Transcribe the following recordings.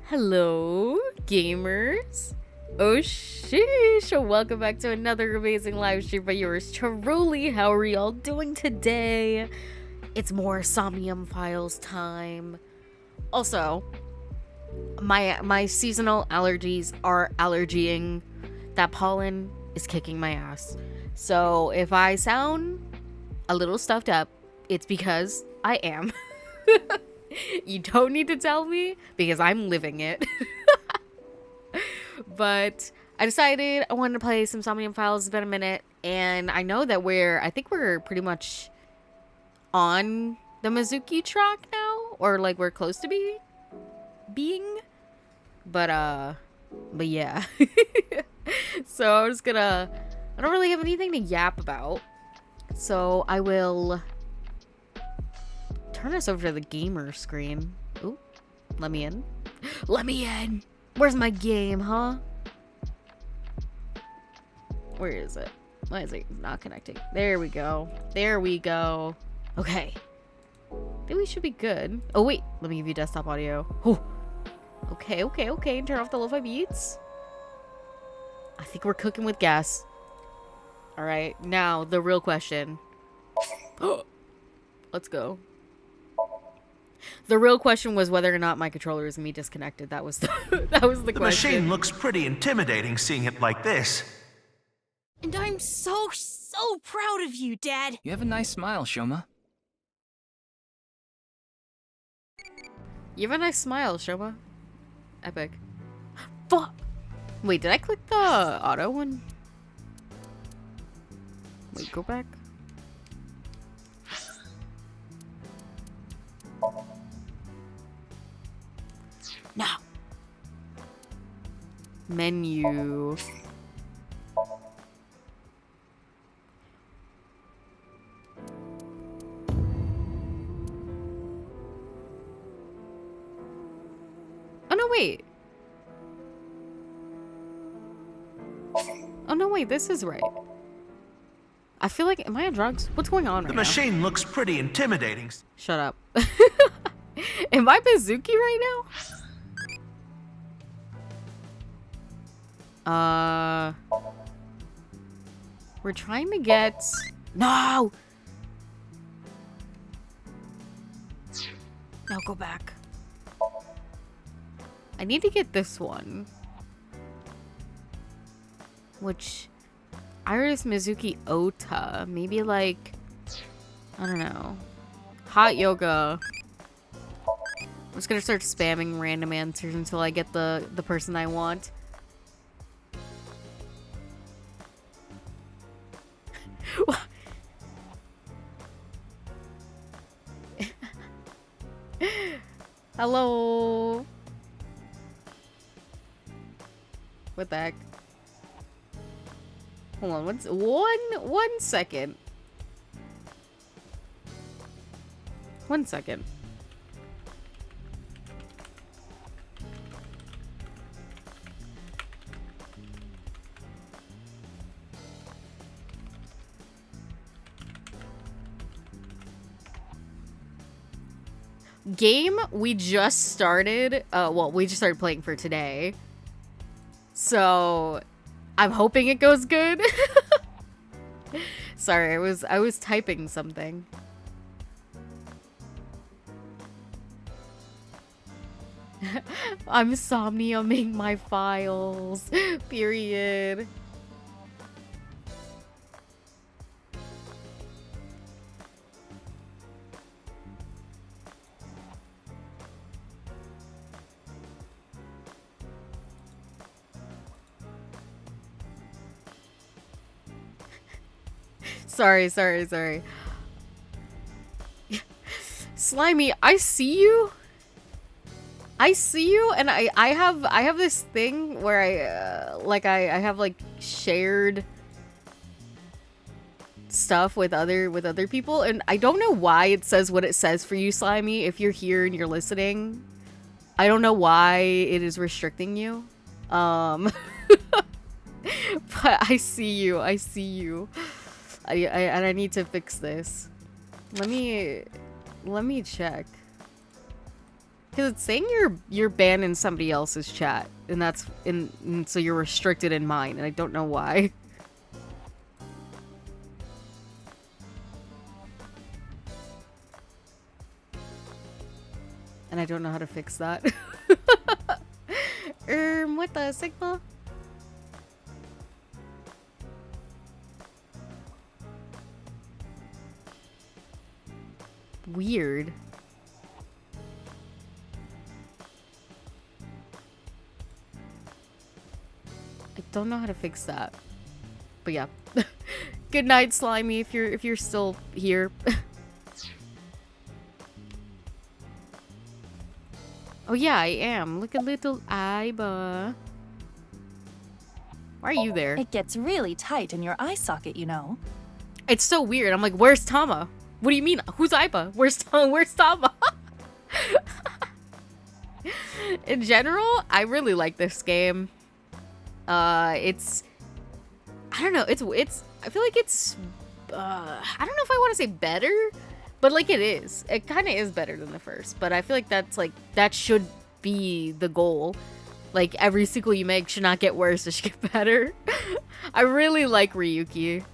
Hello, gamers. Oh sheesh, welcome back to another amazing live stream by yours truly. How are y'all doing today? It's more Somnium Files time. Also, my seasonal allergies are allergying. That pollen is kicking my ass. So if I sound a little stuffed up, it's because I am. You don't need to tell me because I'm living it. But I decided I wanted to play some Somnium Files. It's been a minute, and I know that I think we're pretty much on the Mizuki track now, or like we're close to being. But yeah. So I don't really have anything to yap about. So I will turn us over to the gamer screen. Ooh, let me in. Let me in! Where's my game, huh? Where is it? Why is it not connecting? There we go. There we go. Okay. I think we should be good. Oh, wait. Let me give you desktop audio. Oh. Okay. Turn off the lo-fi beats. I think we're cooking with gas. All right. Now, the real question. Let's go. The real question was whether or not my controller is gonna be disconnected. That was the question. The machine looks pretty intimidating seeing it like this. And I'm so proud of you, Dad. You have a nice smile, Shoma. You have a nice smile, Shoma. Epic. Fuck! Wait, did I click the auto one? Wait, go back. No. Menu. Oh no, wait. Oh no, wait, this is right. I feel like, am I on drugs? What's going on right now? The machine looks pretty intimidating. Shut up. Am I Mizuki right now? We're trying to get... No! No, go back. I need to get this one. Which... Iris Mizuki Ota. Maybe like... I don't know. Hot yoga. just gonna start spamming random answers until I get the person I want. Hello. What the heck? Hold on, one second. 1 second. Game we just started, well, we just started playing for today. So, I'm hoping it goes good. Sorry, I was typing something. I'm somniuming my files. Period. Sorry. Slimy, I see you, and I have this thing where I have like shared stuff with other people, and I don't know why it says what it says for you, Slimy. If you're here and you're listening, I don't know why it is restricting you. But I see you. And I need to fix this. Let me check. Cause it's saying you're banned in somebody else's chat, and so you're restricted in mine, and I don't know why. And I don't know how to fix that. What the Sigma? Weird. I don't know how to fix that. But yeah. Good night, Slimy, if you're still here. Oh yeah, I am. Look at little Iba. Why are you there? It gets really tight in your eye socket, you know. It's so weird. I'm like, where's Tama? What do you mean? Who's Iba? Where's Tama? In general, I really like this game. It's, I don't know. It's. I feel like it's. I don't know if I want to say better, but like it is. It kind of is better than the first. But I feel like that should be the goal. Like every sequel you make should not get worse; it should get better. I really like Ryuki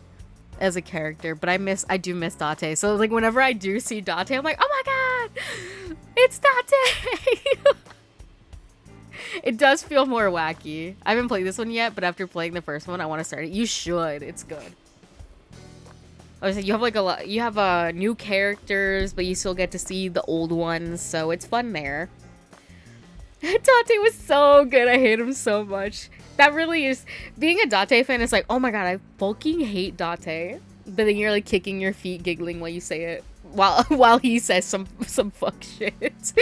as a character, but I do miss Date. So like whenever I do see Date, I'm like, oh my god, it's Date. It does feel more wacky. I haven't played this one yet, but after playing the first one, I want to start it. You should. It's good. You have like you have new characters, but you still get to see the old ones, so it's fun there. Date was so good. I hate him so much. That really is, being a Date fan is like, oh my god, I fucking hate Date. But then you're like kicking your feet, giggling while you say it, while he says some fuck shit.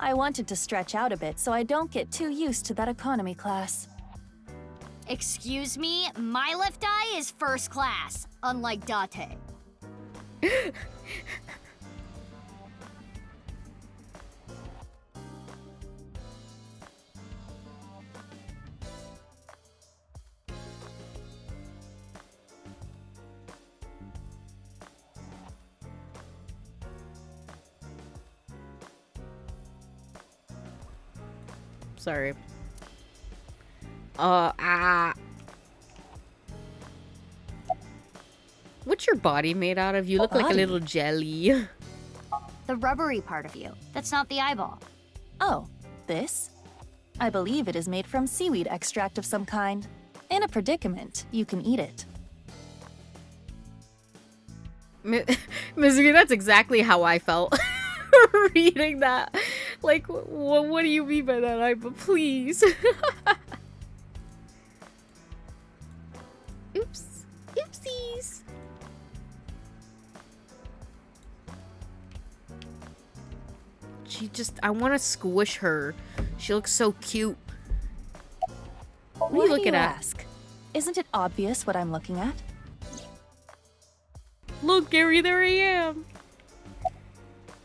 I wanted to stretch out a bit so I don't get too used to that economy class. Excuse me, my left eye is first class, unlike Date. Sorry. What's your body made out of? You look like a little jelly. The rubbery part of you. That's not the eyeball. Oh, this? I believe it is made from seaweed extract of some kind. In a predicament, you can eat it. Mizuki, that's exactly how I felt reading that. Like, what do you mean by that, Aiba? Please. Oops. Oopsies. I want to squish her. She looks so cute. What are you looking at? Ask? Isn't it obvious what I'm looking at? Look, Gary, there I am.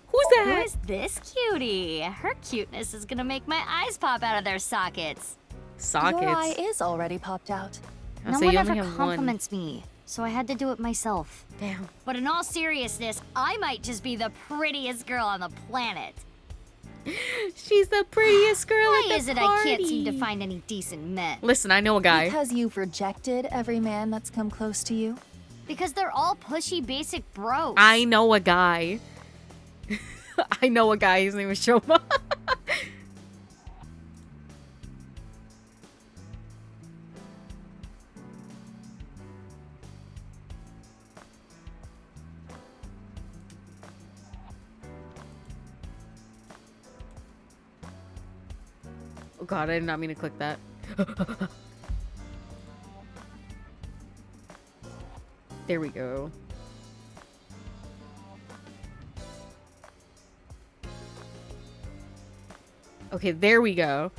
Who's Who that? is this cutie? Her cuteness is gonna make my eyes pop out of their sockets. Sockets. Your eye is already popped out. Oh, No so one you ever only have compliments me, so I had to do it myself. Damn. But in all seriousness, I might just be the prettiest girl on the planet. She's the prettiest girl Why at the is it party. I can't seem to find any decent men? Listen, I know a guy. Because you've rejected every man that's come close to you? Because they're all pushy basic bros. I know a guy. I know a guy. His name is Shoma. Oh god, I did not mean to click that. There we go. Okay, there we go.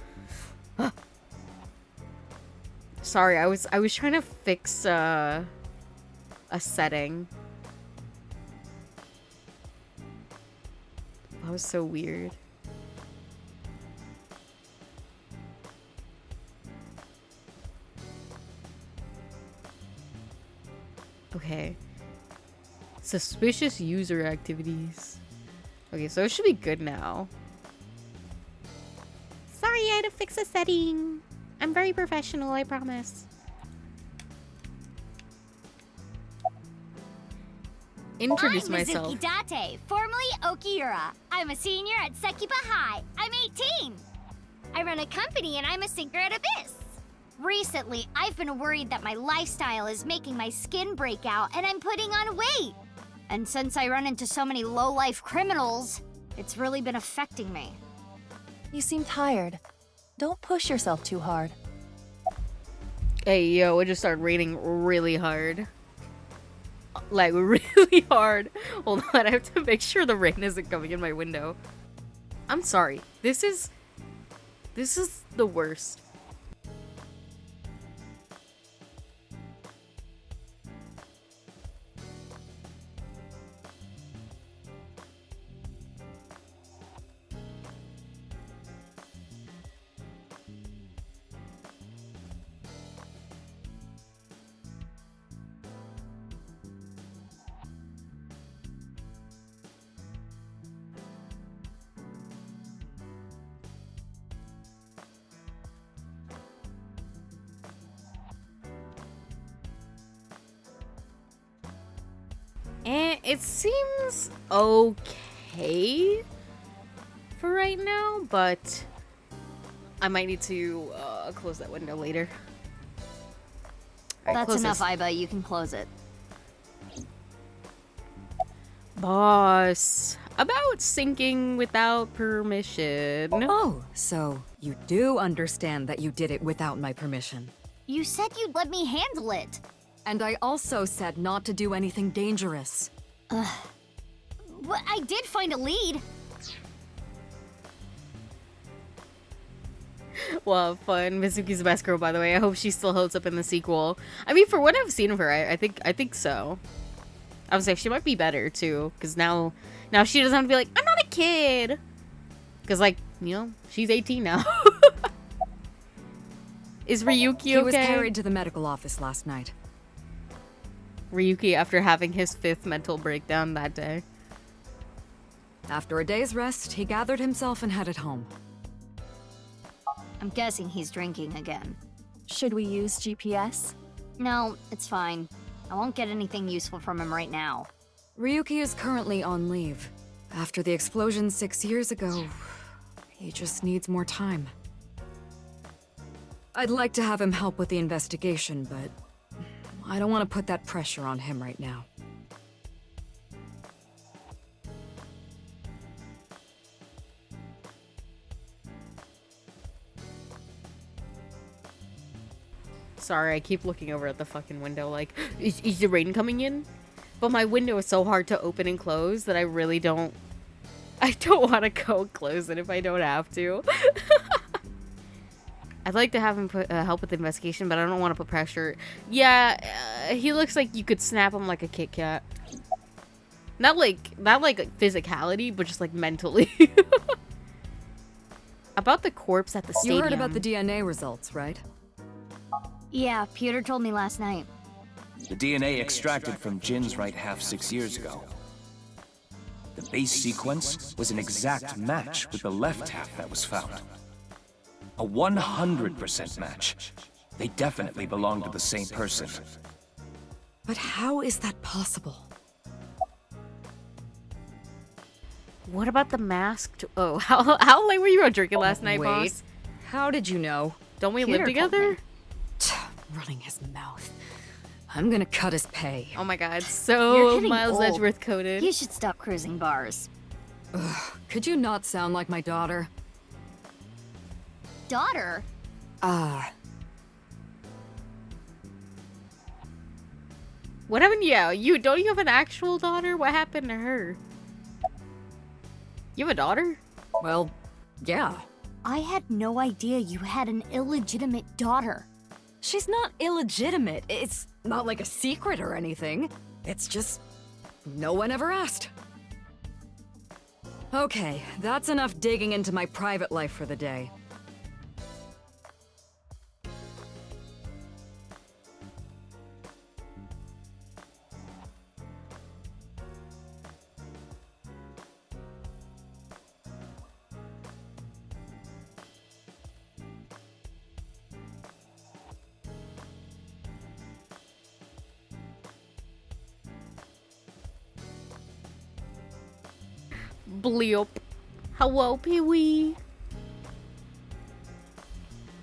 Sorry, I was trying to fix a setting. That was so weird. Okay. Suspicious user activities. Okay, so it should be good now. Sorry, I had to fix a setting. I'm very professional, I promise. Introduce I'm myself. Mizuki Date, formerly Okiura. I'm a senior at Sekiba High. I'm 18. I run a company and I'm a sinker at Abyss. Recently, I've been worried that my lifestyle is making my skin break out and I'm putting on weight. And since I run into so many low-life criminals, it's really been affecting me. You seem tired. Don't push yourself too hard. Hey, yo, it just started raining really hard. Like, really hard. Hold on, I have to make sure the rain isn't coming in my window. I'm sorry. This is the worst. And it seems okay for right now, but I might need to close that window later. All right, That's close enough, this. Aiba. You can close it. Boss, about syncing without permission. Oh, so you do understand that you did it without my permission. You said you'd let me handle it. And I also said not to do anything dangerous. But I did find a lead. Well, fun. Mizuki's the best girl, by the way. I hope she still holds up in the sequel. I mean, for what I've seen of her, I think so. I was like, she might be better too, because now she doesn't have to be like, I'm not a kid, because like, you know, she's 18 now. Is Ryuki okay? He was carried to the medical office last night. Ryuki after having his 5th mental breakdown that day. After a day's rest, he gathered himself and headed home. I'm guessing he's drinking again. Should we use GPS? No, it's fine. I won't get anything useful from him right now. Ryuki is currently on leave. After the explosion 6 years ago, he just needs more time. I'd like to have him help with the investigation, but I don't want to put that pressure on him right now. Sorry, I keep looking over at the fucking window like, is the rain coming in? But my window is so hard to open and close that I really don't... I don't want to go close it if I don't have to. I'd like to have him put, help with the investigation, but I don't want to put pressure. Yeah, he looks like you could snap him like a Kit Kat. Not like physicality, but just like mentally. About the corpse at the stadium. You heard about the DNA results, right? Yeah, Peter told me last night. The DNA extracted from Jin's right half 6 years ago. The base sequence was an exact match with the left half that was found. A 100% match. They definitely belong to the same person. But how is that possible? What about the masked? Oh, how late were you out drinking last night, Wait, boss? how did you know? Don't we live Peter told together? me. Running his mouth. I'm gonna cut his pay. Oh my god, You're so getting Miles old. Edgeworth coded. You should stop cruising bars. Could you not sound like my daughter? Daughter? Ah, What happened? Yeah, don't you have an actual daughter? What happened to her? You have a daughter? well, yeah. I had no idea you had an illegitimate daughter. She's not illegitimate. It's not like a secret or anything. It's just no one ever asked. Okay, that's enough digging into my private life for the day. Bleep. Hello, Pee-wee.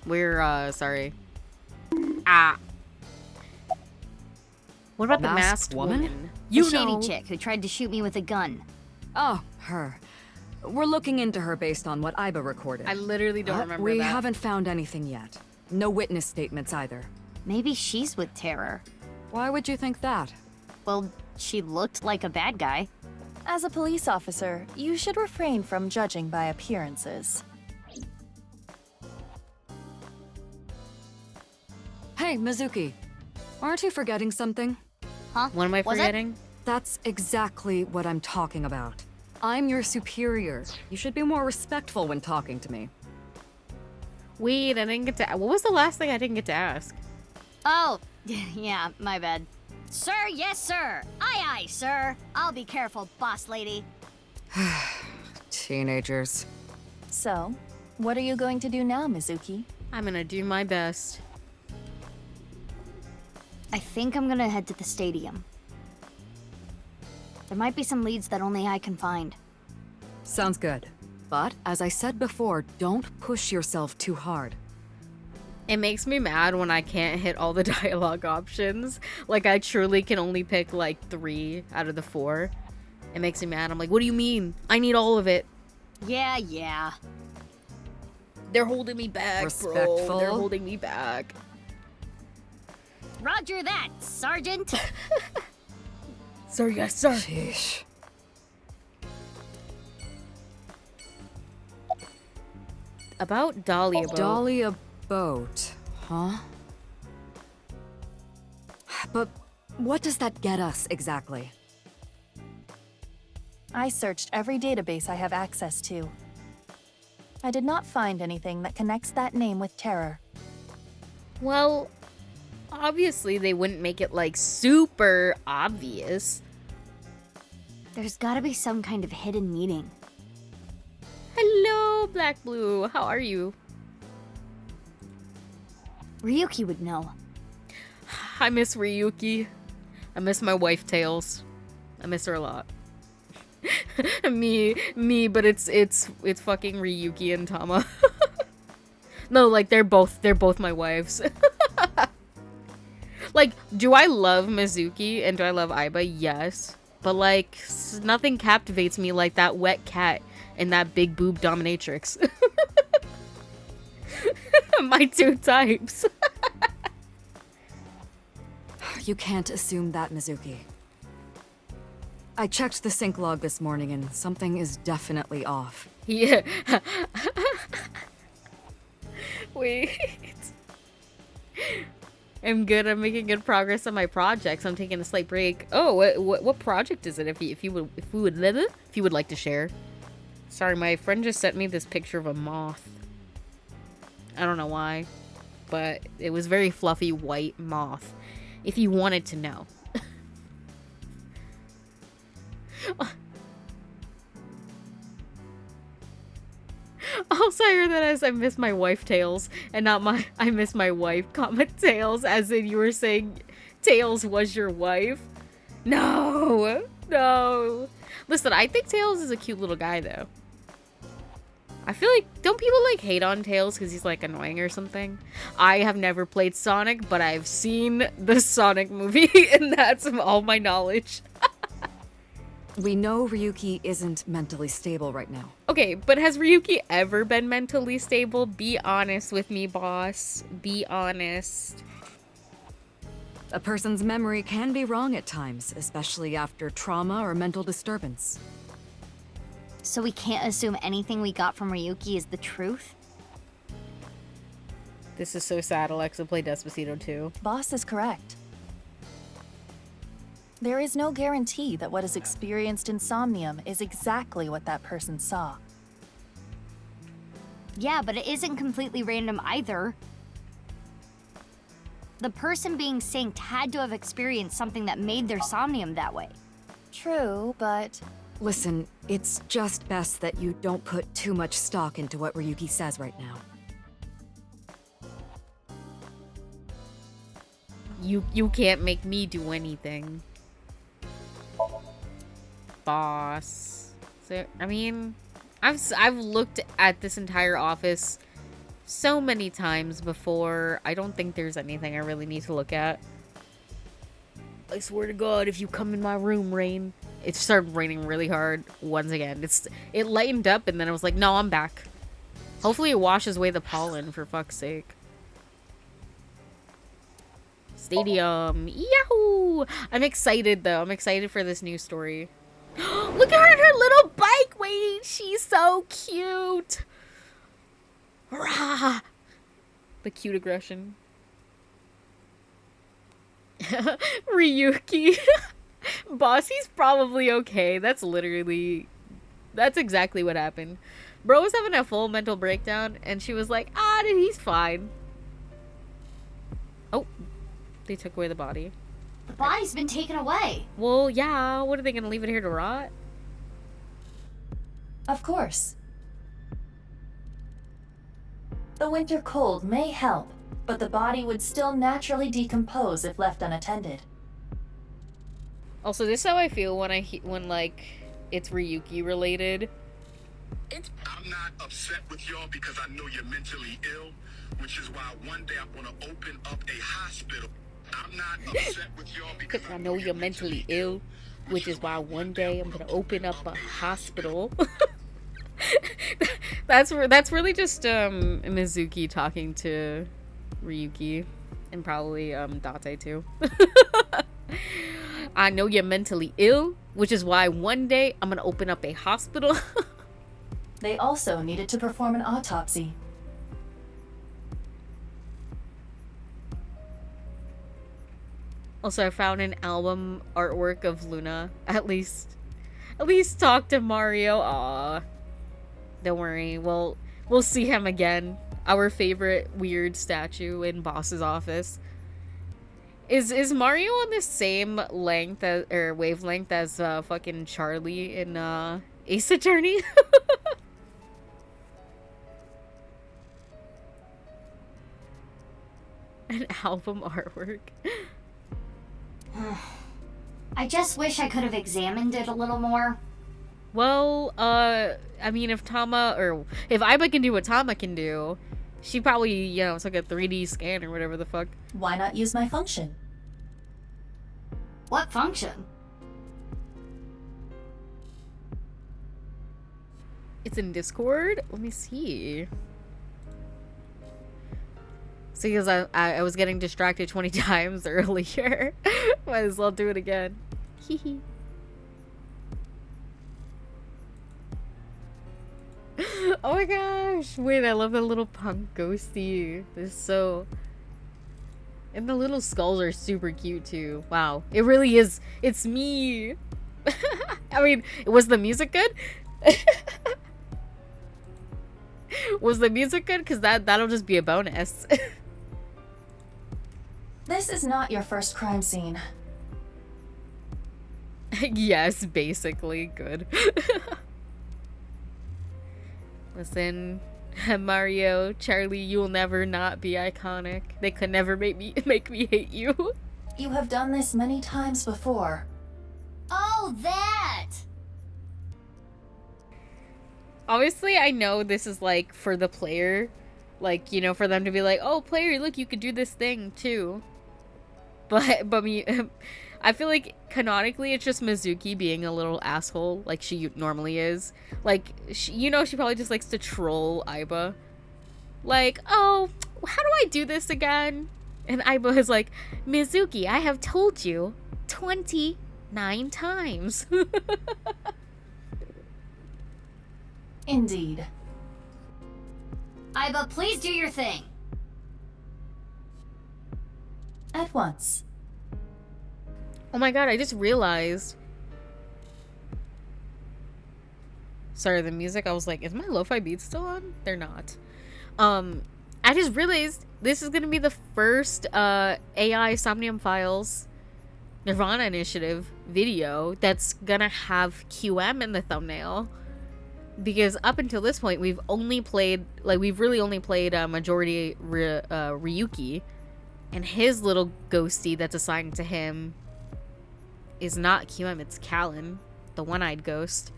We're, sorry. Ah. What about the Masked masked woman? woman? The shady chick who tried to shoot me with a gun. Oh, her. We're looking into her based on what Iba recorded. I literally don't But remember we that. haven't found anything yet. No witness statements either. Maybe she's with Terror. Why would you think that? Well, she looked like a bad guy. As a police officer, you should refrain from judging by appearances. Hey, Mizuki. Aren't you forgetting something? Huh? What am I Was it? forgetting? That's exactly what I'm talking about. I'm your superior. You should be more respectful when talking to me. Wait, I didn't get to... What was the last thing I didn't get to ask? Oh, yeah, my bad. Sir, yes, sir. Aye, aye, sir. I'll be careful, boss lady. Teenagers. So, what are you going to do now, Mizuki? I'm gonna do my best. I think I'm gonna head to the stadium. There might be some leads that only I can find. Sounds good. But, as I said before, don't push yourself too hard. It makes me mad when I can't hit all the dialogue options. Like, I truly can only pick, like, 3 out of the 4. It makes me mad. I'm like, what do you mean? I need all of it. Yeah. They're holding me back, bro. Respectful. They're holding me back. Roger that, Sergeant. Sir, yes, sir. Sheesh. About Dahlia Boat. Dahlia Boat, huh? But what does that get us exactly? I searched every database I have access to. I did not find anything that connects that name with Terror. Well, obviously they wouldn't make it, like, super obvious. There's gotta be some kind of hidden meaning. Hello, Black Blue. How are you? Ryuki would know. I miss Ryuki. I miss my wife Tails. I miss her a lot. me, but it's fucking Ryuki and Tama. No, like they're both my wives. Like, do I love Mizuki and do I love Aiba? Yes. But like nothing captivates me like that wet cat and that big boob dominatrix. My two types. you can't assume that, Mizuki. I checked the sync log this morning and something is definitely off. Yeah. Wait. I'm good. I'm making good progress on my projects. I'm taking a slight break. Oh, what project is it? If you would like to share. Sorry, my friend just sent me this picture of a moth. I don't know why, but it was very fluffy white moth. If you wanted to know. Also, I heard that as I miss my wife Tails, and not my I miss my wife, comma Tails, as in you were saying Tails was your wife. No, no. Listen, I think Tails is a cute little guy though. I feel like, don't people like hate on Tails because he's like annoying or something? I have never played Sonic, but I've seen the Sonic movie, and that's all my knowledge. We know Ryuki isn't mentally stable right now. Okay, but has Ryuki ever been mentally stable? Be honest with me, boss. Be honest. A person's memory can be wrong at times, especially after trauma or mental disturbance. So we can't assume anything we got from Ryuki is the truth? This is so sad. Alexa, play Despacito 2. Boss is correct. There is no guarantee that what is experienced in Somnium is exactly what that person saw. Yeah, but it isn't completely random either. The person being synced had to have experienced something that made their Somnium that way. True, but Listen, it's just best that you don't put too much stock into what Ryuki says right now. You can't make me do anything. Boss. So, I mean, I've looked at this entire office so many times before. I don't think there's anything I really need to look at. I swear to God, if you come in my room, rain. It started raining really hard once again. It lightened up and then I was like, no, I'm back. Hopefully it washes away the pollen, for fuck's sake. Stadium. Yahoo! I'm excited though. I'm excited for this new story. Look at her and her little bike. Wait, she's so cute. Rah! The cute aggression. Ryuki. Boss, he's probably okay. That's exactly what happened. Bro was having a full mental breakdown and she was like, dude, he's fine. Oh, they took away the body. The body's been taken away. Well, yeah, what are they gonna leave it here to rot? of course. The winter cold may help, but the body would still naturally decompose if left unattended. Also, this is how I feel when like it's Ryuki related. I'm not upset with y'all because I know you're mentally ill, which is why one day I'm gonna open up a hospital. I'm not upset with y'all because I know you're mentally ill, which is why one day I'm gonna open up a hospital. That's really just Mizuki talking to Ryuki, and probably Date too. I know you're mentally ill, which is why one day I'm gonna open up a hospital. They also needed to perform an autopsy. Also, I found an album artwork of Luna. At least talk to Mario. Aw. Don't worry, we'll see him again. Our favorite weird statue in Boss's office. Is Mario on the same length as, or wavelength as fucking Charlie in Ace Attorney? An album artwork. I just wish I could have examined it a little more. Well, I mean, if Aiba can do what Tama can do, she probably, you know, took a 3D scan or whatever the fuck. Why not use my function? What function? It's in Discord? Let me see. See, because I was getting distracted 20 times earlier. Might as well do it again. Hee Oh my gosh. Wait, I love the little punk ghosty. They're so... And the little skulls are super cute too. Wow. It really is. It's me. I mean, was the music good? Was the music good? Because that'll just be a bonus. This is not your first crime scene. Yes, basically. Good. Listen, Mario, Charlie, you will never not be iconic. They could never make me hate you. You have done this many times before. Oh, that! Obviously, I know this is like for the player, like, you know, for them to be like, oh, player, look, you could do this thing too. But me, I feel like canonically it's just Mizuki being a little asshole like she normally is. Like, you know, she probably just likes to troll Aiba. Like, oh, how do I do this again? And Aiba is like, Mizuki, I have told you 29 times. Indeed. Aiba, please do your thing. At once. Oh my god, I just realized. Sorry, the music, I was like, is my lo-fi beats still on? They're not. I just realized this is gonna be the first AI SOMNIUM FILES nirvanA initiative video that's gonna have QM in the thumbnail. Because up until this point, we've only played, like, we've really only played majority Ryuki. And his little ghosty that's assigned to him is not QM, it's Callan, the one-eyed ghost.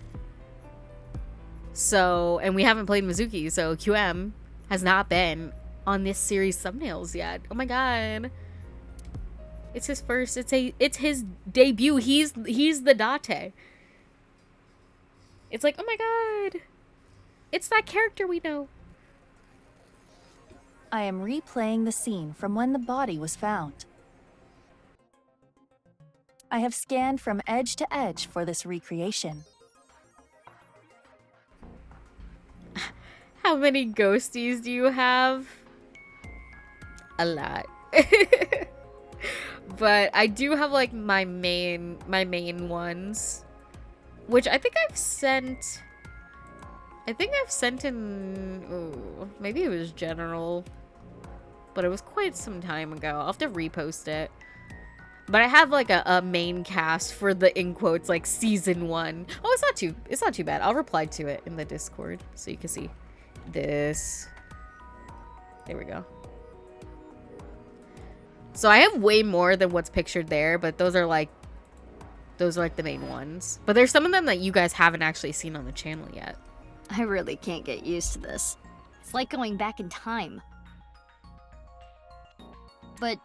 So, and we haven't played Mizuki, so QM has not been on this series thumbnails yet. Oh my god. It's his first, it's his debut. He's the Date. It's like, oh my god. It's that character we know. I am replaying the scene from when the body was found. I have scanned from edge to edge for this recreation. How many ghosties do you have? A lot. But I do have like my main ones, which I think I've sent. I think I've sent in. Ooh, maybe it was general, but it was quite some time ago. I'll have to repost it. But I have like a main cast for the, in quotes, like season 1. Oh, it's not too bad. I'll reply to it in the Discord so you can see this. There we go. So I have way more than what's pictured there, but those are like the main ones. But there's some of them that you guys haven't actually seen on the channel yet. I really can't get used to this. It's like going back in time. But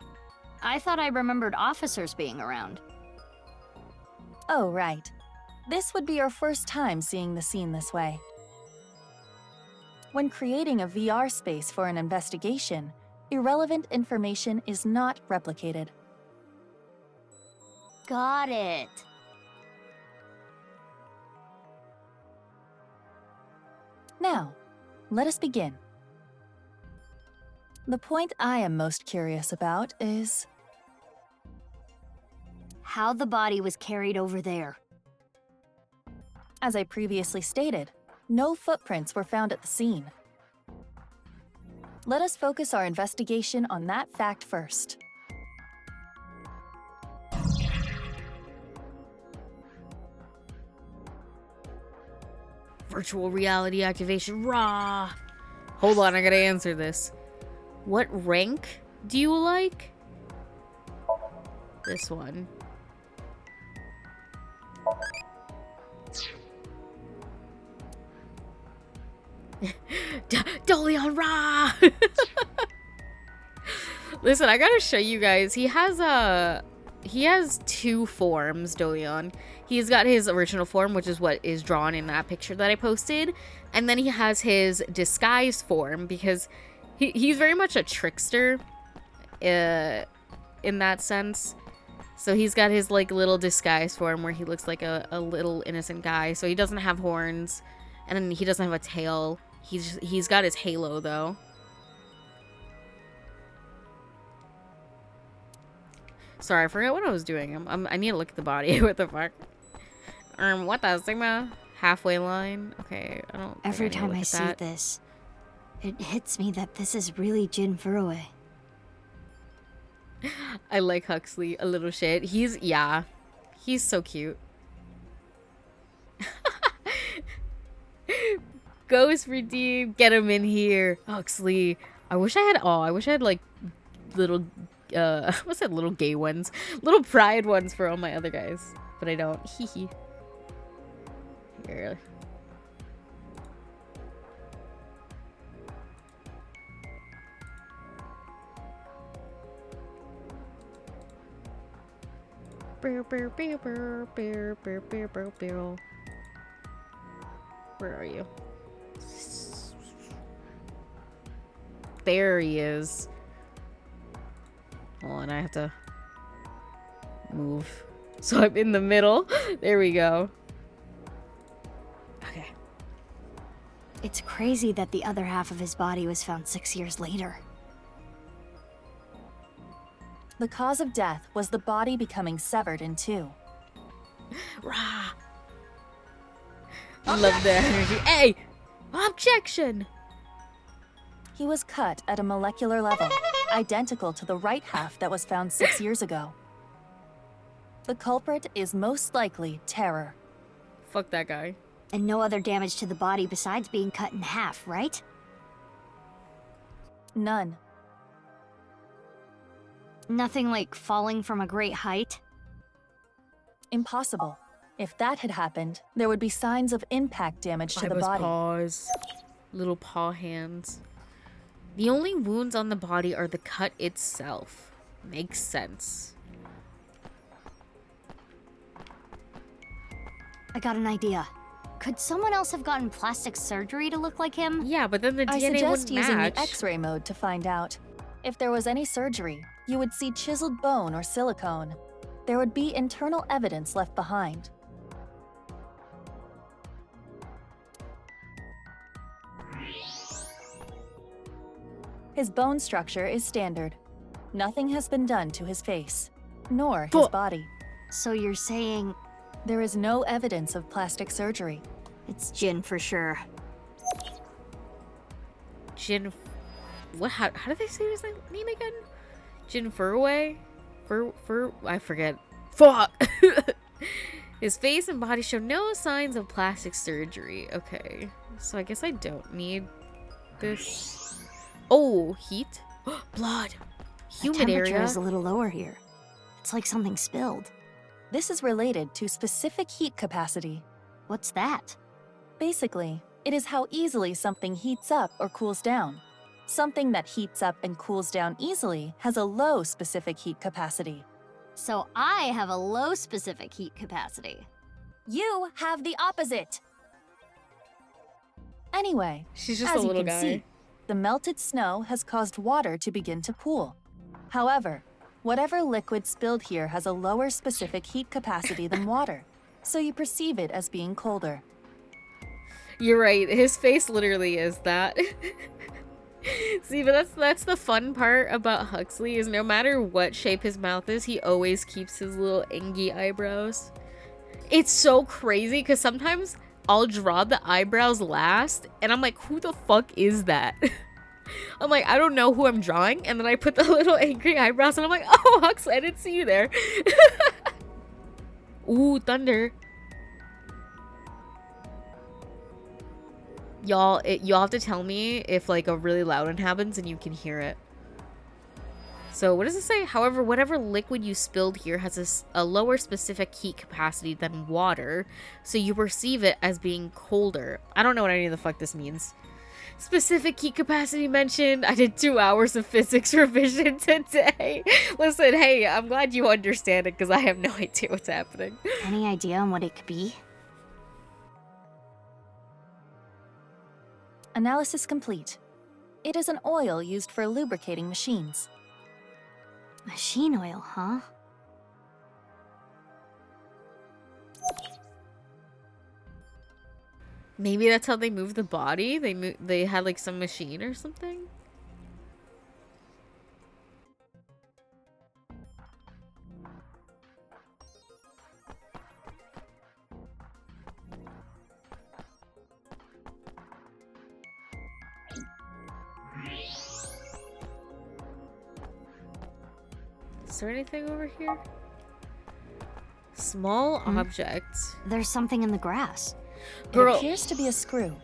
I thought I remembered officers being around. Oh, right. This would be your first time seeing the scene this way. When creating a VR space for an investigation, irrelevant information is not replicated. Got it. Now, let us begin. The point I am most curious about is How the body was carried over there. as I previously stated, no footprints were found at the scene. Let us focus our investigation on that fact first. Virtual reality activation, raw. Hold on, I gotta answer this. What rank do you like? This one. Doleon, rah! Listen, I gotta show you guys. He has two forms, Doleon. He's got his original form, which is what is drawn in that picture that I posted. And then he has his disguised form, because He's very much a trickster, in that sense. So he's got his like little disguise form where he looks like a little innocent guy. So he doesn't have horns, and then he doesn't have a tail. He's got his halo though. Sorry, I forgot what I was doing. I need to look at the body. What the fuck? What the Sigma? Halfway line? Okay, I don't. Every time I see this, it hits me that this is really Jin Furue. I like Huxley a little shit. He's so cute. Ghost redeem, get him in here, Huxley. I wish I had like little what's that, little gay ones, little pride ones for all my other guys, but I don't. Hee hee. Here. Where are you? There he is. Hold on, I have to move so I'm in the middle. There we go. Okay. It's crazy that the other half of his body was found 6 years later. The cause of death was the body becoming severed in two. Rah. Love the energy. Hey! Objection! He was cut at a molecular level, identical to the right half that was found 6 years ago. The culprit is most likely Terror. Fuck that guy. And no other damage to the body besides being cut in half, right? None. Nothing like falling from a great height? Impossible. If that had happened, there would be signs of impact damage to the body. Paws. Little paw hands. The only wounds on the body are the cut itself. Makes sense. I got an idea. Could someone else have gotten plastic surgery to look like him? Yeah, but then the I DNA suggest wouldn't using match. the X-ray mode to find out. If there was any surgery, you would see chiseled bone or silicone. There would be internal evidence left behind. His bone structure is standard. Nothing has been done to his face, nor his body. So you're saying There is no evidence of plastic surgery. it's Jin for sure. Jin... What? How did they say his name again? Jin Furue? I forget. Fuck! His face and body show no signs of plastic surgery. Okay. So I guess I don't need this. Oh, heat? Blood. Humid the temperature area. is a little lower here. It's like something spilled. This is related to specific heat capacity. What's that? Basically, it is how easily something heats up or cools down. Something that heats up and cools down easily has a low specific heat capacity. So I have a low specific heat capacity. You have the opposite! Anyway, She's just as a you little can guy. see, the melted snow has caused water to begin to pool. However, whatever liquid spilled here has a lower specific heat capacity than water, so you perceive it as being colder. You're right. His face literally is that. See, but that's the fun part about Huxley is no matter what shape his mouth is, he always keeps his little angy eyebrows. It's so crazy because sometimes I'll draw the eyebrows last and I'm like, who the fuck is that? I'm like, I don't know who I'm drawing, and then I put the little angry eyebrows and I'm like, oh, Huxley, I didn't see you there. Ooh, thunder. Y'all have to tell me if like a really loud one happens and you can hear it. So what does it say? However, whatever liquid you spilled here has a lower specific heat capacity than water, so you perceive it as being colder. I don't know what any of the fuck this means. Specific heat capacity mentioned. I did 2 hours of physics revision today. Listen, hey, I'm glad you understand it because I have no idea what's happening. Any idea on what it could be? Analysis complete. It is an oil used for lubricating machines. Machine oil, huh? Maybe that's how they move the body? They had like some machine or something? Is there anything over here? Small object. There's something in the grass. Girl, It appears to be a screw.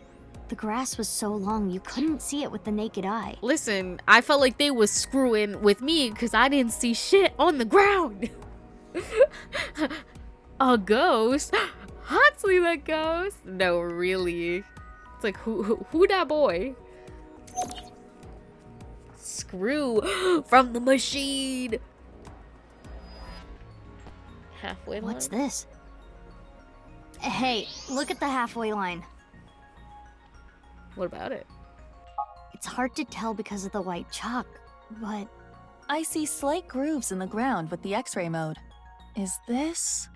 The grass was so long you couldn't see it with the naked eye. listen, I felt like they was screwing with me because I didn't see shit on the ground. A ghost? Hotly that ghost? No, really. It's like, who that boy? Screw from the machine. Halfway line? What's this? Hey, look at the halfway line. What about it? It's hard to tell because of the white chalk, but I see slight grooves in the ground with the X-ray mode. Is this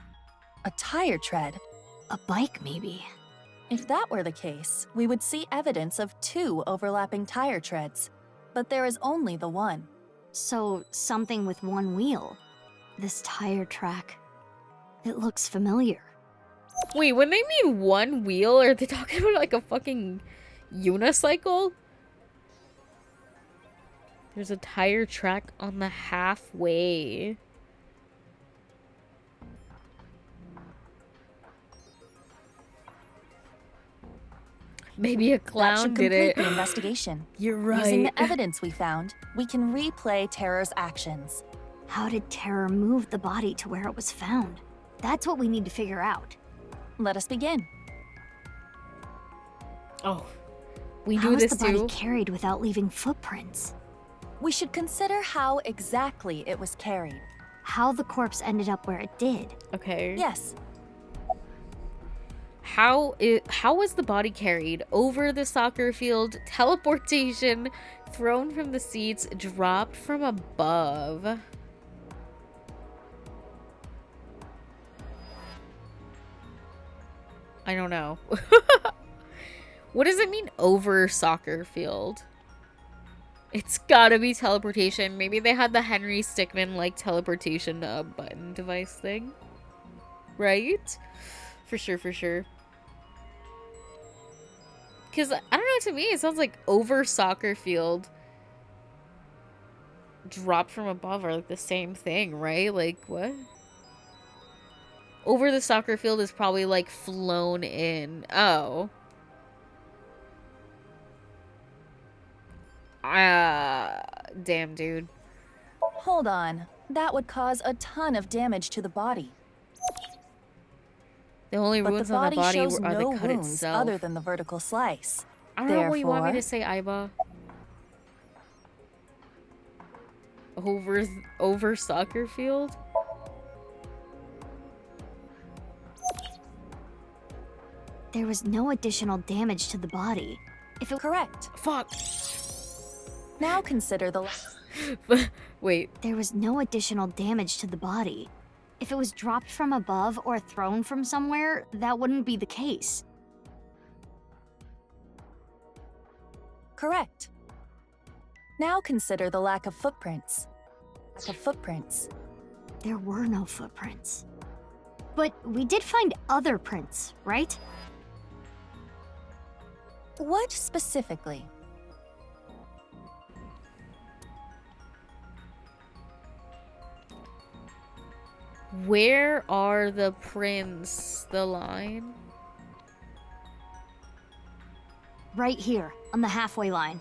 a tire tread? a bike maybe. If that were the case, we would see evidence of 2 overlapping tire treads, but there is only the one. So, something with one wheel. This tire track. It looks familiar. Wait, when they mean one wheel, are they talking about like a fucking unicycle? There's a tire track on the halfway. Maybe a That clown should did complete it. the investigation. You're right. Using the evidence we found, we can replay Terror's actions. How did Terror move the body to where it was found? That's what we need to figure out. Let us begin. Oh, we How do was this the body too. carried without leaving footprints? We should consider how exactly it was carried. How the corpse ended up where it did? Okay. Yes, How was the body carried? Over the soccer field, teleportation, thrown from the seats, dropped from above. I don't know. What does it mean over soccer field? It's gotta be teleportation. Maybe they had the Henry Stickmin like teleportation button device thing. Right? For sure, for sure. Because, I don't know, to me, it sounds like over soccer field, dropped from above are like the same thing, right? Like, what? Over the soccer field is probably like flown in. Oh. Damn, dude. hold on. That would cause a ton of damage to the body. The only But the wounds on the body body shows are no the cut wounds itself. other than the vertical slice. I don't know what you want me to Therefore- say, Aiba. Over soccer field? There was no additional damage to the body. If it correct. Fuck. Now consider the Wait. There was no additional damage to the body. If it was dropped from above or thrown from somewhere, that wouldn't be the case. correct. Now consider the lack of footprints. There were no footprints. But we did find other prints, right? What specifically? Where are the prints? The line? Right here, on the halfway line.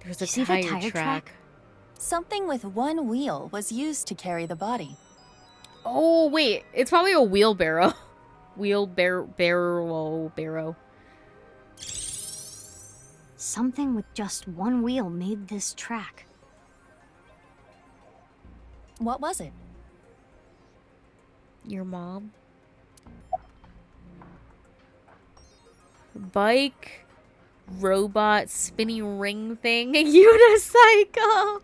There's a See the tire, tire track. track? Something with one wheel was used to carry the body. Oh, wait. It's probably a wheelbarrow. Barrow. Something with just one wheel made this track. What was it? Your mom? Bike, robot, spinning ring thing, unicycle.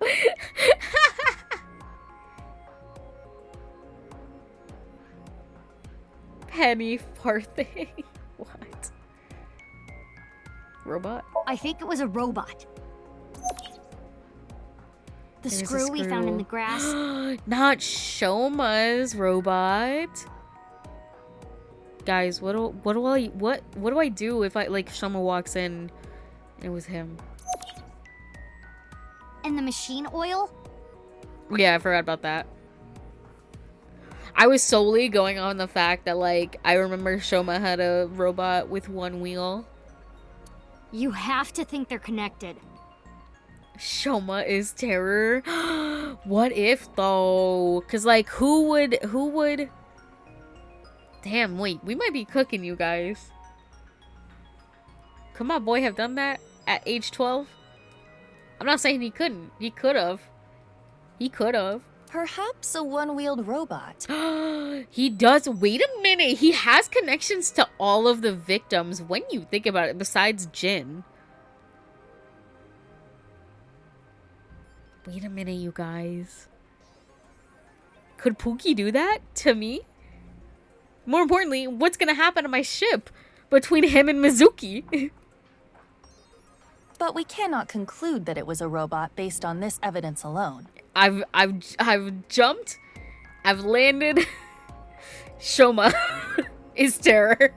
Penny farthing. What? Robot? I think it was a robot. The There's a screw we found in the grass. Not Shoma's robot. Guys, what do I do if I like Shoma walks in and it was him? And the machine oil? Yeah, I forgot about that. I was solely going on the fact that like I remember Shoma had a robot with one wheel. You have to think they're connected. Shoma is terror. What if though? Cause like who would damn, wait, we might be cooking you guys. Could my boy have done that at age 12? I'm not saying he couldn't. He could have. He could have. Perhaps a one-wheeled robot. He does. Wait a minute. He has connections to all of the victims when you think about it, besides Jin. Wait a minute, you guys. Could Pookie do that to me? More importantly, what's gonna happen to my ship between him and Mizuki? But we cannot conclude that it was a robot based on this evidence alone. I've jumped. I've landed. Shoma is terror.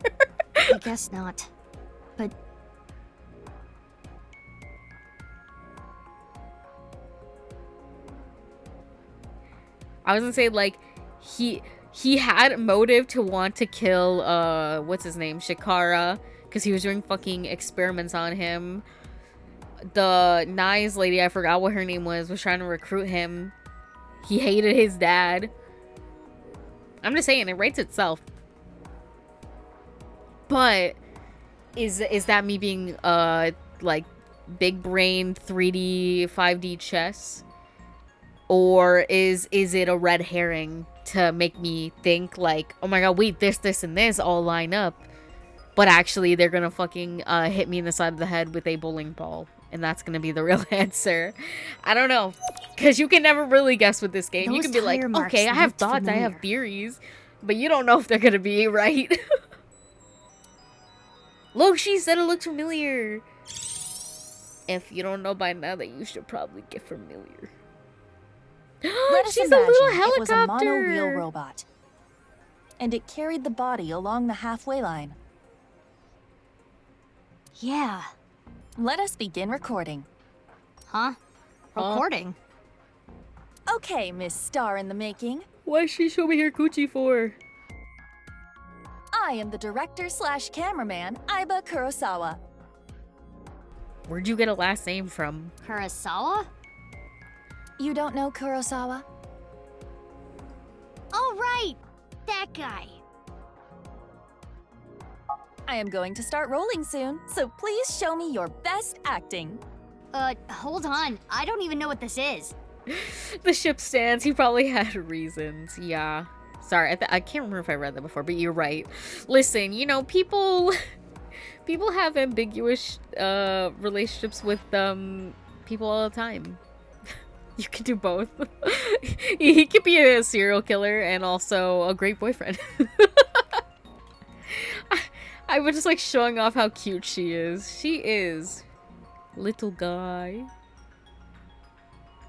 I guess not. But I was gonna say like he had motive to want to kill what's his name, Shikara, because he was doing fucking experiments on him. The Nai's lady, I forgot what her name was trying to recruit him. He hated his dad. I'm just saying, it writes itself. But is that me being like big brain 3D 5D chess? Or is it a red herring to make me think like, oh my god, wait, this and this all line up, but actually they're gonna fucking hit me in the side of the head with a bowling ball, and that's gonna be the real answer. I don't know, because you can never really guess with this game. You Those can be like, tire marks okay, I have looked thoughts, I have familiar. theories, but you don't know if they're gonna be right. Look, she said it looks familiar. If you don't know by now, then you should probably get familiar. Let us She's a imagine little it was a helicopter. mono-wheel robot. And it carried the body along the halfway line. yeah. Let us begin recording. Huh? Recording? Okay, Miss Star in the Making. Why is she showing me her coochie for? I am the director/cameraman, Aiba Kurosawa. Where'd you get a last name from? Kurosawa? You don't know Kurosawa? Oh, right! That guy. I am going to start rolling soon, so please show me your best acting. Hold on. I don't even know what this is. The ship stands. He probably had reasons. Yeah. Sorry, I can't remember if I read that before, but you're right. Listen, you know, people have ambiguous relationships with people all the time. You can do both. He could be a serial killer and also a great boyfriend. I was just like showing off how cute she is. She is. Little guy.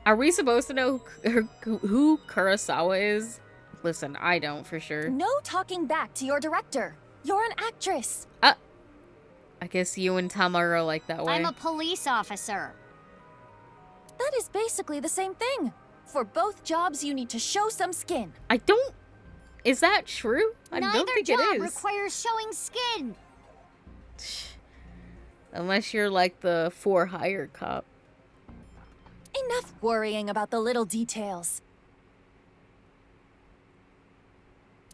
Are we supposed to know who Kurosawa is? Listen, I don't for sure. No talking back to your director. You're an actress. I guess you and Tamara are like that way. I'm a police officer. That is basically the same thing. For both jobs, you need to show some skin. I don't. Is that true? I Neither don't think job it is. requires showing skin. Unless you're like the for hire cop. Enough worrying about the little details.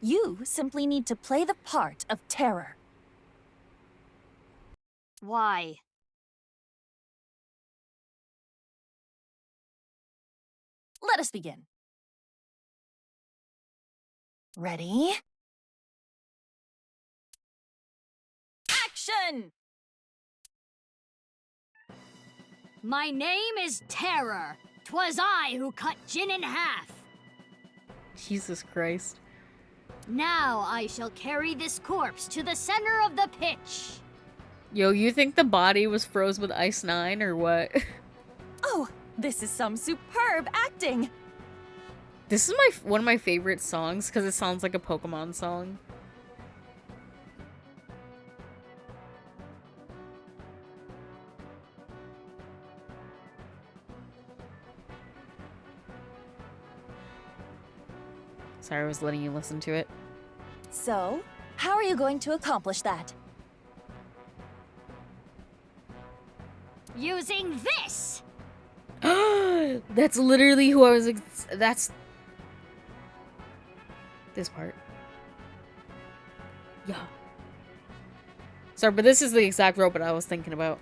You simply need to play the part of terror. Why? Let us begin. Ready? Action! My name is Terror. 'Twas I who cut Jin in half. Jesus Christ. Now I shall carry this corpse to the center of the pitch. Yo, you think the body was froze with Ice 9 or what? Oh, this is some superb acting! This is one of my favorite songs because it sounds like a Pokemon song. Sorry, I was letting you listen to it. So, how are you going to accomplish that? Using this! That's literally who I was. That's this part. Yeah. Sorry, but this is the exact robot I was thinking about.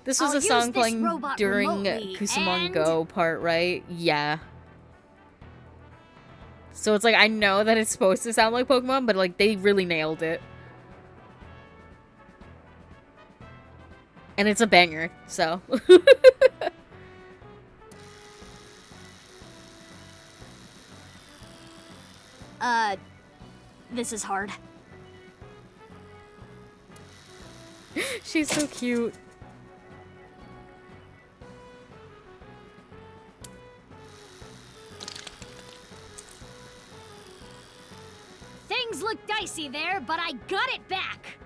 This was I'll a song use this playing robot during remotely, Kusamon and- Go part, right? Yeah. So it's like, I know that it's supposed to sound like Pokemon, but like, they really nailed it. And it's a banger, so. This is hard. She's so cute. Things look dicey there, but I got it back.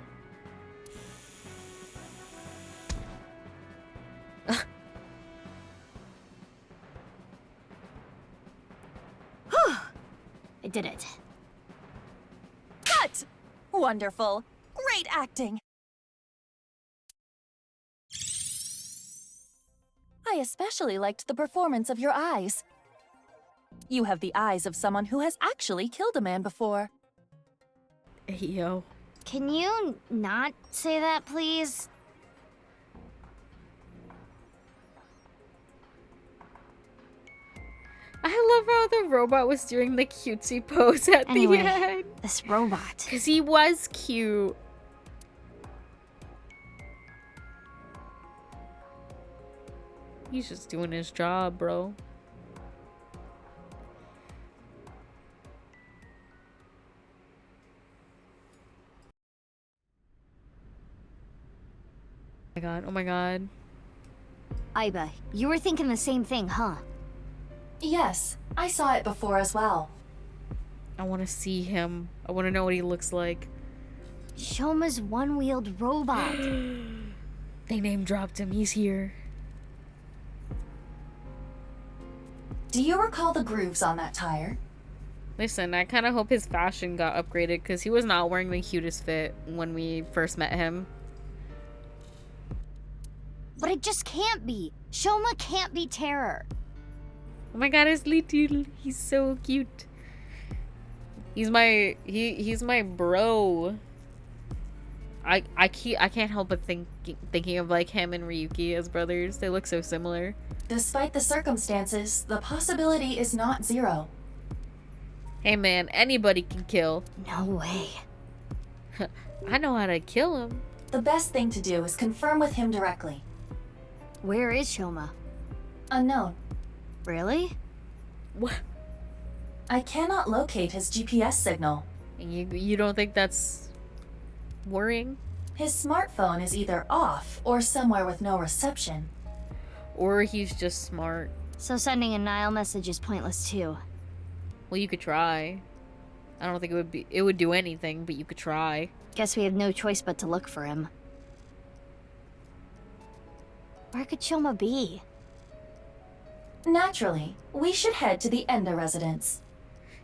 Whew. I did it. Cut! Wonderful. Great acting. I especially liked the performance of your eyes. You have the eyes of someone who has actually killed a man before. Hey, yo. Can you not say that, please? I love how the robot was doing the cutesy pose at Anyway, the end. this robot. Because he was cute. He's just doing his job, bro. Oh my god, oh my god. Aiba, you were thinking the same thing, huh? Yes, I saw it before as well. I want to see him. I want to know what he looks like. Shoma's one-wheeled robot. They name dropped him. He's here. Do you recall the grooves on that tire? Listen, I kind of hope his fashion got upgraded because he was not wearing the cutest fit when we first met him. But it just can't be. Shoma can't be Terror. Oh my god, his little. He's so cute. He's my bro. I can't help but thinking of like him and Ryuki as brothers. They look so similar. Despite the circumstances, the possibility is not zero. Hey man, anybody can kill. No way. I know how to kill him. The best thing to do is confirm with him directly. Where is Shoma? Unknown. Really? What? I cannot locate his GPS signal. You don't think that's worrying? His smartphone is either off or somewhere with no reception. Or he's just smart. So sending a Nile message is pointless too. Well, you could try. I don't think it would do anything, but you could try. Guess we have no choice but to look for him. Where could Shoma be? Naturally, we should head to the Enda residence.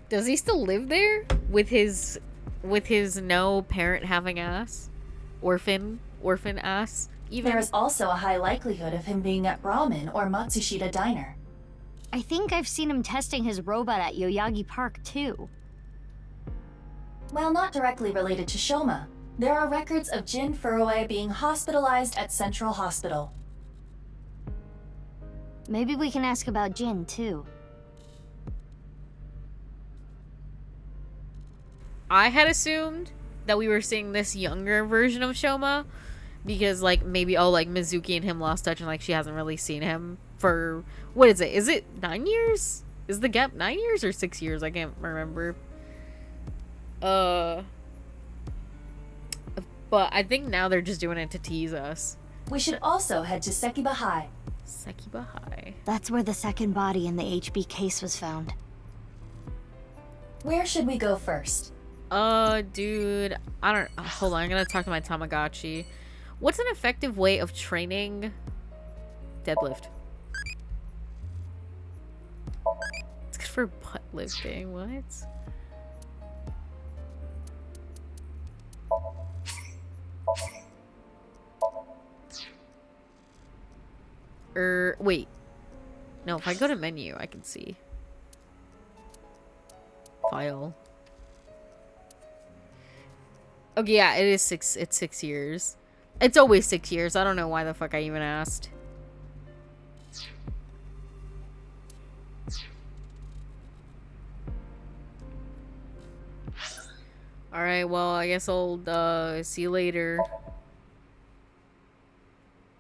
Does he still live there with his no parent having ass? Orphan ass? Even There is also a high likelihood of him being at Ramen or Matsushita Diner. I think I've seen him testing his robot at Yoyagi Park too. While not directly related to Shoma, there are records of Jin Furue being hospitalized at Central Hospital. Maybe we can ask about Jin too. I had assumed that we were seeing this younger version of Shoma, because like maybe like Mizuki and him lost touch and like she hasn't really seen him for, what is it? Is it 9 years? Is the gap 9 years or 6 years? I can't remember. But I think now they're just doing it to tease us. We should also head to Sekiba High. Sekiba High. That's where the second body in the HB case was found. Where should we go first? Dude, I don't. Hold on, I'm gonna talk to my Tamagotchi. What's an effective way of training deadlift? It's good for butt lifting. What? Wait. No, if I go to menu, I can see. File. Okay, yeah, it is 6. It's 6 years. It's always 6 years. I don't know why the fuck I even asked. Alright, well, I guess I'll, see you later.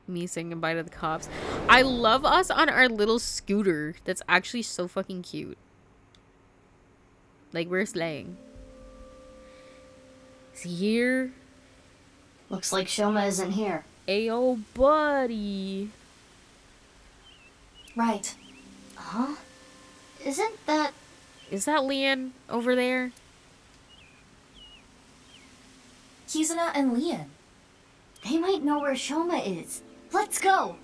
Me saying goodbye to the cops. I love us on our little scooter. That's actually so fucking cute. Like, we're slaying. Is he here? Looks like Shoma isn't here. Ayo, buddy. Right. Huh? Isn't that... Is that Leon over there? Kizuna and Leon. They might know where Shoma is. Let's go!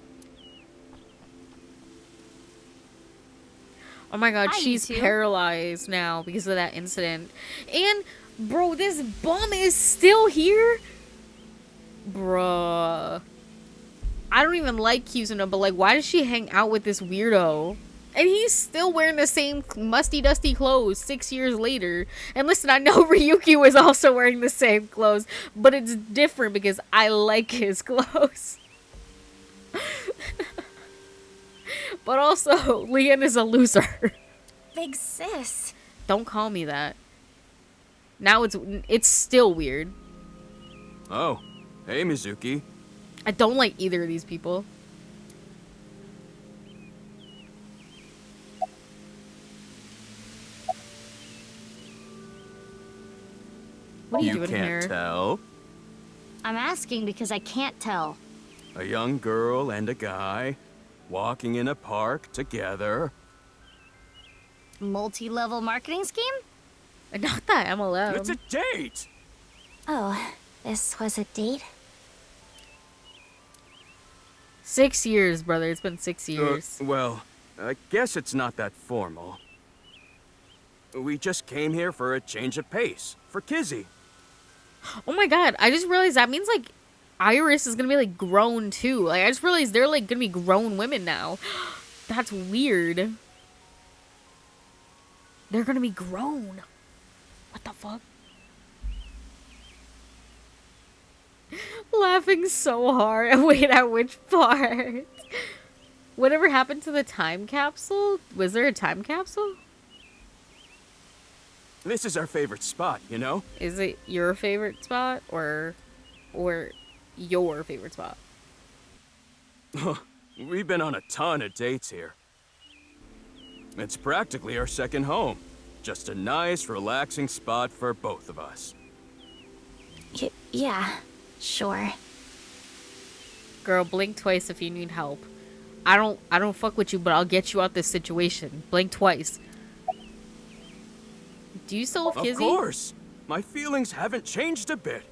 Oh my god, Hi, she's you two. paralyzed now because of that incident. And, bro, this bum is still here? Bruh. I don't even like Kizuna, but like, why does she hang out with this weirdo? And he's still wearing the same musty, dusty clothes 6 years later. And listen, I know Ryuki was also wearing the same clothes, but it's different because I like his clothes. But also, Leon is a loser. Big sis. Don't call me that. Now it's still weird. Oh, hey Mizuki. I don't like either of these people. What are you doing can't here? tell? I'm asking because I can't tell. A young girl and a guy walking in a park together. Multi-level marketing scheme? Not that MLM. It's a date! Oh, this was a date? 6 years, brother. It's been 6 years. Well, I guess it's not that formal. We just came here for a change of pace, for Kizzy. Oh my god, I just realized that means like Iris is gonna be like grown too. Like I just realized they're like gonna be grown women now. That's weird. They're gonna be grown. What the fuck? Laughing so hard. Wait, at which part? Whatever happened to the time capsule? Was there a time capsule? This is our favorite spot, you know? Is it your favorite spot or your favorite spot? We've been on a ton of dates here. It's practically our second home. Just a nice, relaxing spot for both of us. Yeah, sure. Girl, blink twice if you need help. I don't fuck with you, but I'll get you out this situation. Blink twice. Do you still have Kizzy? Of course! My feelings haven't changed a bit.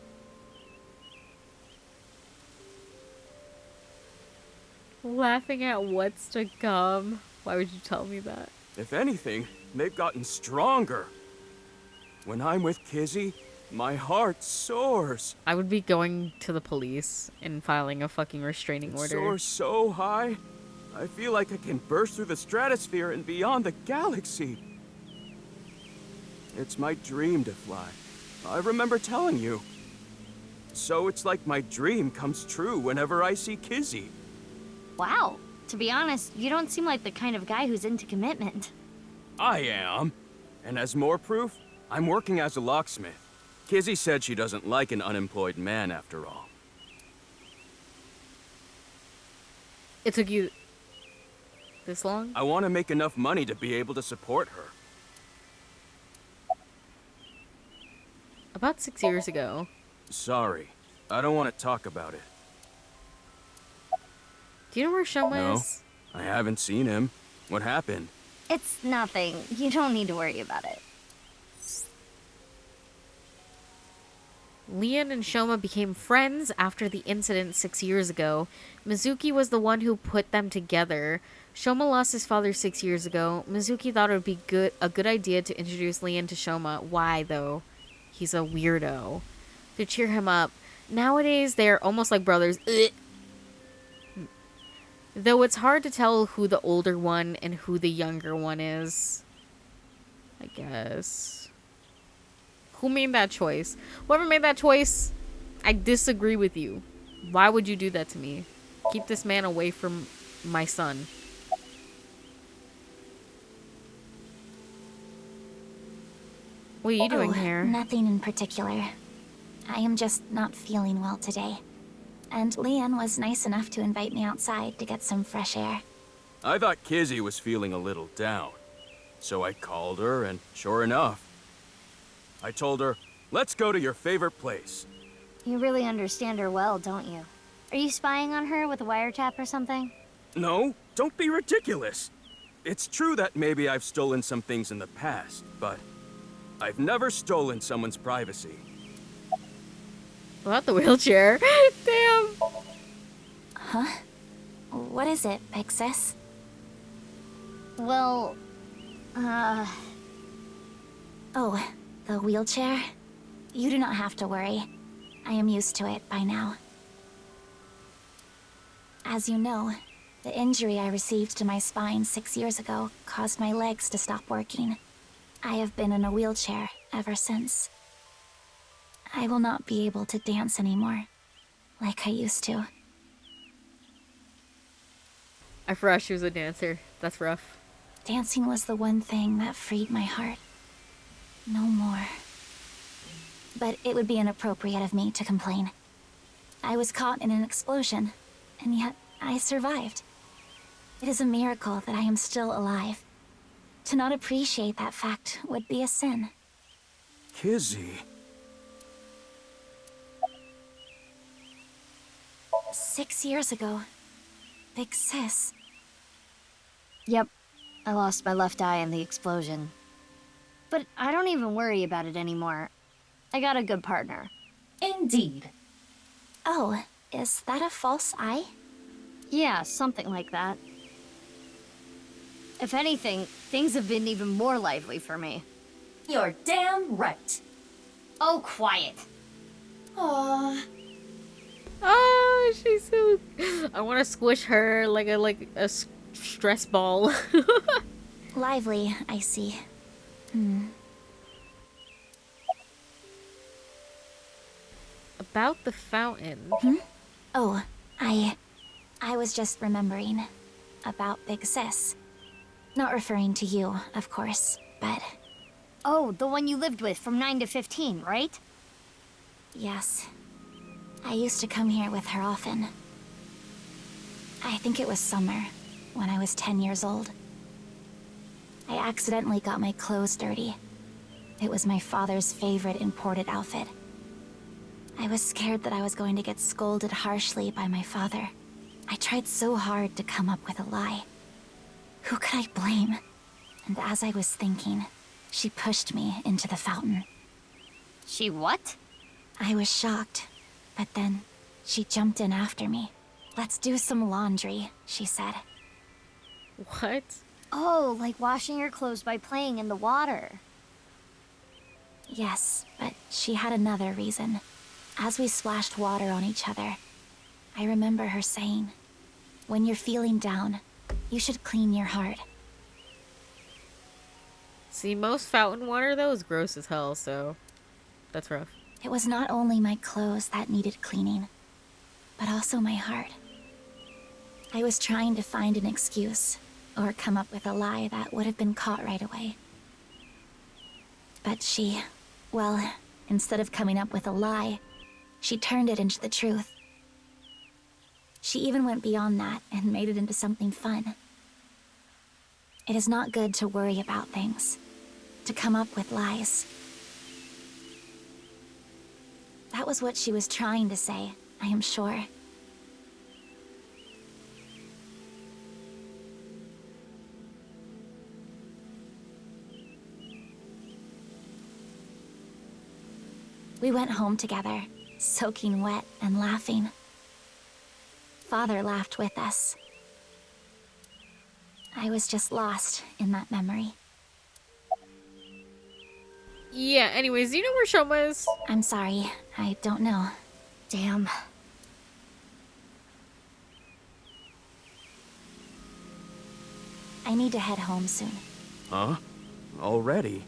Laughing at what's to come. Why would you tell me that? If anything, they've gotten stronger. When I'm with Kizzy, my heart soars. I would be going to the police and filing a fucking restraining It order. soars so high, I feel like I can burst through the stratosphere and beyond the galaxy. It's my dream to fly. I remember telling you. So it's like my dream comes true whenever I see Kizzy. Wow. To be honest, you don't seem like the kind of guy who's into commitment. I am. And as more proof, I'm working as a locksmith. Kizzy said she doesn't like an unemployed man after all. It took you this long? I want to make enough money to be able to support her. About 6 years ago. Sorry, I don't want to talk about it. Do you know where Shoma No, is? I haven't seen him. What happened? It's nothing. You don't need to worry about it. Leon and Shoma became friends after the incident 6 years ago. Mizuki was the one who put them together. Shoma lost his father 6 years ago. Mizuki thought it would be a good idea to introduce Leon to Shoma. Why, though? He's a weirdo. To cheer him up. Nowadays, they are almost like brothers. Ugh. Though it's hard to tell who the older one and who the younger one is. I guess. Who made that choice? Whoever made that choice, I disagree with you. Why would you do that to me? Keep this man away from my son. What are you doing here? Nothing in particular. I am just not feeling well today. And Leon was nice enough to invite me outside to get some fresh air. I thought Kizzy was feeling a little down. So I called her, and sure enough, I told her, let's go to your favorite place. You really understand her well, don't you? Are you spying on her with a wiretap or something? No, don't be ridiculous. It's true that maybe I've stolen some things in the past, but I've never stolen someone's privacy. About the wheelchair? Damn. Huh? What is it, big sis? Well, Oh, the wheelchair? You do not have to worry. I am used to it by now. As you know, the injury I received to my spine 6 years ago caused my legs to stop working. I have been in a wheelchair ever since. I will not be able to dance anymore, like I used to. I forgot she was a dancer. That's rough. Dancing was the one thing that freed my heart. No more. But it would be inappropriate of me to complain. I was caught in an explosion, and yet I survived. It is a miracle that I am still alive. To not appreciate that fact would be a sin. Kizzy. 6 years ago, big sis. yep. I lost my left eye in the explosion. But I don't even worry about it anymore. I got a good partner. Indeed. Oh, is that a false eye? Yeah, something like that. If anything, things have been even more lively for me. You're damn right. Oh, quiet. Aww. Oh, she's so... I want to squish her like a stress ball. Lively, I see. About the fountain. Oh, I was just remembering about Big Sis. Not referring to you, of course, but Oh, the one you lived with from 9 to 15, right? yes. I used to come here with her often. I think it was summer, when I was 10 years old. I accidentally got my clothes dirty. It was my father's favorite imported outfit. I was scared that I was going to get scolded harshly by my father. I tried so hard to come up with a lie. Who could I blame? And as I was thinking, she pushed me into the fountain. She what? I was shocked, but then she jumped in after me. Let's do some laundry, she said. What? Oh, like washing your clothes by playing in the water. Yes, but she had another reason. As we splashed water on each other, I remember her saying, when you're feeling down, you should clean your heart. See, most fountain water, though, is gross as hell, so that's rough. It was not only my clothes that needed cleaning, but also my heart. I was trying to find an excuse, or come up with a lie that would have been caught right away. But she, well, instead of coming up with a lie, she turned it into the truth. She even went beyond that and made it into something fun. It is not good to worry about things, to come up with lies. That was what she was trying to say, I am sure. We went home together, soaking wet and laughing. Father laughed with us. I was just lost in that memory. Yeah, anyways, do you know where Shoma is? I'm sorry, I don't know. Damn. I need to head home soon. Huh? Already?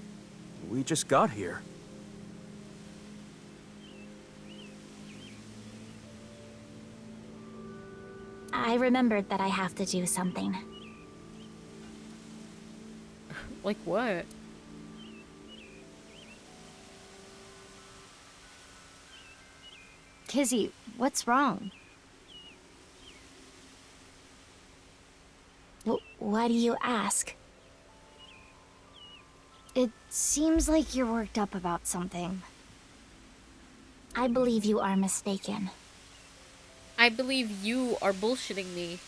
We just got here. I remembered that I have to do something. Like what? Kizzy, what's wrong? Why do you ask? It seems like you're worked up about something. I believe you are mistaken. I believe you are bullshitting me.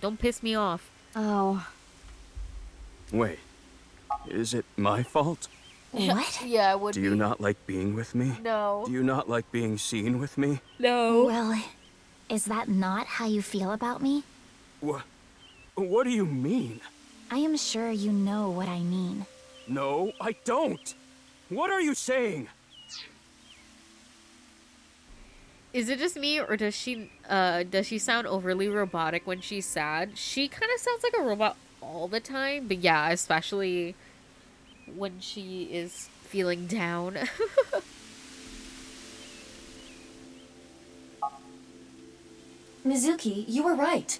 Don't piss me off. Oh. Wait, is it my fault? What? Yeah, it would Do you be. not like being with me? No. Do you not like being seen with me? No. Well, is that not how you feel about me? What do you mean? I am sure you know what I mean. No, I don't. What are you saying? Is it just me, or does she sound overly robotic when she's sad? She kind of sounds like a robot all the time, but yeah, especially when she is feeling down. Mizuki, you were right.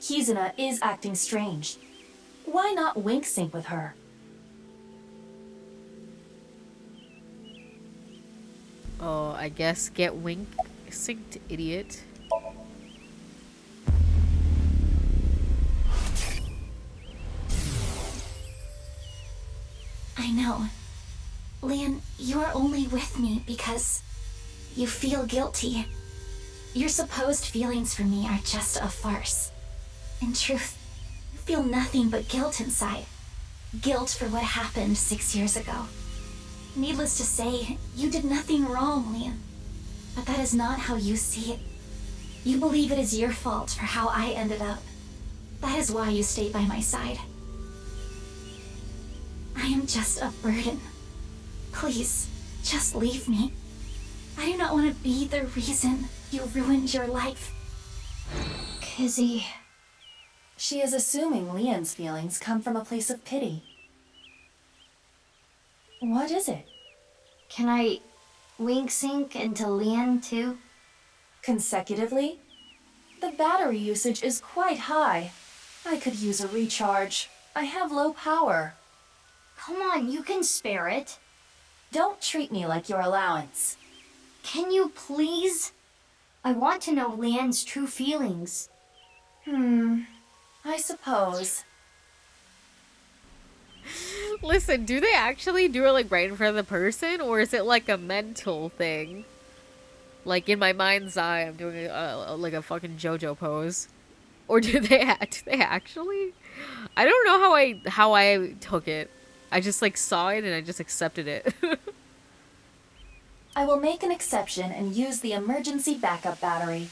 Kizuna is acting strange. Why not wink sync with her? Oh, I guess get wink synced, idiot. I know. Leon, you are only with me because you feel guilty. Your supposed feelings for me are just a farce. In truth, you feel nothing but guilt inside. Guilt for what happened 6 years ago. Needless to say, you did nothing wrong, Leon. But that is not how you see it. You believe it is your fault for how I ended up. That is why you stay by my side. I am just a burden. Please, just leave me. I do not want to be the reason you ruined your life. Kizzy. She is assuming Leon's feelings come from a place of pity. What is it? Can I wink sync into Leon too? Consecutively? The battery usage is quite high. I could use a recharge. I have low power. Come on, you can spare it. Don't treat me like your allowance. Can you please? I want to know Leon's true feelings. I suppose. Listen, do they actually do it like right in front of the person, or is it like a mental thing? Like in my mind's eye, I'm doing like a fucking JoJo pose, or do they actually? I don't know how I took it. I just like saw it and I just accepted it. I will make an exception and use the emergency backup battery.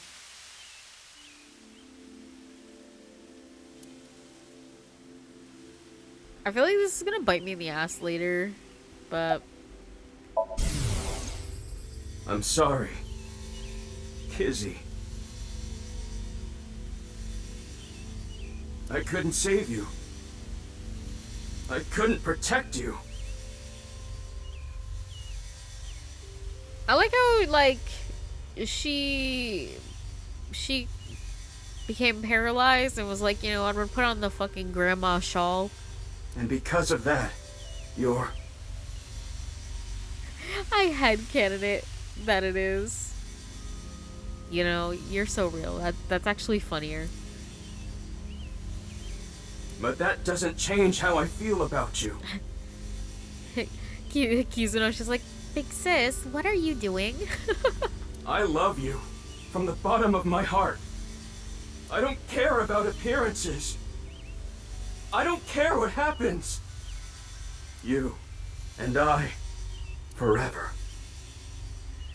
I feel like this is gonna bite me in the ass later, but I'm sorry. Kizzy. I couldn't save you. I couldn't protect you. I like how like she became paralyzed and was like, you know, I'm gonna put on the fucking grandma shawl. And because of that, you're... I headcanon it that it is. You know, you're so real. That's actually funnier. But that doesn't change how I feel about you. Kizuno's just like, big sis, what are you doing? I love you. From the bottom of my heart. I don't care about appearances. I don't care what happens. You and I, forever.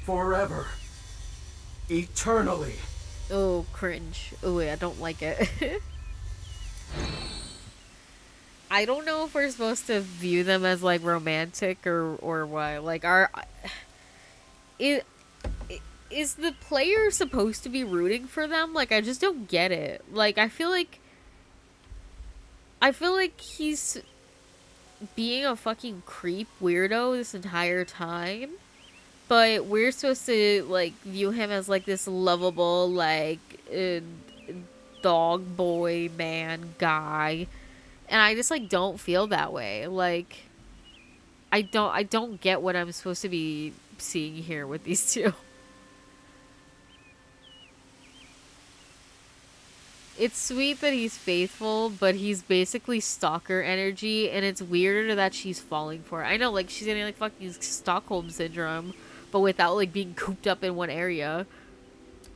Forever. Eternally. Oh, cringe. Oh, wait, I don't like it. I don't know if we're supposed to view them as, like, romantic or what. Like, is the player supposed to be rooting for them? Like, I just don't get it. Like, I feel like he's being a fucking creep weirdo this entire time. But we're supposed to, like, view him as, like, this lovable, like, dog boy man guy. And I just, like, don't feel that way. Like, I don't get what I'm supposed to be seeing here with these two. It's sweet that he's faithful, but he's basically stalker energy, and it's weirder that she's falling for it. I know, like, she's getting, like, fucking Stockholm syndrome, but without, like, being cooped up in one area.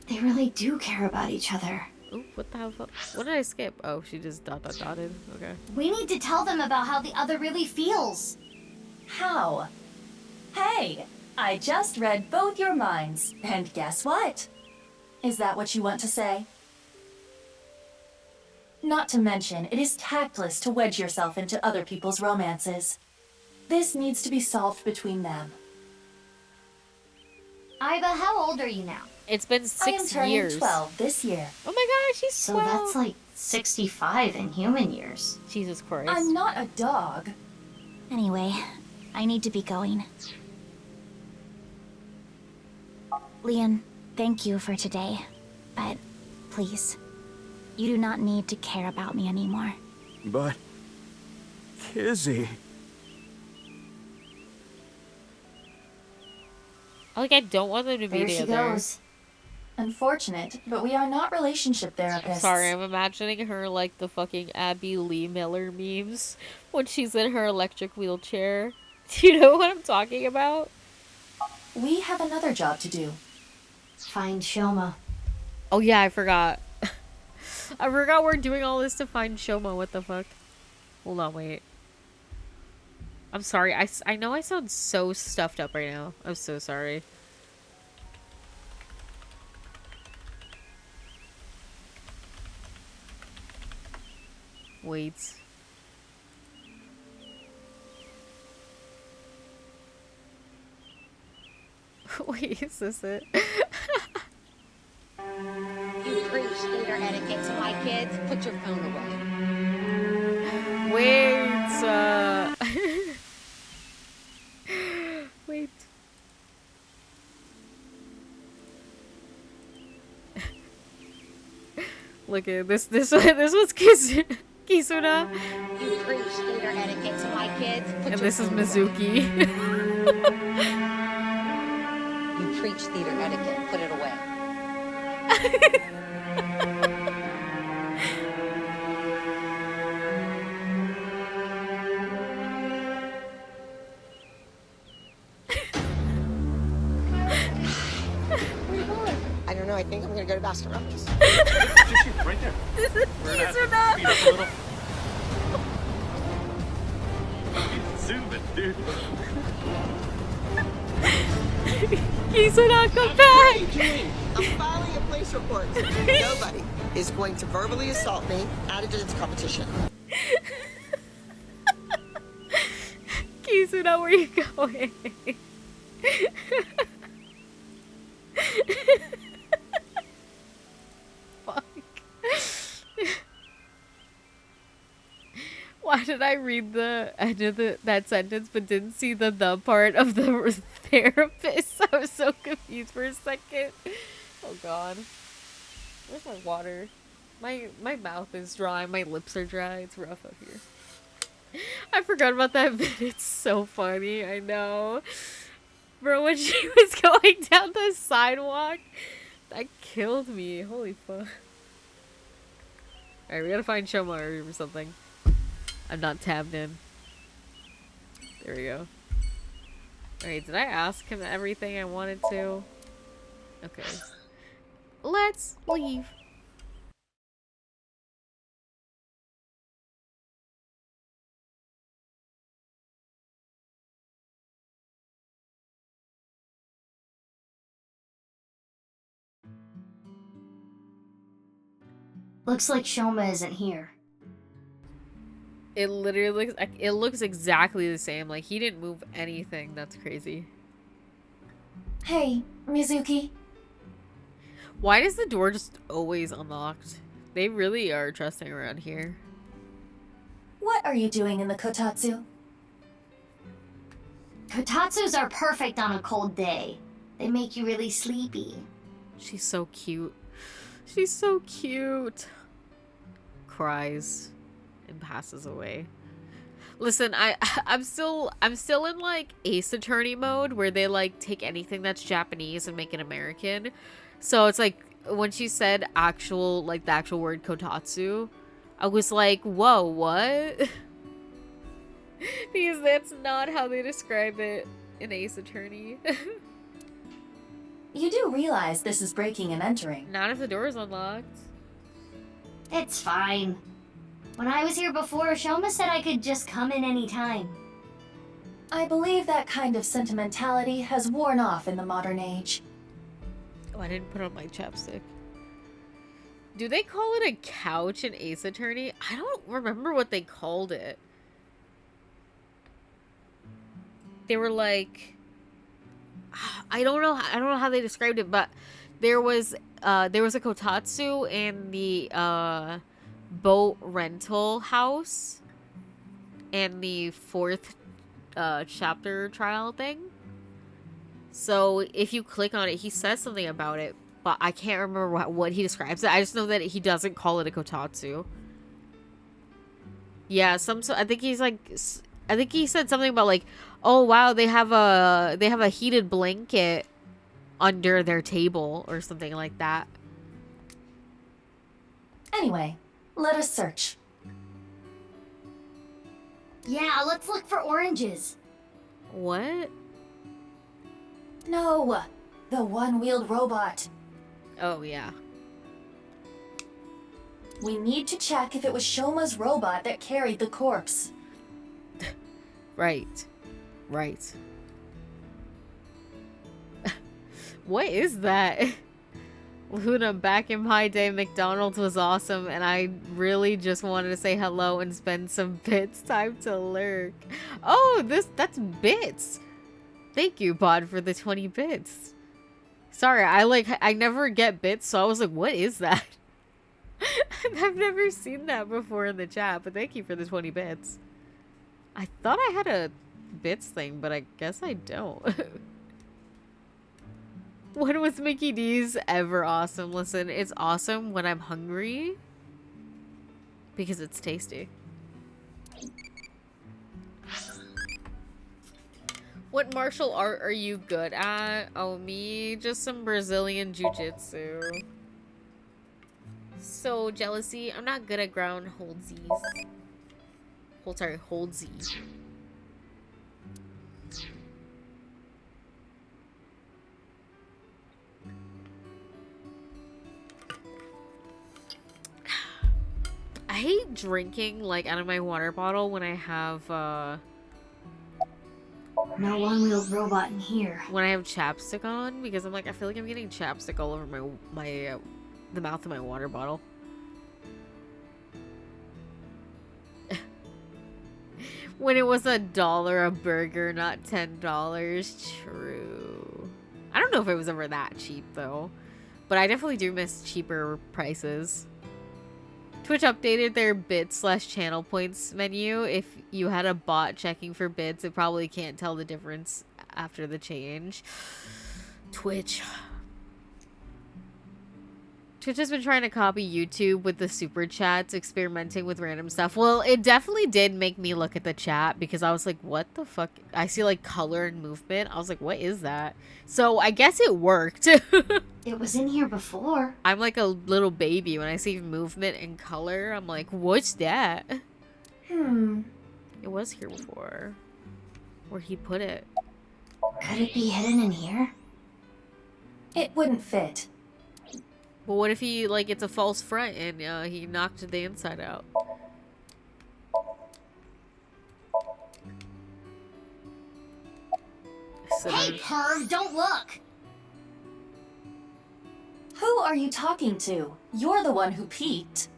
They really do care about each other. Oh, what the hell? What did I skip? Oh, she just dotted. Okay. We need to tell them about how the other really feels. How? Hey, I just read both your minds, and guess what? Is that what you want to say? Not to mention, it is tactless to wedge yourself into other people's romances. This needs to be solved between them. Aiba, how old are you now? It's been 6 years. I am turning 12 this year. Oh my god, she's 12. So that's like 65 in human years. Jesus Christ. I'm not a dog. Anyway, I need to be going. Leon, thank you for today. But please, you do not need to care about me anymore. But... Kizzy... Like, I don't want them to be There she together. goes. Unfortunate, but we are not relationship therapists. Sorry, I'm imagining her like the fucking Abby Lee Miller memes when she's in her electric wheelchair. Do you know what I'm talking about? We have another job to do. Find Shoma. Oh yeah, I forgot. I forgot we're doing all this to find Shoma. What the fuck? Hold on, wait. I'm sorry. I know I sound so stuffed up right now. I'm so sorry. Wait. Wait, is this it? You preach theater etiquette to my kids. Put your phone away. Wait, wait. Look at this. This was Kisuna. You preach theater etiquette to my kids. Put And your this is phone away. Mizuki. You preach theater etiquette. Put it away. Where are you going? I don't know. I think I'm gonna go to Baskin Robbins. Right there. Kisuna! Zoom it, dude. Kisuna, come What back! are you doing? I'm filing a police report. Nobody is going to verbally assault me at a dance competition. Kisuna, where are you going? Fuck. Why did I read the end of that sentence but didn't see the part of the therapist? I was so confused for a second. Oh god. Where's my water? My mouth is dry, my lips are dry. It's rough up here. I forgot about that bit. It's so funny, I know. Bro, when she was going down the sidewalk, that killed me. Holy fuck. Alright, we gotta find Shoma or something. I'm not tabbed in. There we go. Alright, did I ask him everything I wanted to? Okay. Let's leave. Looks like Shoma isn't here. It literally looks exactly the same. Like, he didn't move anything. That's crazy. Hey, Mizuki. Why is the door just always unlocked? They really are trusting around here. What are you doing in the kotatsu? Kotatsus are perfect on a cold day. They make you really sleepy. She's so cute. She's so cute. Cries and passes away. Listen, I'm still in like Ace Attorney mode where they like take anything that's Japanese and make it American. So it's like when she said the actual word kotatsu, I was like, whoa, what? Because that's not how they describe it in Ace Attorney. You do realize this is breaking and entering. Not if the door is unlocked. It's fine. When I was here before, Shoma said I could just come in any time. I believe that kind of sentimentality has worn off in the modern age. Oh, I didn't put on my chapstick. Do they call it a couch in Ace Attorney? I don't remember what they called it. They were like, I don't know how they described it, but there was a kotatsu in the boat rental house and the fourth chapter trial thing. So if you click on it, he says something about it, but I can't remember what he describes it. I just know that he doesn't call it a kotatsu. Yeah, I think he said something about like, oh wow, they have a heated blanket under their table or something like that. Anyway, let us search. Yeah, let's look for oranges. What? No, the one-wheeled robot. Oh yeah. We need to check if it was Shoma's robot that carried the corpse. Right. What is that? Luna, back in my day, McDonald's was awesome, and I really just wanted to say hello and spend some bits. Time to lurk. Oh, that's bits. Thank you, Bod, for the 20 bits. Sorry, I never get bits, so I was like, what is that? I've never seen that before in the chat, but thank you for the 20 bits. I thought I had a bits thing, but I guess I don't. When was Mickey D's ever awesome? Listen, it's awesome when I'm hungry because it's tasty. What martial art are you good at? Oh, me, just some Brazilian jiu-jitsu. So jealousy. I'm not good at ground holdsies. Holdsies. I hate drinking like out of my water bottle when I have No one-wheeled robot in here. when I have chapstick on, because I'm like, I feel like I'm getting chapstick all over the mouth of my water bottle. When it was $1 a burger, not $10. True. I don't know if it was ever that cheap though, but I definitely do miss cheaper prices. Twitch updated their bits/channel points menu. If you had a bot checking for bits, it probably can't tell the difference after the change. Twitch Twitch has been trying to copy YouTube with the super chats, experimenting with random stuff. Well, it definitely did make me look at the chat because I was like, what the fuck? I see like color and movement. I was like, what is that? So I guess it worked. It was in here before. I'm like a little baby. When I see movement and color, I'm like, what's that? It was here before. Where he put it. Could it be hidden in here? It wouldn't fit. But what if he, like, it's a false front and he knocked the inside out? Hey, perv, don't look! Who are you talking to? You're the one who peeked.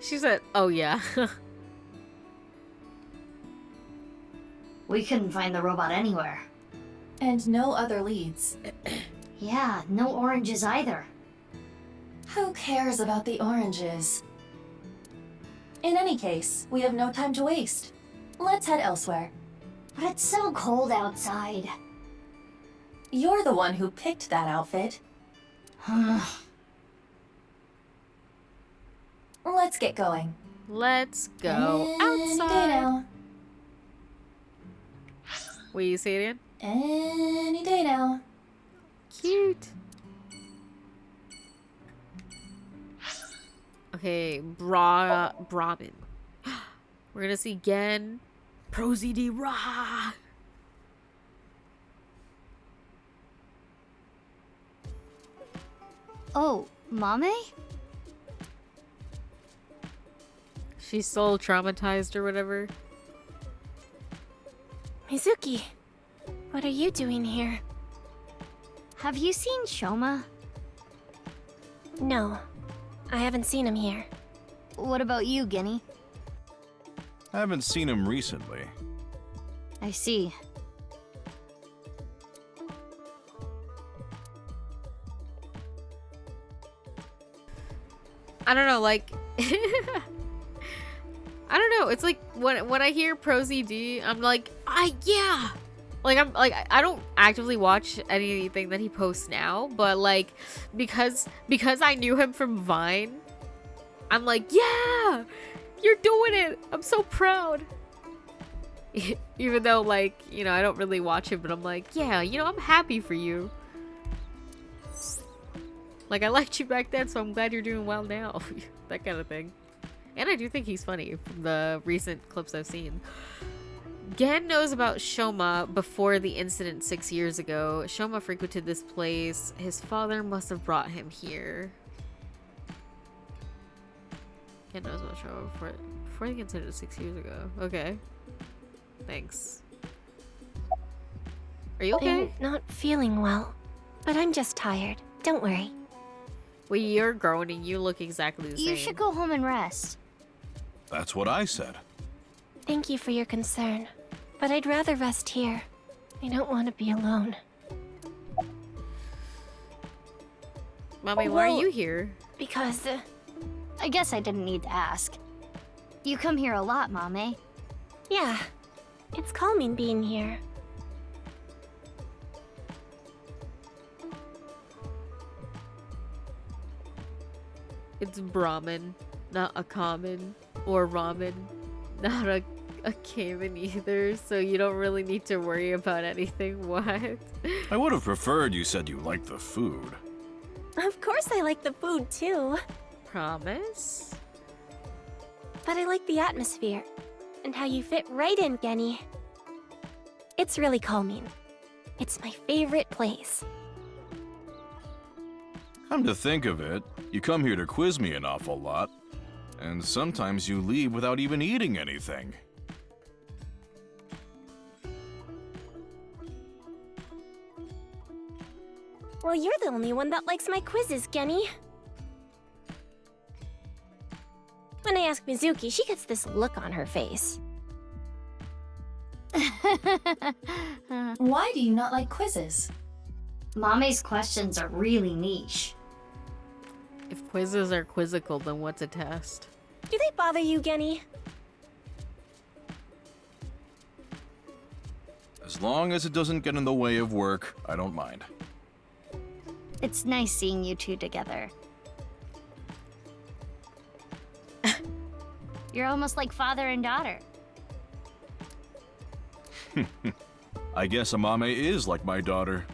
She said, oh yeah. We couldn't find the robot anywhere. And no other leads. Yeah, no oranges either. Who cares about the oranges? In any case, we have no time to waste. Let's head elsewhere. But it's so cold outside. You're the one who picked that outfit. Let's get going. Let's go Any day outside. now. Will you say it again? Any day now. Cute. Okay, Brahmin. We're gonna see Gen. Prosy D Ra. Oh, Mame? She's so traumatized or whatever. Mizuki, what are you doing here? Have you seen Shoma? No, I haven't seen him here. What about you, Guinea? I haven't seen him recently. I see. I don't know, like I don't know. It's like when I hear Prosy D, I'm like, yeah. Like I don't actively watch anything that he posts now, but like because I knew him from Vine, I'm like, yeah, you're doing it. I'm so proud. Even though, like, you know, I don't really watch it, but I'm like, yeah, you know, I'm happy for you. Like, I liked you back then, so I'm glad you're doing well now. That kind of thing. And I do think he's funny from the recent clips I've seen. Gen knows about Shoma before the incident 6 years ago. Shoma frequented this place. His father must have brought him here. Gen knows about Shoma before the incident 6 years ago. Okay. Thanks. Are you okay? I'm not feeling well, but I'm just tired. Don't worry. Well, you're groaning. You look exactly the same. You should go home and rest. That's what I said. Thank you for your concern, but I'd rather rest here. I don't want to be alone. Mommy, why are you here? Because, I guess I didn't need to ask. You come here a lot, Mame. yeah, it's calming being here. It's Brahmin, not a common, or ramen, not a caiman either, so you don't really need to worry about anything. What? I would have preferred you said you liked the food. Of course I like the food too, Promise? but I like the atmosphere and how you fit right in, Genny. It's really calming. It's my favorite place. Come to think of it, you come here to quiz me an awful lot. And sometimes you leave without even eating anything. Well, you're the only one that likes my quizzes, Genny. When I ask Mizuki, she gets this look on her face. Why do you not like quizzes? Mame's questions are really niche. If quizzes are quizzical, then what's a test? Do they bother you, Genny? As long as it doesn't get in the way of work, I don't mind. It's nice seeing you two together. You're almost like father and daughter. I guess Amame is like my daughter.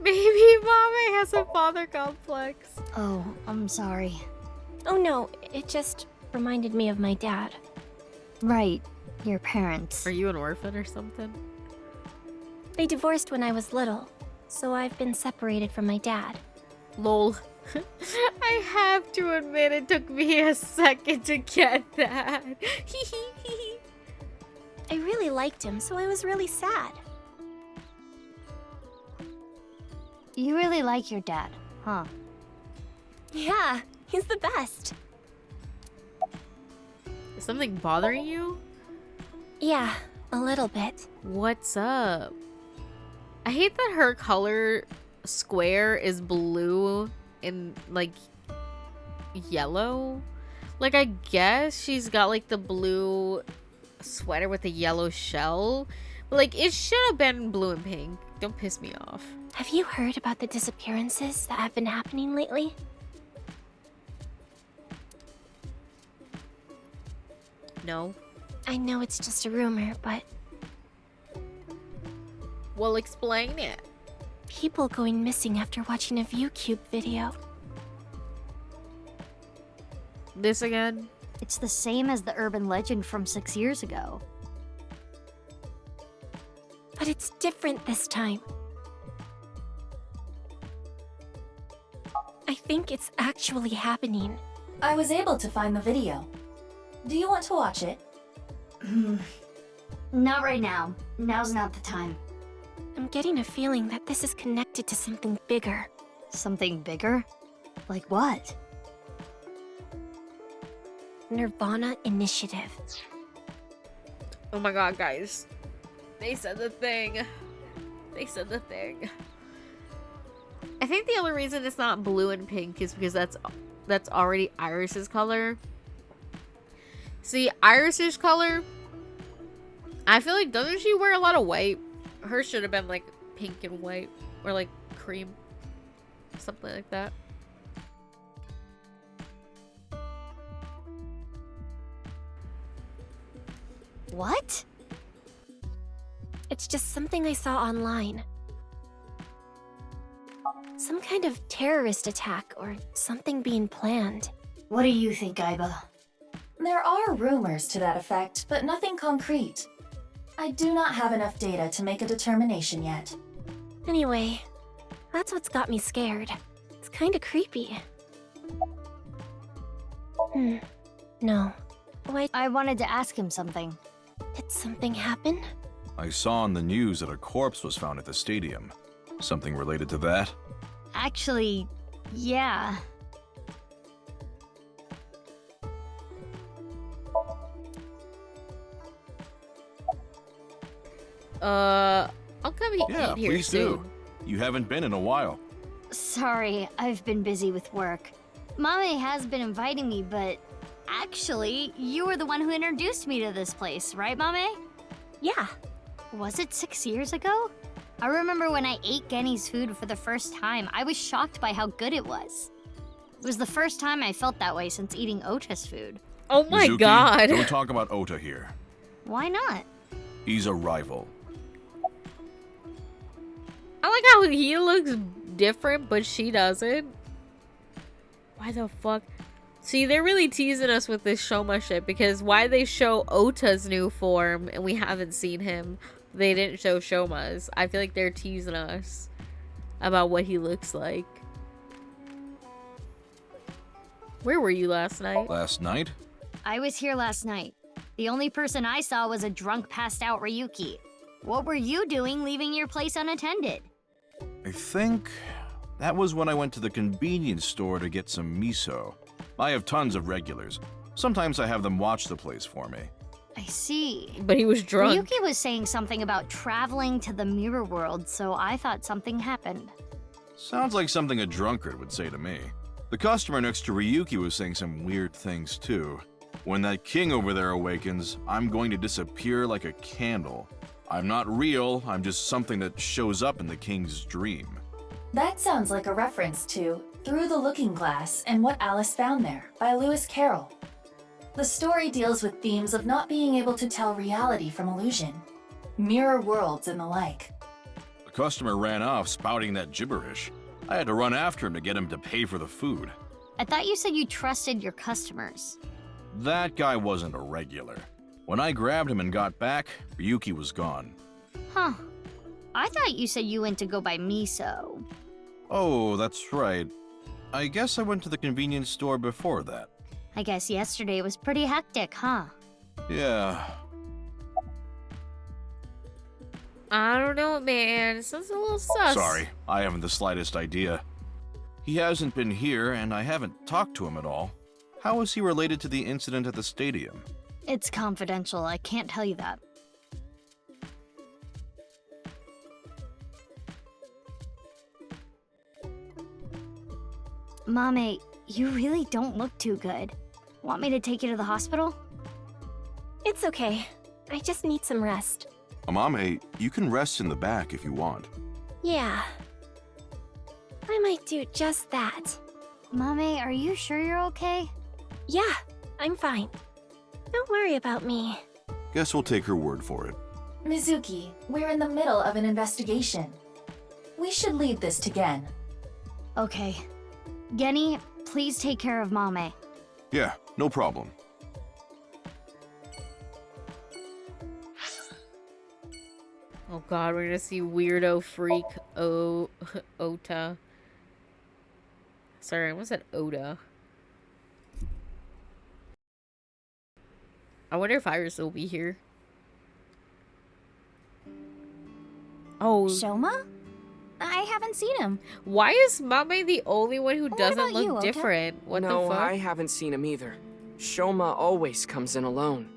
Maybe Mame has a father complex. Oh, I'm sorry. Oh no, it just reminded me of my dad. Right, your parents. Are you an orphan or something? They divorced when I was little, so I've been separated from my dad. Lol. I have to admit it took me a second to get that. I really liked him, so I was really sad. You really like your dad, huh? Yeah, he's the best. Is something bothering you? Yeah, a little bit. What's up? I hate that her color square is blue and like yellow. Like, I guess she's got like the blue sweater with a yellow shell, but like it should have been blue and pink. Don't piss me off. Have you heard about the disappearances that have been happening lately? No. I know it's just a rumor, but Well, explain it. people going missing after watching a ViewCube video. This again? It's the same as the urban legend from 6 years ago. But it's different this time. I think it's actually happening. I was able to find the video. Do you want to watch it? Not right now. Now's not the time. I'm getting a feeling that this is connected to something bigger. Something bigger? Like what? nirvanA Initiative. Oh my god, guys. They said the thing. They said the thing. I think the only reason it's not blue and pink is because that's already Iris's color. See, Iris's color, I feel like, doesn't she wear a lot of white? Hers should have been like pink and white, or like cream, something like that. What? It's just something I saw online. Some kind of terrorist attack or something being planned. What do you think, Aiba? There are rumors to that effect, but nothing concrete. I do not have enough data to make a determination yet. Anyway, that's what's got me scared. It's kinda creepy. No. Why? I wanted to ask him something. Did something happen? I saw on the news that a corpse was found at the stadium. Something related to that? Actually, yeah. I'll come eat Yeah, here please soon. do. You haven't been in a while. Sorry, I've been busy with work. Mame has been inviting me, but actually, you were the one who introduced me to this place, right, Mame? Yeah. Was it 6 years ago? I remember when I ate Genny's food for the first time, I was shocked by how good it was. It was the first time I felt that way since eating Ota's food. Oh my Mizuki, god. Don't talk about Ota here. Why not? He's a rival. I like how he looks different, but she doesn't. Why the fuck? See, they're really teasing us with this Shoma shit, because why they show Ota's new form and we haven't seen him, they didn't show Shoma's. I feel like they're teasing us about what he looks like. Where were you last night? Last night? I was here last night. The only person I saw was a drunk, passed out Ryuki. What were you doing leaving your place unattended? I think that was when I went to the convenience store to get some miso. I have tons of regulars. Sometimes I have them watch the place for me. I see. But he was drunk. Ryuki was saying something about traveling to the mirror world, so I thought something happened. Sounds like something a drunkard would say to me. The customer next to Ryuki was saying some weird things too. When that king over there awakens, I'm going to disappear like a candle. I'm not real, I'm just something that shows up in the king's dream. That sounds like a reference to Through the Looking Glass and What Alice Found There by Lewis Carroll. The story deals with themes of not being able to tell reality from illusion, mirror worlds and the like. The customer ran off spouting that gibberish. I had to run after him to get him to pay for the food. I thought you said you trusted your customers. That guy wasn't a regular. When I grabbed him and got back, Ryuki was gone. Huh. I thought you said you went to go buy miso. Oh, that's right. I guess I went to the convenience store before that. I guess yesterday was pretty hectic, huh? Yeah. I don't know, man. This is a little sus. Sorry, I haven't the slightest idea. He hasn't been here, and I haven't talked to him at all. How is he related to the incident at the stadium? It's confidential. I can't tell you that. Mame, you really don't look too good. Want me to take you to the hospital? It's okay. I just need some rest. Amame, you can rest in the back if you want. Yeah. I might do just that. Mame, are you sure you're okay? Yeah, I'm fine. Don't worry about me. Guess we'll take her word for it. Mizuki, we're in the middle of an investigation. We should leave this to Gen. Okay. Genny, please take care of Mame. Yeah, no problem. Oh god, we're gonna see weirdo freak Ota. Sorry, I almost said Oda. I wonder if Iris will be here. Oh. Shoma? I haven't seen him. Why is Mame the only one who doesn't about look you, Ota? different? What no, the fuck? I haven't seen him either. Shoma always comes in alone,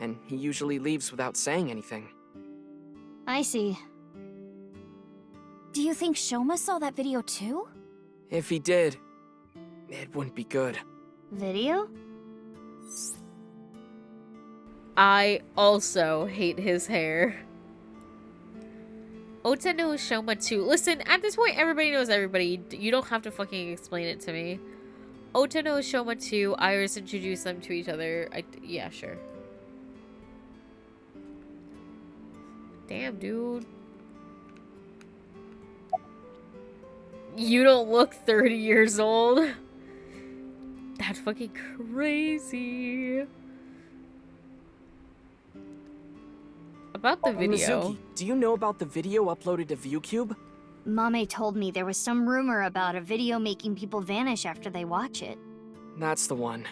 and he usually leaves without saying anything. I see. Do you think Shoma saw that video too? If he did, it wouldn't be good. Video? I also hate his hair. Ota knows Shoma too. Listen, at this point, everybody knows everybody. You don't have to fucking explain it to me. Ota knows Shoma too. Iris introduced them to each other. Yeah, sure. Damn, dude. You don't look 30 years old. That's fucking crazy. About the video. Mizuki, do you know about the video uploaded to ViewCube? Mame told me there was some rumor about a video making people vanish after they watch it. That's the one.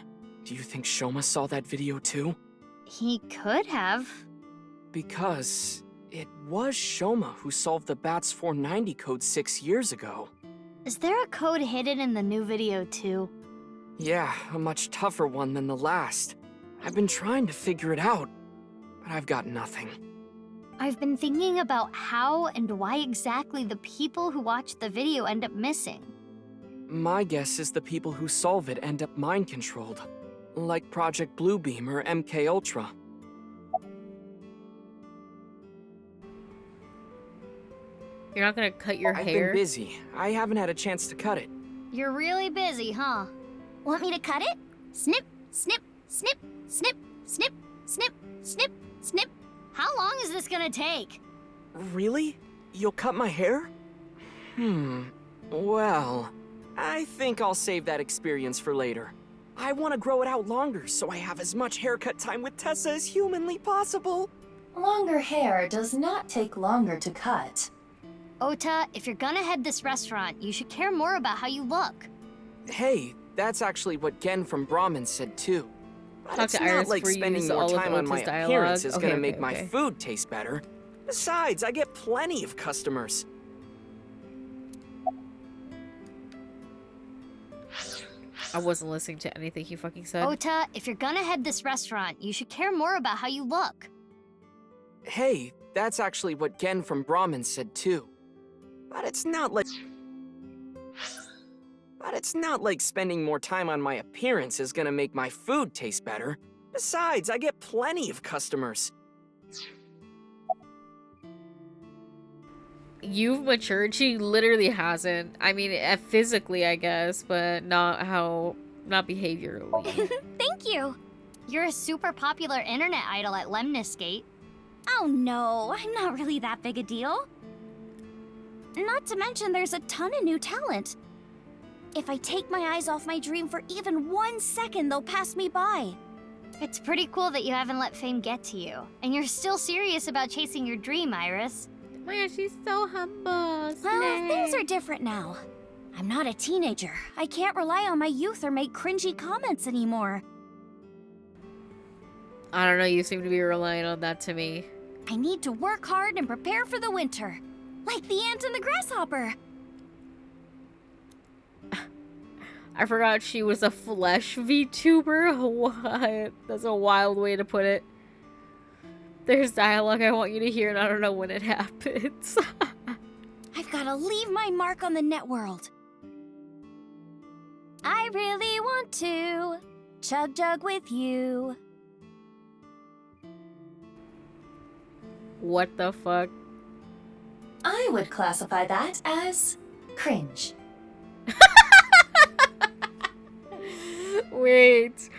Do you think Shoma saw that video too? He could have. Because it was Shoma who solved the BATS 490 code 6 years ago. Is there a code hidden in the new video too? Yeah, a much tougher one than the last. I've been trying to figure it out, but I've got nothing. I've been thinking about how and why exactly the people who watch the video end up missing. My guess is the people who solve it end up mind-controlled, like Project Bluebeam or MK Ultra. You're not gonna cut your I've hair? been busy. I haven't had a chance to cut it. You're really busy, huh? Want me to cut it? Snip, snip, snip, snip, snip, snip, snip, snip. How long is this gonna take? Really? You'll cut my hair? Well, I think I'll save that experience for later. I want to grow it out longer so I have as much haircut time with Tessa as humanly possible. Longer hair does not take longer to cut. Ota, if you're gonna head this restaurant, you should care more about how you look. Hey, that's actually what Gen from Brahmin said too. But Talk it's to not Iris like for spending use more all of time on my Ota's dialogue. appearance is Okay, gonna okay, make my okay. food taste better. Besides, I get plenty of customers. I wasn't listening to anything he fucking said. Ota, if you're gonna head this restaurant, you should care more about how you look. Hey, that's actually what Gen from Brahmin said too. But it's not like spending more time on my appearance is gonna make my food taste better. Besides, I get plenty of customers. You've matured. She literally hasn't. I mean, physically, I guess, but not behaviorally. Thank you. You're a super popular internet idol at Lemniscate. Oh no, I'm not really that big a deal. Not to mention there's a ton of new talent. If I take my eyes off my dream for even 1 second, they'll pass me by. It's pretty cool that you haven't let fame get to you. And you're still serious about chasing your dream, Iris. Man, she's so humble. Well, things are different now. I'm not a teenager. I can't rely on my youth or make cringy comments anymore. I don't know, you seem to be relying on that to me. I need to work hard and prepare for the winter. Like the ant and the grasshopper. I forgot she was a flesh VTuber. What? That's a wild way to put it. There's dialogue I want you to hear and I don't know when it happens. I've gotta leave my mark on the net world. I really want to chug jug with you. What the fuck? I would classify that as cringe. Wait,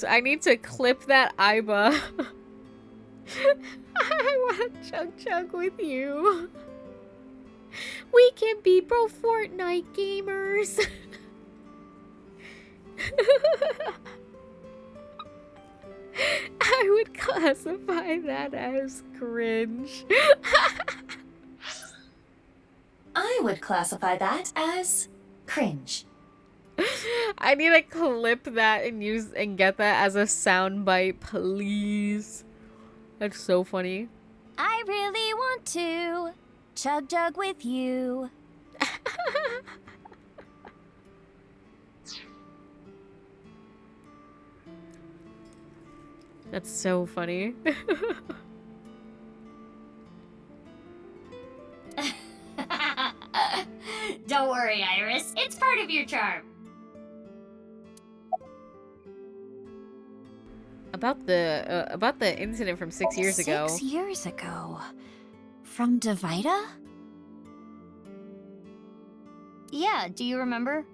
I need to clip that Iba. I want to chug with you. We can be pro Fortnite gamers. I would classify that as cringe. I would classify that as cringe. I need to clip that and get that as a soundbite, please. That's so funny. I really want to chug jug with you. That's so funny. Don't worry, Iris. It's part of your charm. About the incident from 6 years ago. 6 years ago? From Divida? Yeah, do you remember?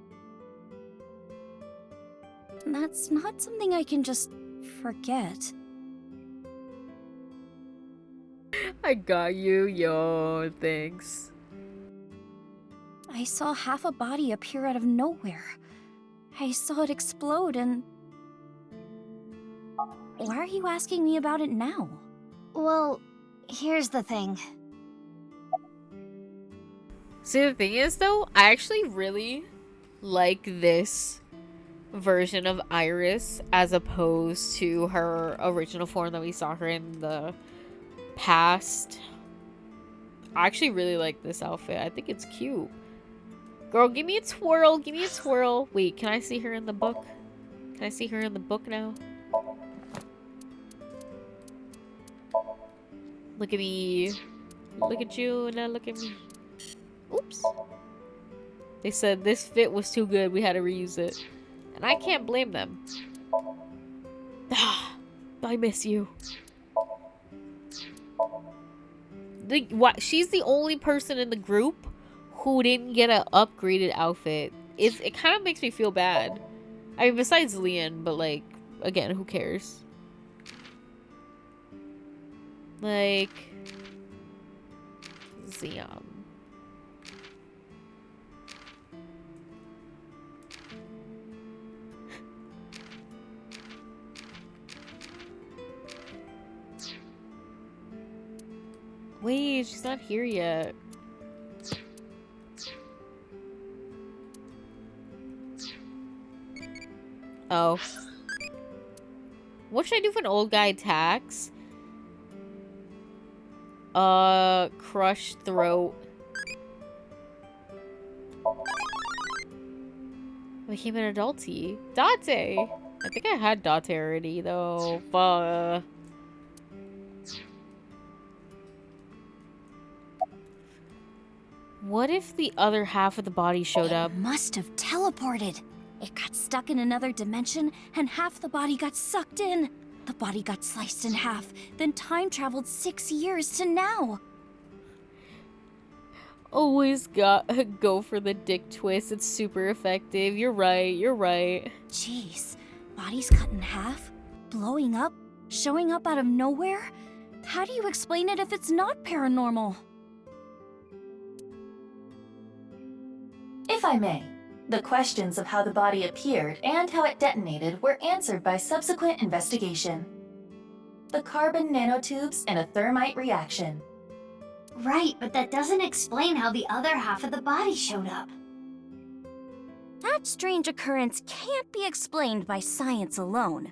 That's not something I can just forget. I got you, yo, thanks. I saw half a body appear out of nowhere. I saw it explode and... Why are you asking me about it now? Well, here's the thing. See, the thing is, though, I actually really like this version of Iris as opposed to her original form that we saw her in the past. I actually really like this outfit. I think it's cute. Girl, give me a twirl. Give me a twirl. Wait, can I see her in the book? Can I see her in the book now? Look at me. Look at you. Now look at me. Oops. They said this fit was too good. We had to reuse it. And I can't blame them. I miss you. What? She's the only person in the group who didn't get an upgraded outfit. It kind of makes me feel bad. I mean, besides Leon, but like, again, who cares? Like, Zion. Wait, she's not here yet. Oh. What should I do if an old guy attacks? Crushed throat. Became an adulty. Date! I think I had Date already, though. But... What if the other half of the body showed up? Must have teleported. It got stuck in another dimension, and half the body got sucked in. The body got sliced in half, then time traveled 6 years to now. Always go for the dick twist. It's super effective. You're right. You're right. Jeez, bodies cut in half, blowing up, showing up out of nowhere? How do you explain it if it's not paranormal? If I may, the questions of how the body appeared and how it detonated were answered by subsequent investigation. The carbon nanotubes and a thermite reaction. Right, but that doesn't explain how the other half of the body showed up. That strange occurrence can't be explained by science alone.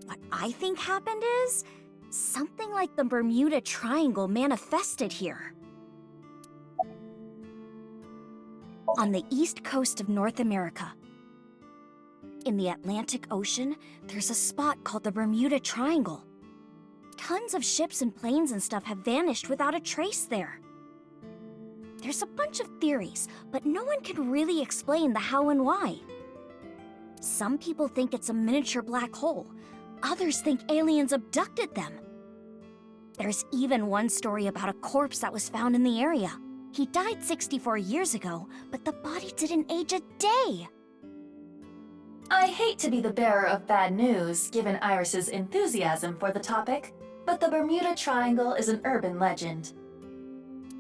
What I think happened is something like the Bermuda Triangle manifested here. On the east coast of North America. In the Atlantic Ocean, there's a spot called the Bermuda Triangle. Tons of ships and planes and stuff have vanished without a trace there. There's a bunch of theories, but no one can really explain the how and why. Some people think it's a miniature black hole. Others think aliens abducted them. There's even one story about a corpse that was found in the area. He died 64 years ago, but the body didn't age a day. I hate to be the bearer of bad news, given Iris's enthusiasm for the topic, but the Bermuda Triangle is an urban legend.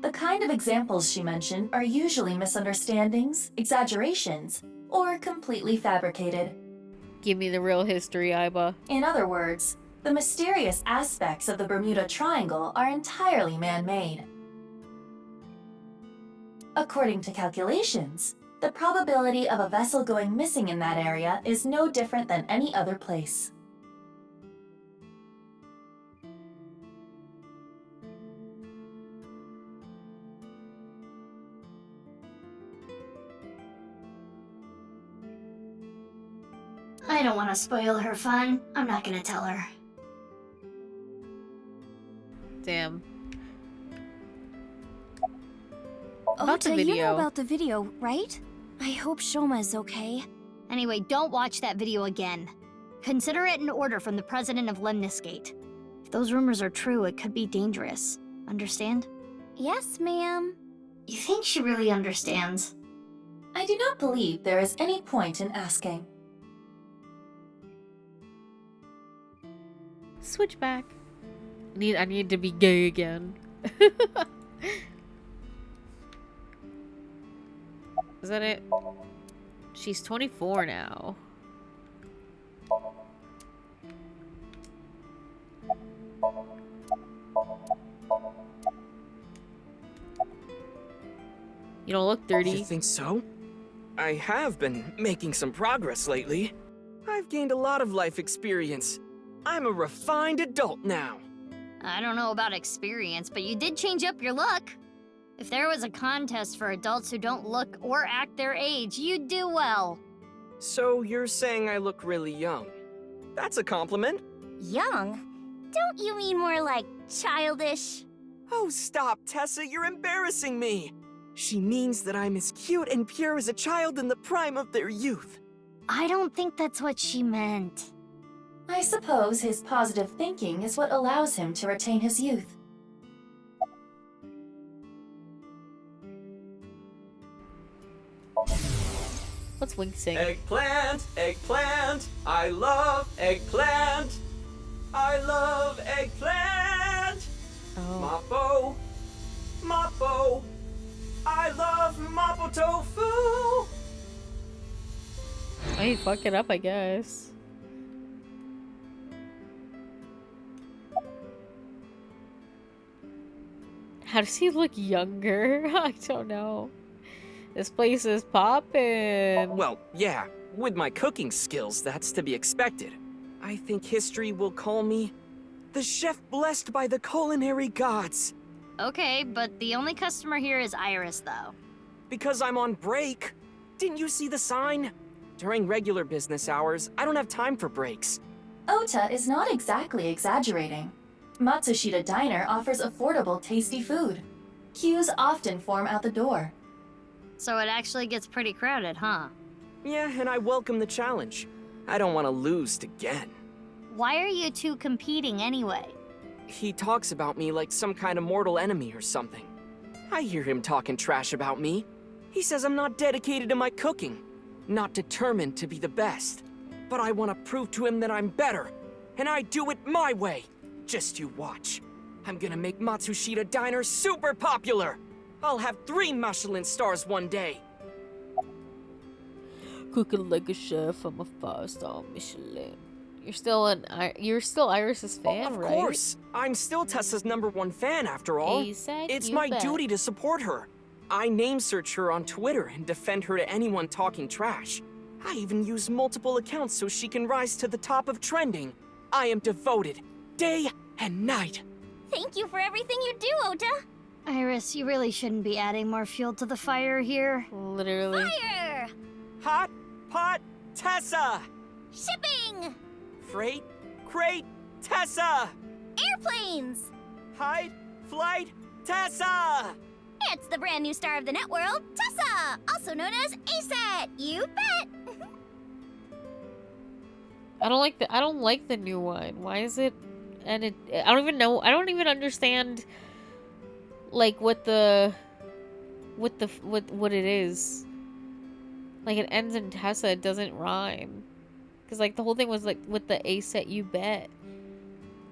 The kind of examples she mentioned are usually misunderstandings, exaggerations, or completely fabricated. Give me the real history, Iba. In other words, the mysterious aspects of the Bermuda Triangle are entirely man-made. According to calculations, the probability of a vessel going missing in that area is no different than any other place. I don't want to spoil her fun. I'm not gonna tell her. Damn. About the You video. know about the video, right? I hope Shoma is okay. Anyway, don't watch that video again. Consider it an order from the president of Lemniscate. If those rumors are true, it could be dangerous. Understand? Yes, ma'am. You think she really understands? I do not believe there is any point in asking. Switch back. I need to be gay again. Is that it? She's 24 now. You don't look 30. You think so? I have been making some progress lately. I've gained a lot of life experience. I'm a refined adult now. I don't know about experience, but you did change up your look. If there was a contest for adults who don't look or act their age, you'd do well. So you're saying I look really young? That's a compliment. Young? Don't you mean more like childish? Oh, stop, Tessa, you're embarrassing me. She means that I'm as cute and pure as a child in the prime of their youth. I don't think that's what she meant. I suppose his positive thinking is what allows him to retain his youth. Let's wink sing. Eggplant, eggplant, I love eggplant. I love eggplant. Oh. Mappo, Mappo, I love Mappo tofu. I fuck it up, I guess. How does he look younger? I don't know. This place is poppin'. Well, yeah, with my cooking skills, that's to be expected. I think history will call me the chef blessed by the culinary gods. Okay, but the only customer here is Iris, though. Because I'm on break. Didn't you see the sign? During regular business hours, I don't have time for breaks. Ota is not exactly exaggerating. Matsushita Diner offers affordable, tasty food. Queues often form out the door. So it actually gets pretty crowded, huh? Yeah, and I welcome the challenge. I don't want to lose to Gen. Why are you two competing anyway? He talks about me like some kind of mortal enemy or something. I hear him talking trash about me. He says I'm not dedicated to my cooking, not determined to be the best. But I want to prove to him that I'm better, and I do it my way. Just you watch. I'm gonna make Matsushita Diner super popular. I'll have 3 Michelin stars one day. Cooking like a chef, I'm a 5-star Michelin. You're still Iris's fan, right? Of course. I'm still Tessa's #1 fan after all. He said It's you my bet. duty to support her. I name search her on Twitter and defend her to anyone talking trash. I even use multiple accounts so she can rise to the top of trending. I am devoted, day and night. Thank you for everything you do, Ota. Iris, you really shouldn't be adding more fuel to the fire here. Literally. Fire! Hot Pot Tessa! Shipping! Freight Crate Tessa! Airplanes! Hide Flight Tessa! It's the brand new star of the networld, Tessa, also known as ASAT. You bet. I don't like the new one. Why is it? And I don't even know. I don't even understand. Like what it is. Like it ends in Tessa. It doesn't rhyme. Because like the whole thing was like with the ASAT. You bet.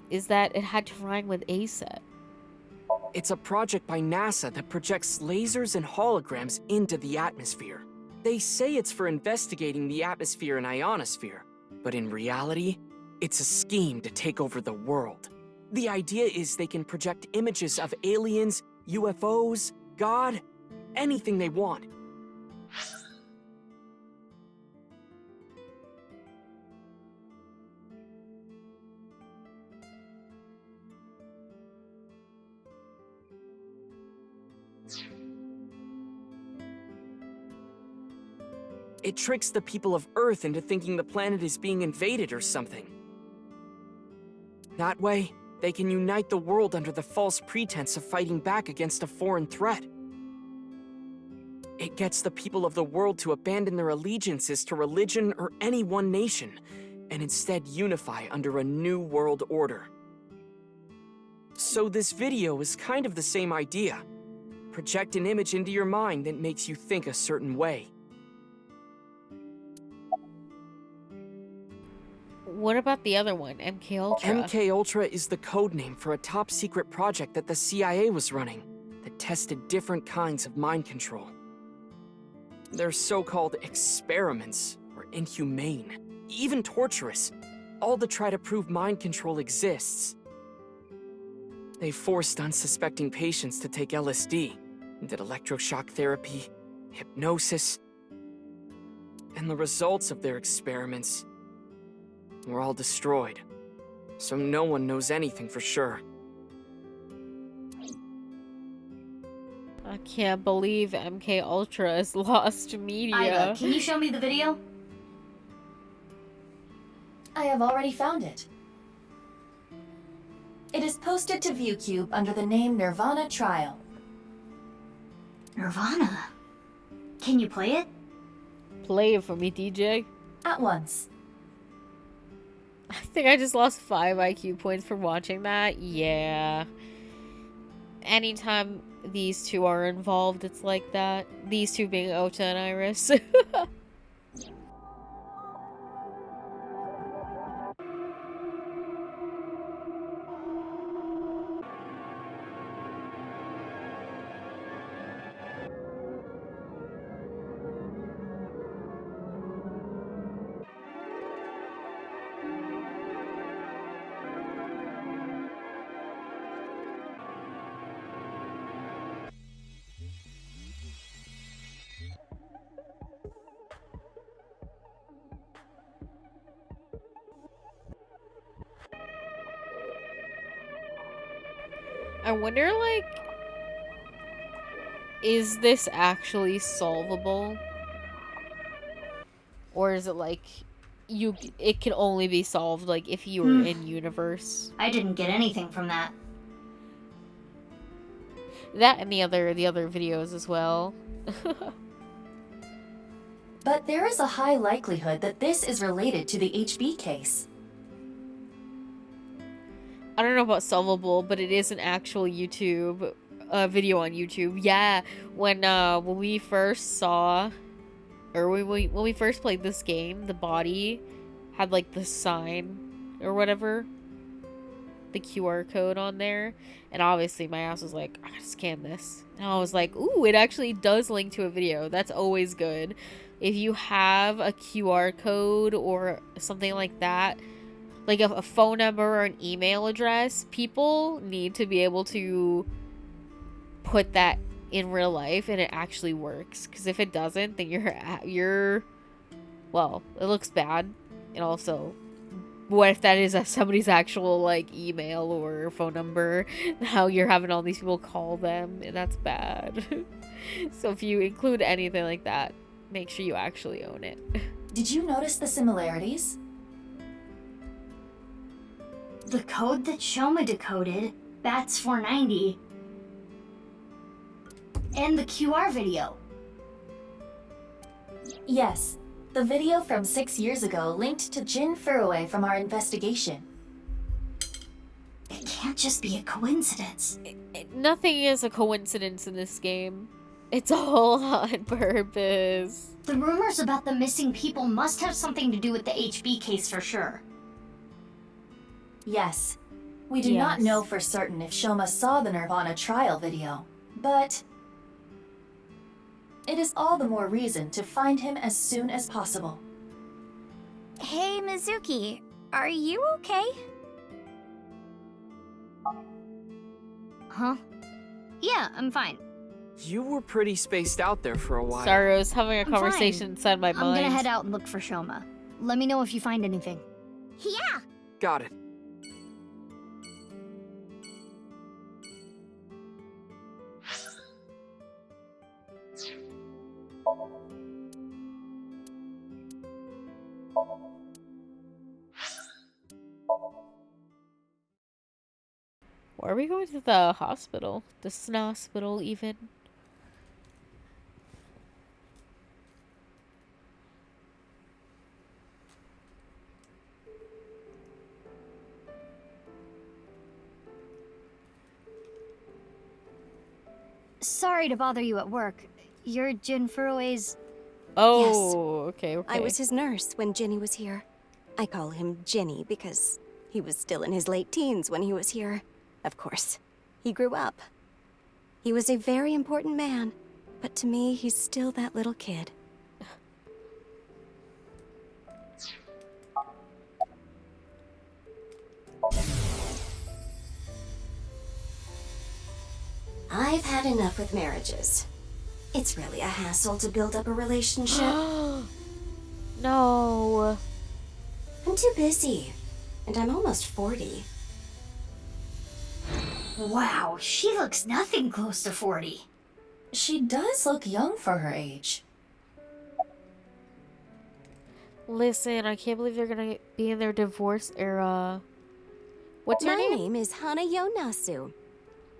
Is that it had to rhyme with ASAT. It's a project by NASA that projects lasers and holograms into the atmosphere. They say it's for investigating the atmosphere and ionosphere, but in reality, it's a scheme to take over the world. The idea is they can project images of aliens, UFOs, God, anything they want. It tricks the people of Earth into thinking the planet is being invaded or something. That way, they can unite the world under the false pretense of fighting back against a foreign threat. It gets the people of the world to abandon their allegiances to religion or any one nation, and instead unify under a new world order. So this video is kind of the same idea. Project an image into your mind that makes you think a certain way. What about the other one, MK Ultra? MK Ultra is the code name for a top secret project that the CIA was running that tested different kinds of mind control. They're so-called experiments were inhumane, even torturous, all to try to prove mind control exists. They forced unsuspecting patients to take LSD, did electroshock therapy, hypnosis, and the results of their experiments were all destroyed, so no one knows anything for sure. I can't believe MK Ultra is lost media. Ida, can you show me the video? I have already found it. It is posted to ViewCube under the name nirvanA Trial. nirvanA? Can you play it? Play it for me, DJ. At once. I think I just lost 5 IQ points for watching that. Yeah. Anytime these two are involved, it's like that. These two being Ota and Iris. I wonder, like, is this actually solvable? Or is it like, it can only be solved, like, if you were in universe? I didn't get anything from that. That and the other videos as well. but there is a high likelihood that this is related to the HB case. I don't know about solvable, but it is an actual YouTube video on YouTube. Yeah, when we first saw, or when we first played this game, the body had like the sign or whatever, the QR code on there, and obviously my ass was like, I gotta scan this, and I was like, ooh, it actually does link to a video. That's always good. If you have a QR code or something like that, like a phone number or an email address, people need to be able to put that in real life and it actually works. Because if it doesn't, then you're well, it looks bad. And also, what if that is somebody's actual like email or phone number? Now you're having all these people call them, and that's bad. So if you include anything like that, make sure you actually own it. Did you notice the similarities? The code that Shoma decoded, Bats 490, and the QR video. Yes, the video from 6 years ago linked to Jin Furue from our investigation. It can't just be a coincidence. Nothing is a coincidence in this game. It's all on purpose. The rumors about the missing people must have something to do with the HB case for sure. Yes. We do not know for certain if Shoma saw the nirvanA trial video, but it is all the more reason to find him as soon as possible. Hey, Mizuki, are you okay? Huh? Yeah, I'm fine. You were pretty spaced out there for a while. Sorry, I was having a I'm conversation fine. inside my mind. I'm gonna head out and look for Shoma. Let me know if you find anything. Yeah! Got it. Why are we going to the hospital? The snospital, even? Sorry to bother you at work. You're Jin Furue's... Oh, okay. I was his nurse when Ginny was here. I call him Ginny because he was still in his late teens when he was here. Of course, he grew up. He was a very important man, but to me, he's still that little kid. I've had enough with marriages. It's really a hassle to build up a relationship. No. I'm too busy, and I'm almost 40. Wow, she looks nothing close to 40. She does look young for her age. Listen, I can't believe they're gonna be in their divorce era. What's your name? My name is Hana Yonasu.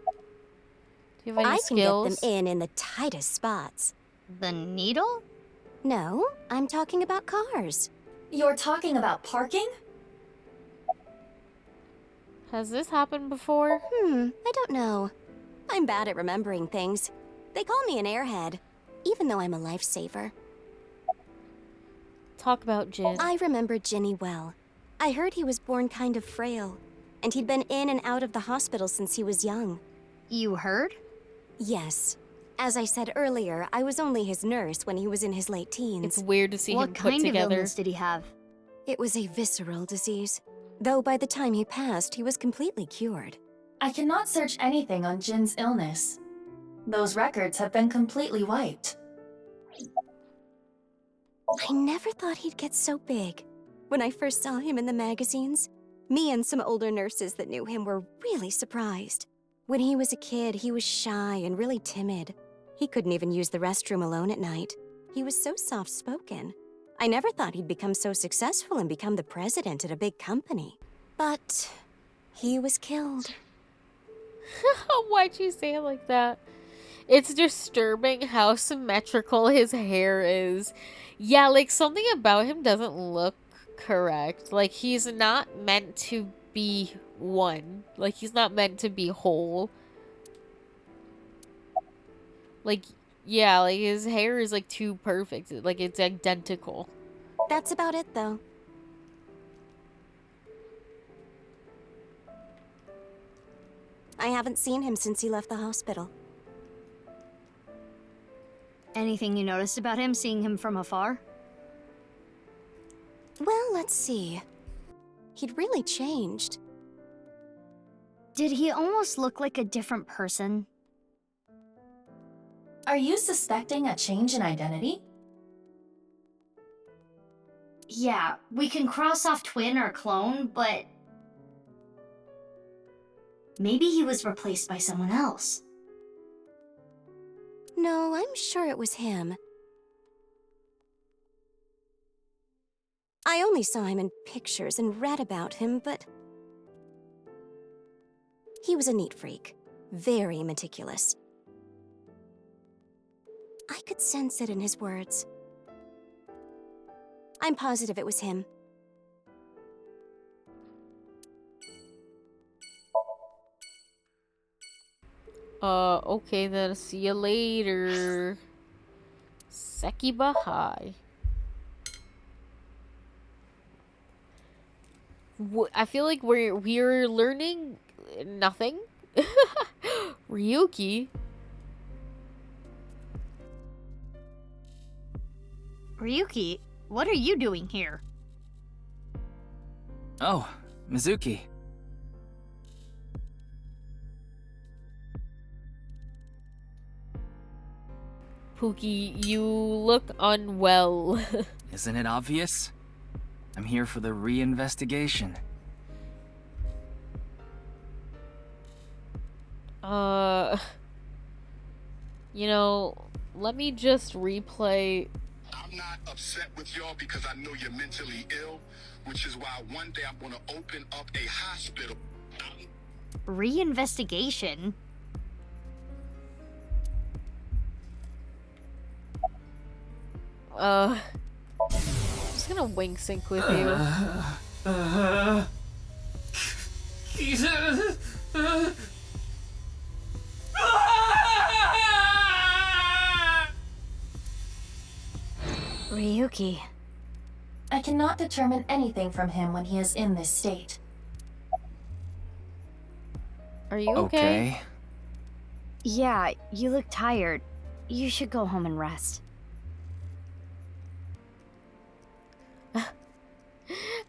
Do you have any I skills? can get them in the tightest spots. The needle? No, I'm talking about cars. You're talking about parking? Has this happened before? I don't know. I'm bad at remembering things. They call me an airhead, even though I'm a lifesaver. Talk about Jin. I remember Ginny well. I heard he was born kind of frail, and he'd been in and out of the hospital since he was young. You heard? Yes. As I said earlier, I was only his nurse when he was in his late teens. It's weird to see him What put kind of together. illness did he have? It was a visceral disease. Though by the time he passed, he was completely cured. I cannot search anything on Jin's illness. Those records have been completely wiped. I never thought he'd get so big. When I first saw him in the magazines, me and some older nurses that knew him were really surprised. When he was a kid, he was shy and really timid. He couldn't even use the restroom alone at night. He was so soft-spoken. I never thought he'd become so successful and become the president at a big company. But he was killed. Why'd you say it like that? It's disturbing how symmetrical his hair is. Yeah, like something about him doesn't look correct. Like he's not meant to be one. Like he's not meant to be whole. Like, yeah, like his hair is like too perfect. Like it's identical. That's about it, though. I haven't seen him since he left the hospital. Anything you noticed about him, seeing him from afar? Well, let's see. He'd really changed. Did he almost look like a different person? Are you suspecting a change in identity? Yeah, we can cross off twin or clone, but maybe he was replaced by someone else. No, I'm sure it was him. I only saw him in pictures and read about him, but he was a neat freak. Very meticulous. I could sense it in his words. I'm positive it was him. Okay then, see you later. Sekiba High. I feel like we're learning nothing. Ryuki. Ryuki, what are you doing here? Oh, Mizuki. Pookie, you look unwell. Isn't it obvious? I'm here for the reinvestigation. You know, let me just replay. I'm not upset with y'all because I know you're mentally ill, which is why one day I'm gonna open up a hospital. Reinvestigation? I'm just gonna wink sync with you. Ryuki. I cannot determine anything from him when he is in this state. Are you okay? Yeah, you look tired. You should go home and rest.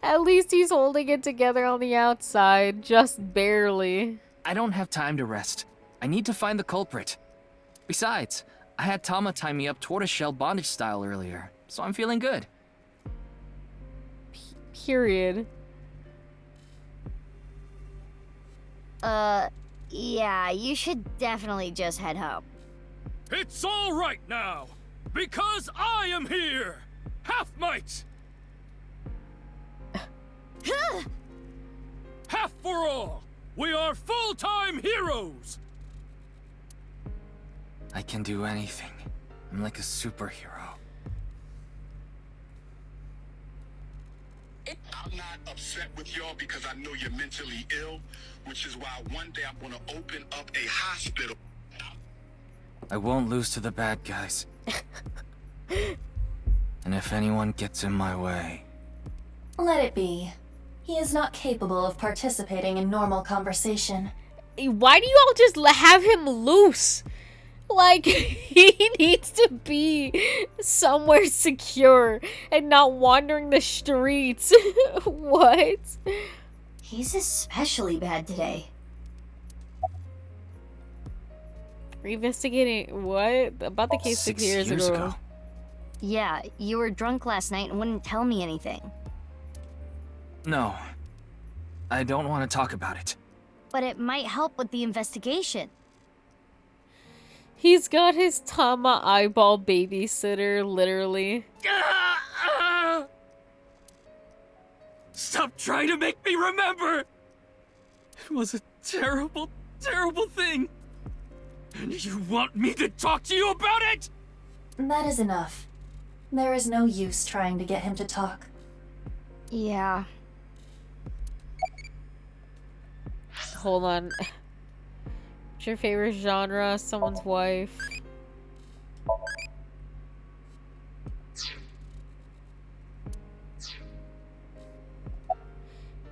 At least he's holding it together on the outside, just barely. I don't have time to rest. I need to find the culprit. Besides, I had Tama tie me up tortoiseshell bondage style earlier, so I'm feeling good. Period. Yeah, you should definitely just head home. It's all right now, because I am here! Half might! Half for all! We are full-time heroes! I can do anything. I'm like a superhero. I'm not upset with y'all because I know you're mentally ill, which is why one day I'm gonna open up a hospital. I won't lose to the bad guys. And if anyone gets in my way... Let it be. He is not capable of participating in normal conversation. Why do you all just have him loose? Like, he needs to be somewhere secure and not wandering the streets. What? He's especially bad today. Reinvestigating what? About the case 6 years ago. Yeah, you were drunk last night and wouldn't tell me anything. No. I don't want to talk about it. But it might help with the investigation. He's got his Tama eyeball babysitter, literally. Stop trying to make me remember! It was a terrible, terrible thing. And you want me to talk to you about it? That is enough. There is no use trying to get him to talk. Yeah. Hold on. What's your favorite genre? Someone's wife.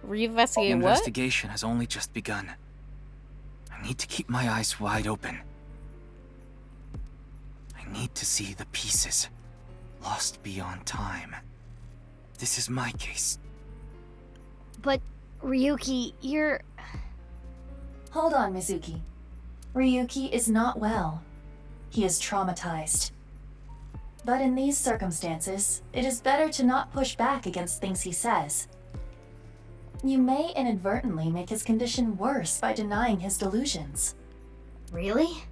Reinvestigate The what? investigation has only just begun. I need to keep my eyes wide open. I need to see the pieces lost beyond time. This is my case. But, Ryuki, you're... Hold on, Mizuki. Ryuki is not well. He is traumatized. But in these circumstances, it is better to not push back against things he says. You may inadvertently make his condition worse by denying his delusions. Really?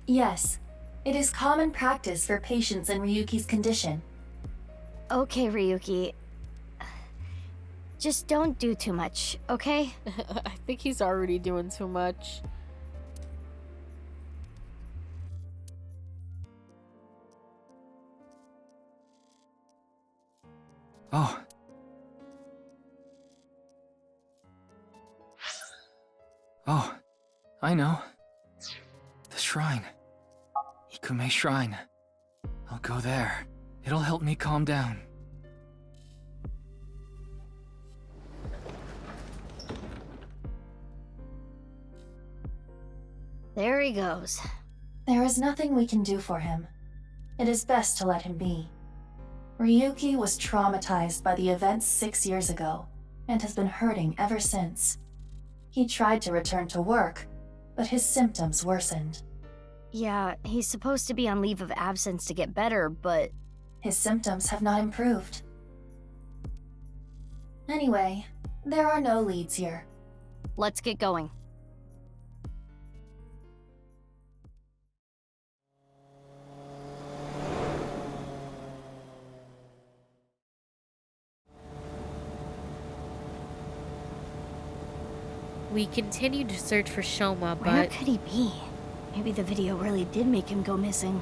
Yes. It is common practice for patients in Ryuki's condition. Okay, Ryuki. Just don't do too much, okay? I think he's already doing too much. Oh. Oh, I know. The shrine. Ikume Shrine. I'll go there. It'll help me calm down. There he goes. There is nothing we can do for him. It is best to let him be. Ryuki was traumatized by the events 6 years ago, and has been hurting ever since. He tried to return to work, but his symptoms worsened. Yeah, he's supposed to be on leave of absence to get better, but... His symptoms have not improved. Anyway, there are no leads here. Let's get going. We continued to search for Shoma, but... Where could he be? Maybe the video really did make him go missing.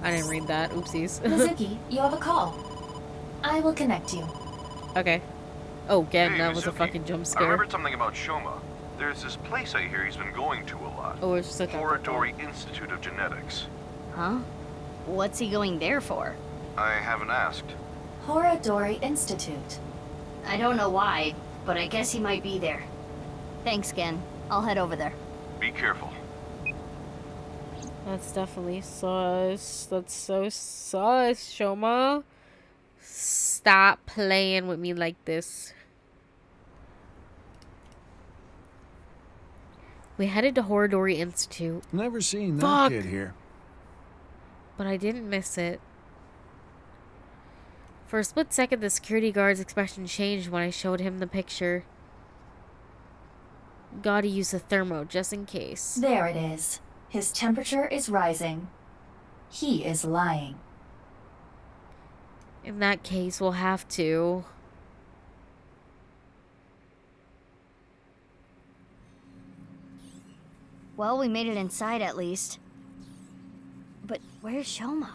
I didn't read that. Oopsies. Mizuki, you have a call. I will connect you. Okay. Oh, again, Hey, that was a Mizuki. fucking jump I scare. remembered something about Shoma. There's this place I hear he's been going to a lot. Oh, it's just a Horadori Institute of Genetics. Huh? What's he going there for? I haven't asked. Horadori Institute. I don't know why, but I guess he might be there. Thanks, Gen. I'll head over there. Be careful. That's definitely sus. That's so sus, Shoma. Stop playing with me like this. We headed to Horadori Institute. Never seen that Fuck. kid here. But I didn't miss it. For a split second, the security guard's expression changed when I showed him the picture. Gotta use a thermo just in case. There it is. His temperature is rising. He is lying. In that case, we'll have to. Well, we made it inside at least. But where's Shoma?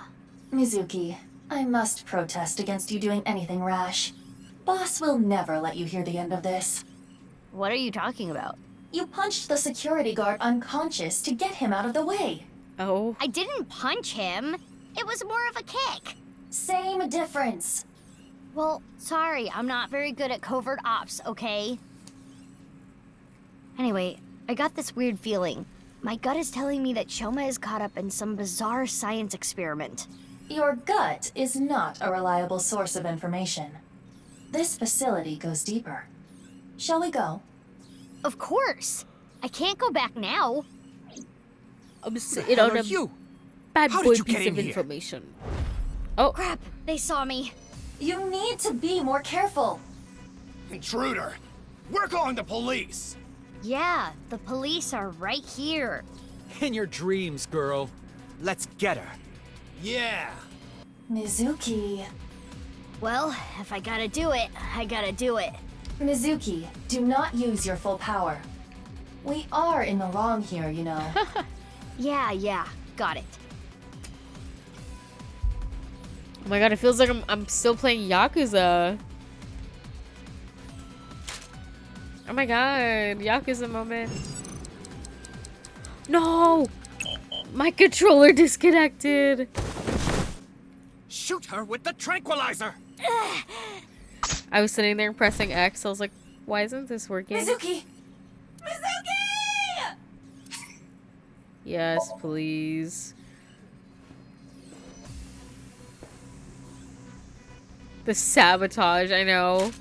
Mizuki, I must protest against you doing anything rash. Boss will never let you hear the end of this. What are you talking about? You punched the security guard unconscious to get him out of the way. Oh. I didn't punch him. It was more of a kick. Same difference. Well, sorry, I'm not very good at covert ops, okay? Anyway, I got this weird feeling. My gut is telling me that Shoma is caught up in some bizarre science experiment. Your gut is not a reliable source of information. This facility goes deeper. Shall we go? Of course. I can't go back now. I'm sitting on a bad How boy did you piece get in of here? information. Oh. Crap, they saw me. You need to be more careful. Intruder! We're calling the police! Yeah, the police are right here. In your dreams, girl. Let's get her. Yeah. Mizuki. Well, if I gotta do it, I gotta do it. Mizuki, do not use your full power. We are in the wrong here, you know. Yeah, got it. Oh my god, it feels like I'm still playing Yakuza. Oh my god, Yakuza moment. No! My controller disconnected. Shoot her with the tranquilizer! I was sitting there pressing X. I was like, why isn't this working? Mizuki! Mizuki! Yes, please. The sabotage, I know,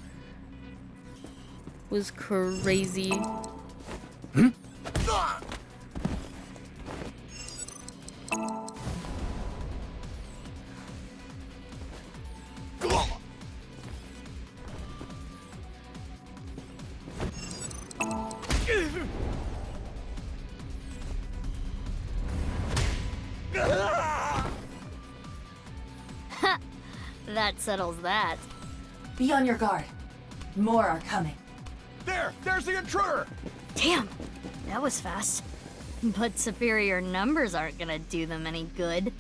was crazy. That settles that. Be on your guard. More are coming. There's the intruder! Damn, that was fast. But superior numbers aren't gonna do them any good.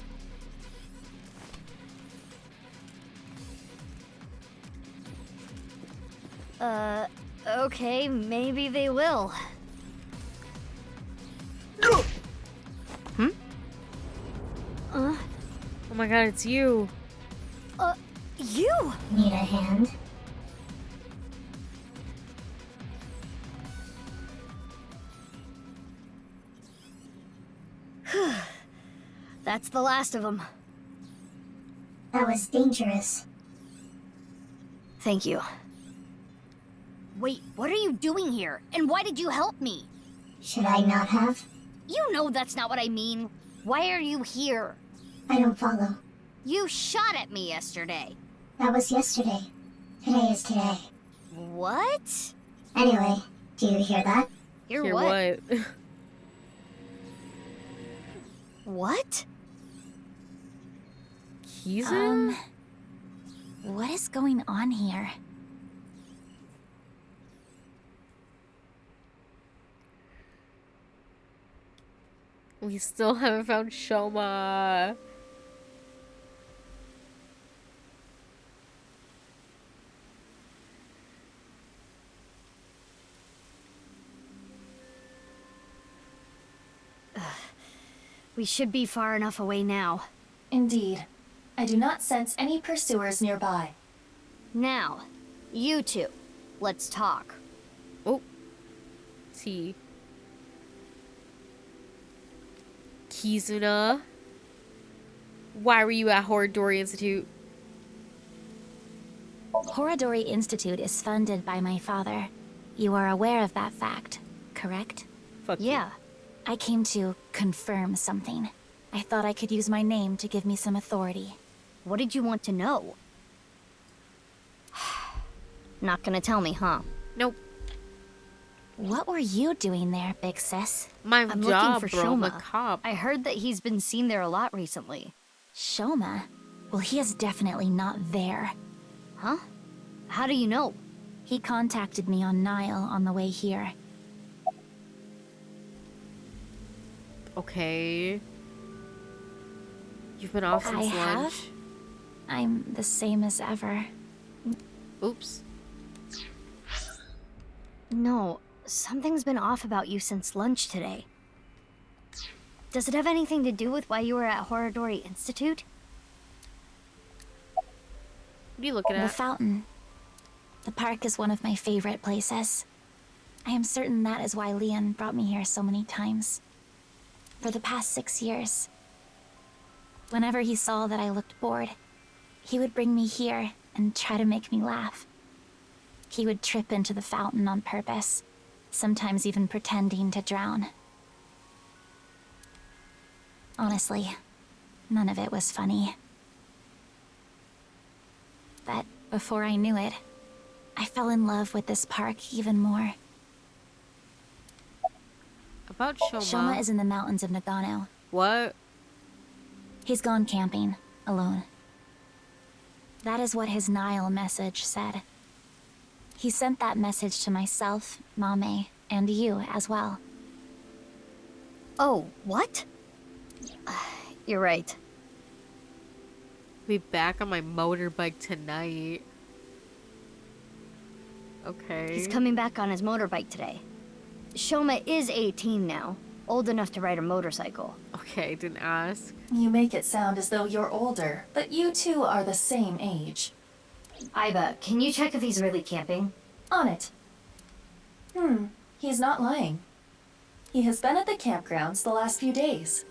Okay, maybe they will. Oh my god, it's you. You! Need a hand? That's the last of them. That was dangerous. Thank you. Wait, what are you doing here? And why did you help me? Should I not have? You know that's not what I mean. Why are you here? I don't follow. You shot at me yesterday. That was yesterday. Today is today. What? Anyway, do you hear that? Hear what? What? Kizu? What is going on here? We still haven't found Shoma. We should be far enough away now. Indeed. I do not sense any pursuers nearby. Now, you two, let's talk. Oh. T. Kizuna. Why were you at Horadori Institute? Horadori Institute is funded by my father. You are aware of that fact, correct? Fuck yeah. I came to confirm something. I thought I could use my name to give me some authority. What did you want to know? Not gonna tell me, huh? Nope. What were you doing there, big sis? My I'm job, looking for bro, Shoma. the cop. I heard that he's been seen there a lot recently. Shoma? Well, he is definitely not there. Huh? How do you know? He contacted me on Nile on the way here. Okay. You've been off since lunch. Have? I'm the same as ever. Oops. No, something's been off about you since lunch today. Does it have anything to do with why you were at Horadori Institute? What are you looking at? The fountain. The park is one of my favorite places. I am certain that is why Leon brought me here so many times. For the past 6 years. Whenever he saw that I looked bored, he would bring me here and try to make me laugh. He would trip into the fountain on purpose, sometimes even pretending to drown. Honestly, none of it was funny. But before I knew it, I fell in love with this park even more. About Shoma. Shoma is in the mountains of Nagano. What? He's gone camping, alone. That is what his Nile message said. He sent that message to myself, Mame, and you as well. Oh, what? You're right. Be back on my motorbike tonight. Okay. He's coming back on his motorbike today. Shoma is 18 now, old enough to ride a motorcycle. Okay, didn't ask. You make it sound as though you're older, but you two are the same age. Iba, can you check if he's really camping? On it. He's not lying. He has been at the campgrounds the last few days.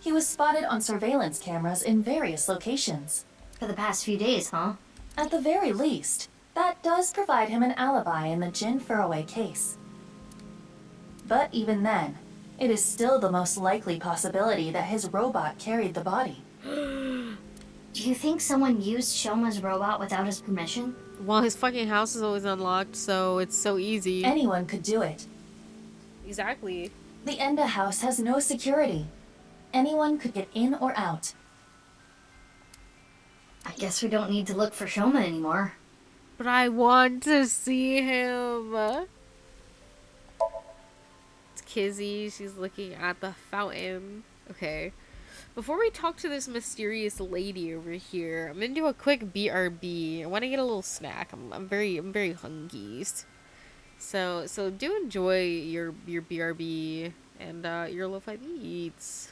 He was spotted on surveillance cameras in various locations. For the past few days, huh? At the very least, that does provide him an alibi in the Jin Furroway case. But even then, it is still the most likely possibility that his robot carried the body. Do you think someone used Shoma's robot without his permission? Well, his fucking house is always unlocked, so it's so easy. Anyone could do it. Exactly. The Enda house has no security. Anyone could get in or out. I guess we don't need to look for Shoma anymore. But I want to see him. It's Kizzy. She's looking at the fountain. Okay. Before we talk to this mysterious lady over here, I'm gonna do a quick BRB. I want to get a little snack. I'm very hungry. So do enjoy your BRB and your lo-fi beats.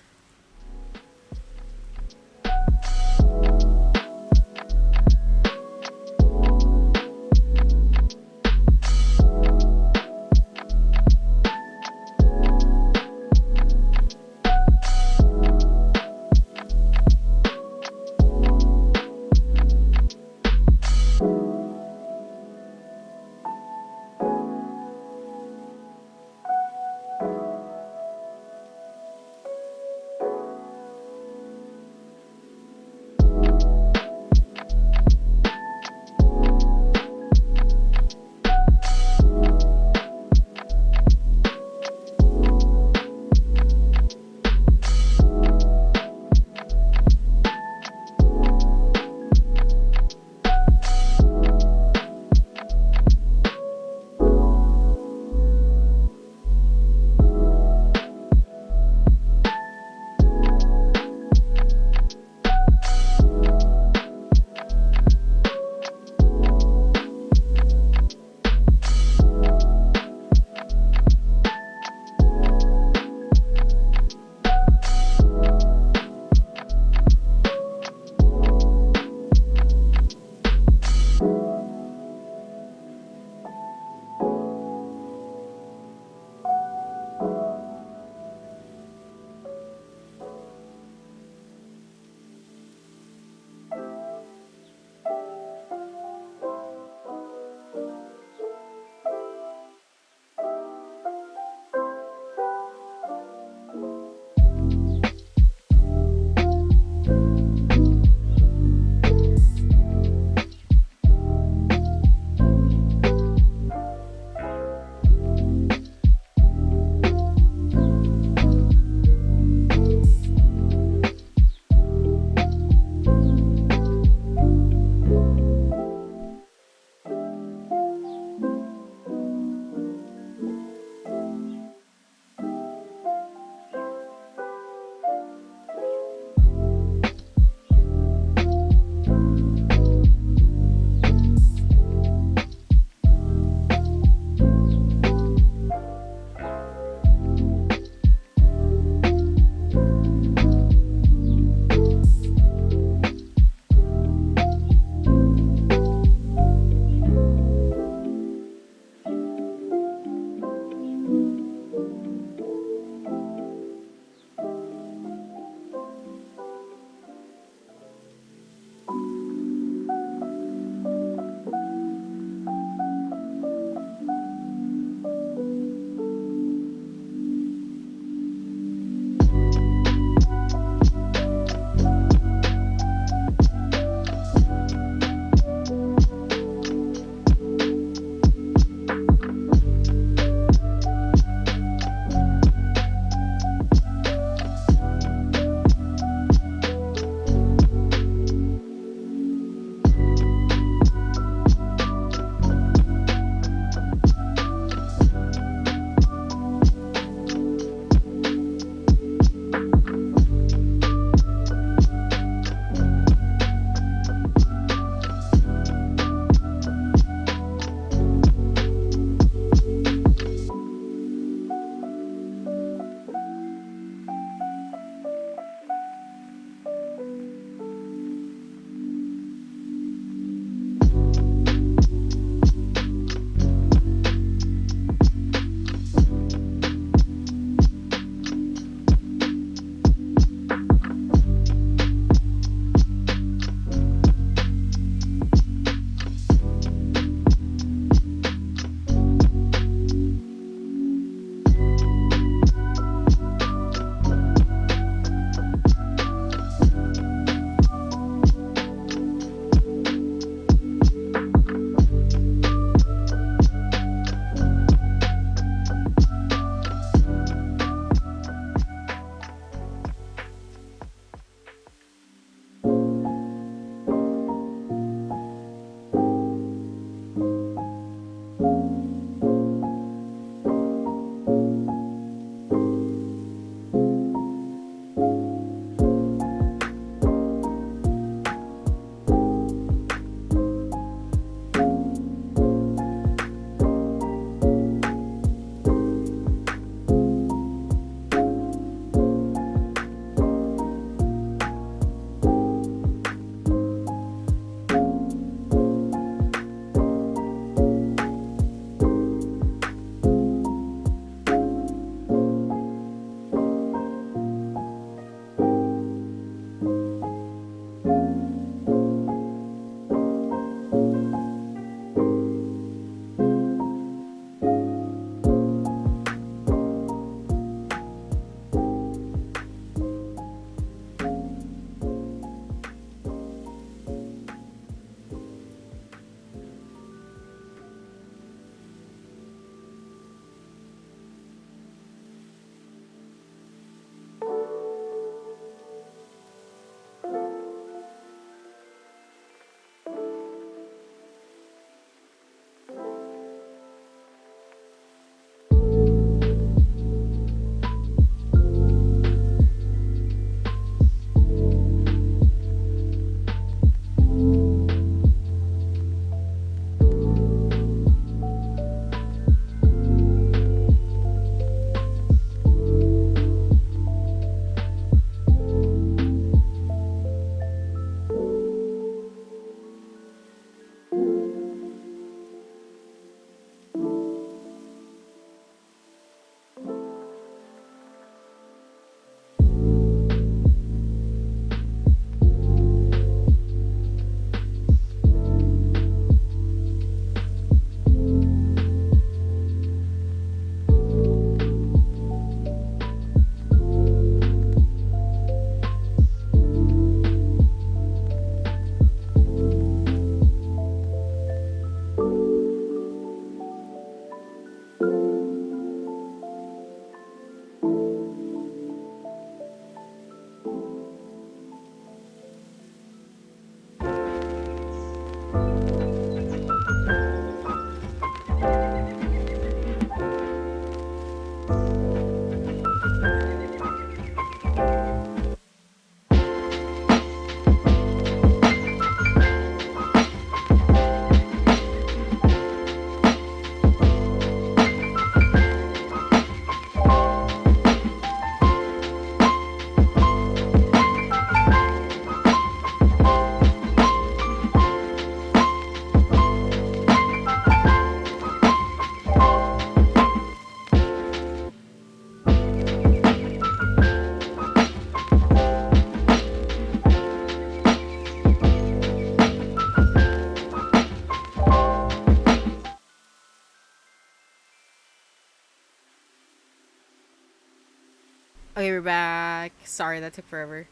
Okay, we're back. Sorry, that took forever.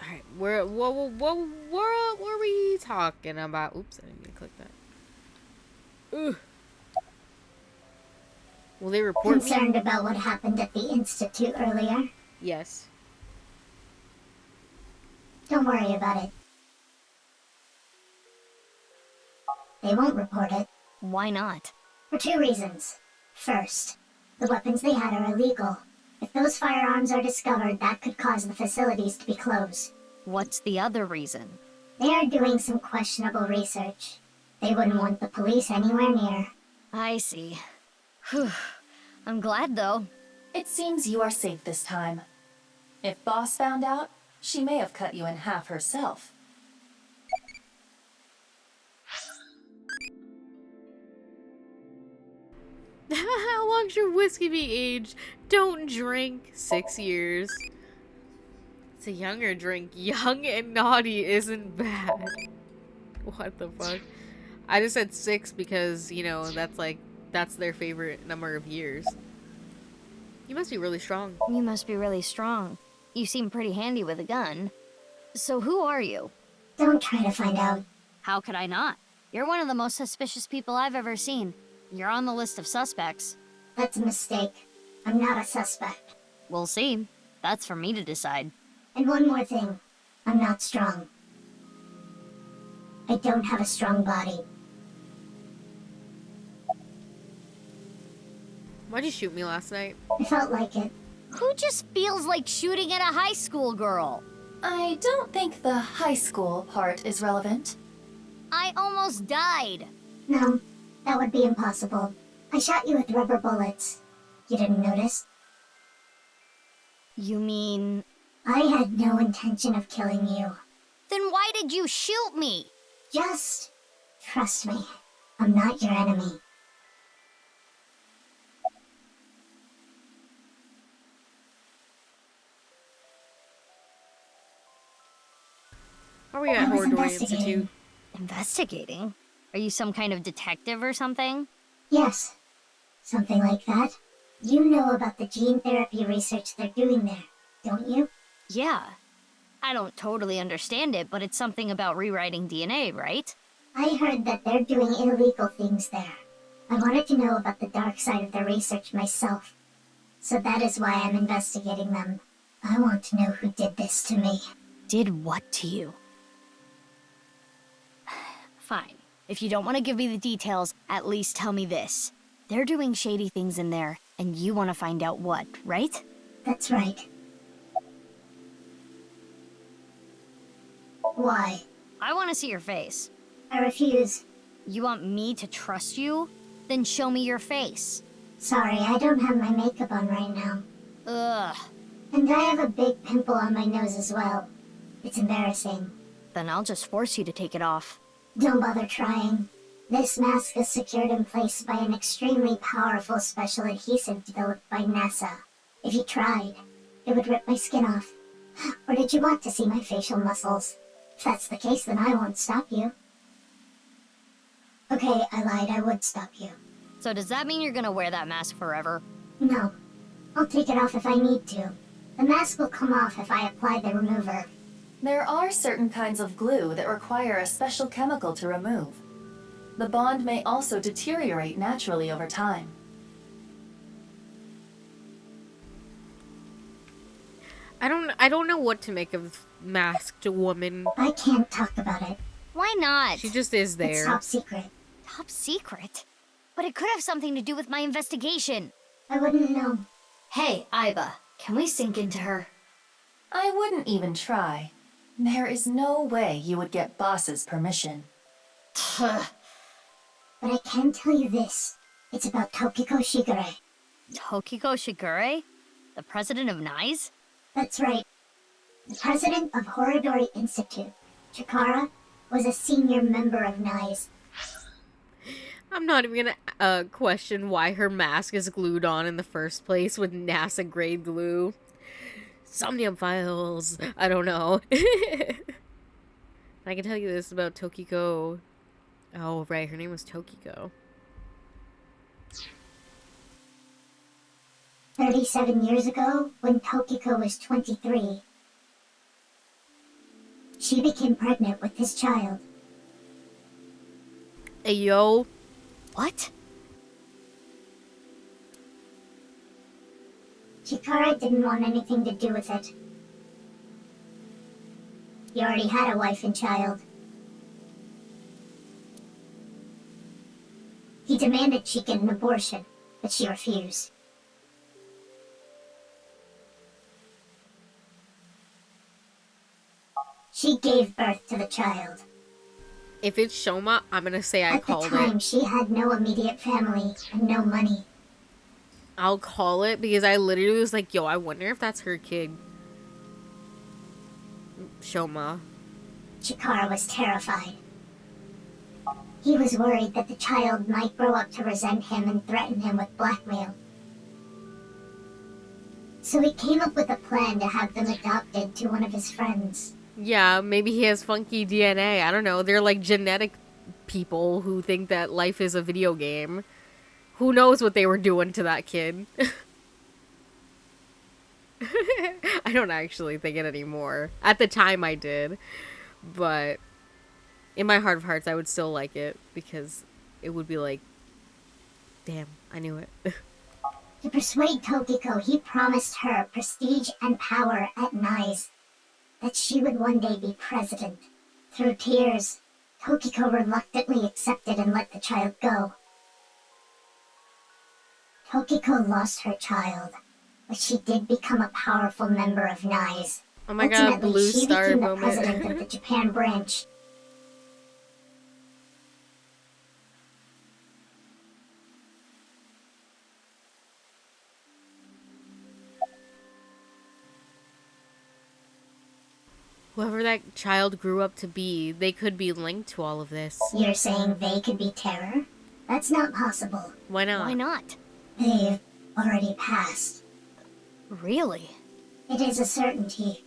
Alright, what were we talking about? Oops, I didn't mean to click that. Ugh. Will they report me? Concerned about what happened at the Institute earlier? Yes. Don't worry about it. They won't report it. Why not? For two reasons. First, the weapons they had are illegal. If those firearms are discovered, that could cause the facilities to be closed. What's the other reason? They are doing some questionable research. They wouldn't want the police anywhere near. I see. Whew. I'm glad, though. It seems you are safe this time. If Boss found out, she may have cut you in half herself. How long should whiskey be aged? Don't drink. 6 years. It's a younger drink. Young and naughty isn't bad. What the fuck? I just said 6 because, you know, that's their favorite number of years. You must be really strong. You must be really strong. You seem pretty handy with a gun. So who are you? Don't try to find out. How could I not? You're one of the most suspicious people I've ever seen. You're on the list of suspects. That's a mistake. I'm not a suspect. We'll see. That's for me to decide. And one more thing. I'm not strong. I don't have a strong body. Why'd you shoot me last night? I felt like it. Who just feels like shooting at a high school girl? I don't think the high school part is relevant. I almost died. No, that would be impossible. I shot you with rubber bullets. You didn't notice? You mean... I had no intention of killing you. Then why did you shoot me? Just trust me. I'm not your enemy. Are we at Hordori Institute? Investigating? Are you some kind of detective or something? Yes. Something like that. You know about the gene therapy research they're doing there, don't you? Yeah. I don't totally understand it, but it's something about rewriting DNA, right? I heard that they're doing illegal things there. I wanted to know about the dark side of their research myself. So that is why I'm investigating them. I want to know who did this to me. Did what to you? Fine. If you don't want to give me the details, at least tell me this. They're doing shady things in there, and you want to find out what, right? That's right. Why? I want to see your face. I refuse. You want me to trust you? Then show me your face. Sorry, I don't have my makeup on right now. Ugh. And I have a big pimple on my nose as well. It's embarrassing. Then I'll just force you to take it off. Don't bother trying. This mask is secured in place by an extremely powerful special adhesive developed by NASA. If you tried, it would rip my skin off. Or did you want to see my facial muscles? If that's the case, then I won't stop you. Okay, I lied. I would stop you. So does that mean you're gonna wear that mask forever? No. I'll take it off if I need to. The mask will come off if I apply the remover. There are certain kinds of glue that require a special chemical to remove. The bond may also deteriorate naturally over time. I don't know what to make of masked woman. I can't talk about it. Why not? She just is there. It's top secret. Top secret? But it could have something to do with my investigation. I wouldn't know. Hey, Aiba, can we sink into her? I wouldn't even try. There is no way you would get Boss's permission. But I can tell you this. It's about Tokiko Shigure. Tokiko Shigure? The president of NICE? That's right. The president of Horodori Institute. Chikara was a senior member of NICE. I'm not even gonna question why her mask is glued on in the first place with NASA grade glue. SOMNIUM FILES. I don't know. I can tell you this about Tokiko. Oh, right. Her name was Tokiko. 37 years ago, when Tokiko was 23, she became pregnant with this child. Hey, yo. What? Chikara didn't want anything to do with it. He already had a wife and child. He demanded she get an abortion, but she refused. She gave birth to the child. If it's Shoma, I'm gonna say I called it. At the time, she had no immediate family and no money. I'll call it because I literally was like, yo, I wonder if that's her kid. Shoma. Chikara was terrified. He was worried that the child might grow up to resent him and threaten him with blackmail. So he came up with a plan to have them adopted to one of his friends. Yeah, maybe he has funky DNA. I don't know. They're like genetic people who think that life is a video game. Who knows what they were doing to that kid? I don't actually think it anymore. At the time I did. But in my heart of hearts, I would still like it. Because it would be like, damn, I knew it. To persuade Tokiko, he promised her prestige and power at NICE. That she would one day be president. Through tears, Tokiko reluctantly accepted and let the child go. Tokiko lost her child, but she did become a powerful member of NICE. Oh my god, blue she star became the moment. president of the Japan branch. Whoever that child grew up to be, they could be linked to all of this. You're saying they could be terror? That's not possible. Why not? Why not? They've already passed. Really? It is a certainty.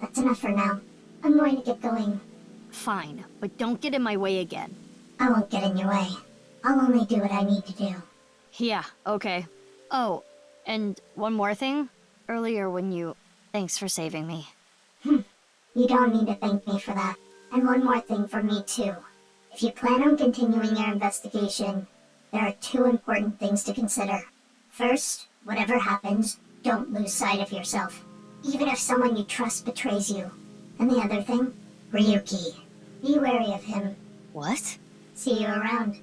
That's enough for now. I'm going to get going. Fine, but don't get in my way again. I won't get in your way. I'll only do what I need to do. Yeah, okay. Oh, and one more thing. Earlier when you... Thanks for saving me. You don't need to thank me for that. And one more thing for me too. If you plan on continuing your investigation, there are two important things to consider. First, whatever happens, don't lose sight of yourself. even if someone you trust betrays you. And the other thing, Ryuki. Be wary of him. What? See you around.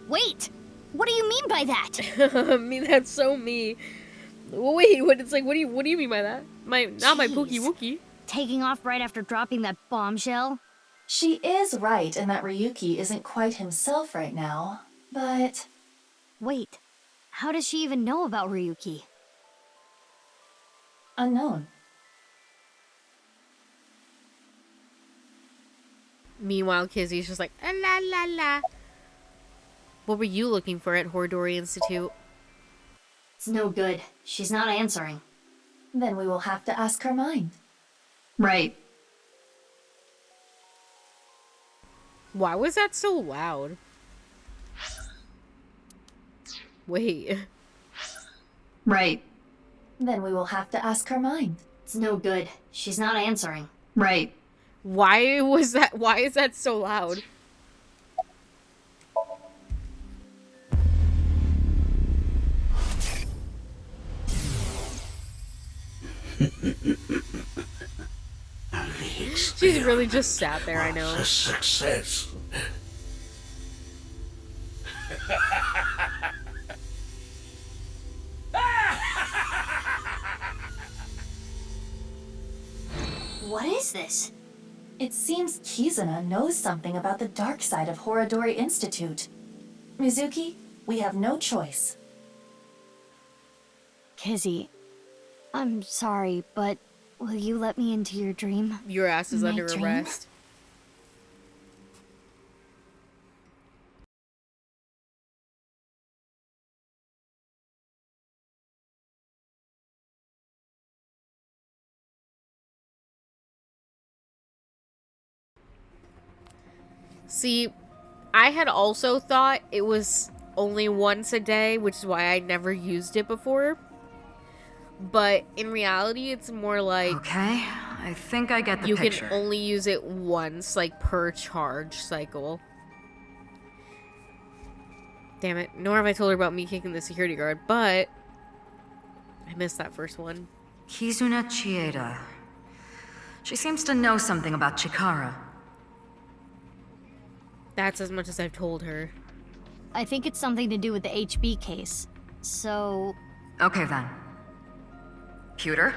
Wait! What do you mean by that? I mean, that's so me. Wait, what? It's like, what do you mean by that? Not my Pookie Wookie. Taking off right after dropping that bombshell? She is right in that Ryuki isn't quite himself right now, but... Wait, how does she even know about Ryuki? Unknown. Meanwhile, Kizzy's just like, ah, la la la. What were you looking for at Horodori Institute? It's no good. She's not answering. Then we will have to ask her mind. Right. Why was that so loud? Wait. Right. Then we will have to ask her mind. It's no good. She's not answering. Right. Why is that so loud? She's really just sat there, I know. Success. What is this? It seems Kizuna knows something about the dark side of Horodori Institute. Mizuki, we have no choice. Kizzy, I'm sorry, but will you let me into your dream? Your ass is My under dream? arrest. See, I had also thought it was only once a day, which is why I never used it before. But in reality, it's more like... Okay, I think I get the you picture. can only use it once, like, per charge cycle. Damn it. Nor have I told her about me kicking the security guard, but... I missed that first one. Kizuna Chieda. She seems to know something about Chikara. That's as much as I've told her. I think it's something to do with the HB case. So... Okay then. Pewter?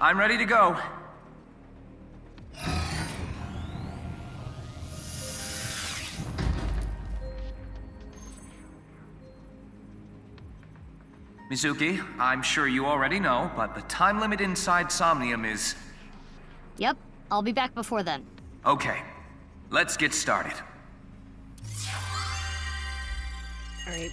I'm ready to go. Mizuki, I'm sure you already know, but the time limit inside Somnium is... Yep, I'll be back before then. Okay, let's get started. Alright.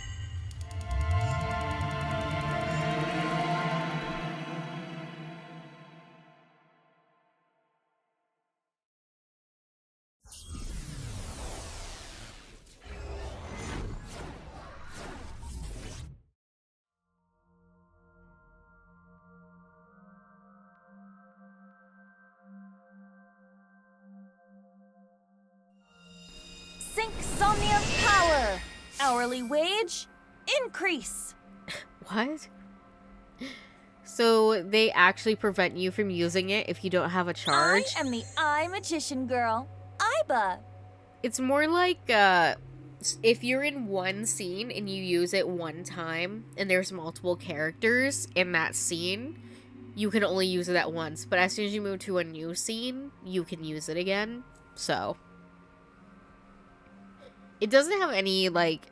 Sync Somnium power! Hourly wage, increase! What? So they actually prevent you from using it if you don't have a charge? I am the Eye Magician Girl, Aiba. It's more like, if you're in one scene and you use it one time, and there's multiple characters in that scene, you can only use it at once. But as soon as you move to a new scene, you can use it again. So... it doesn't have any, like...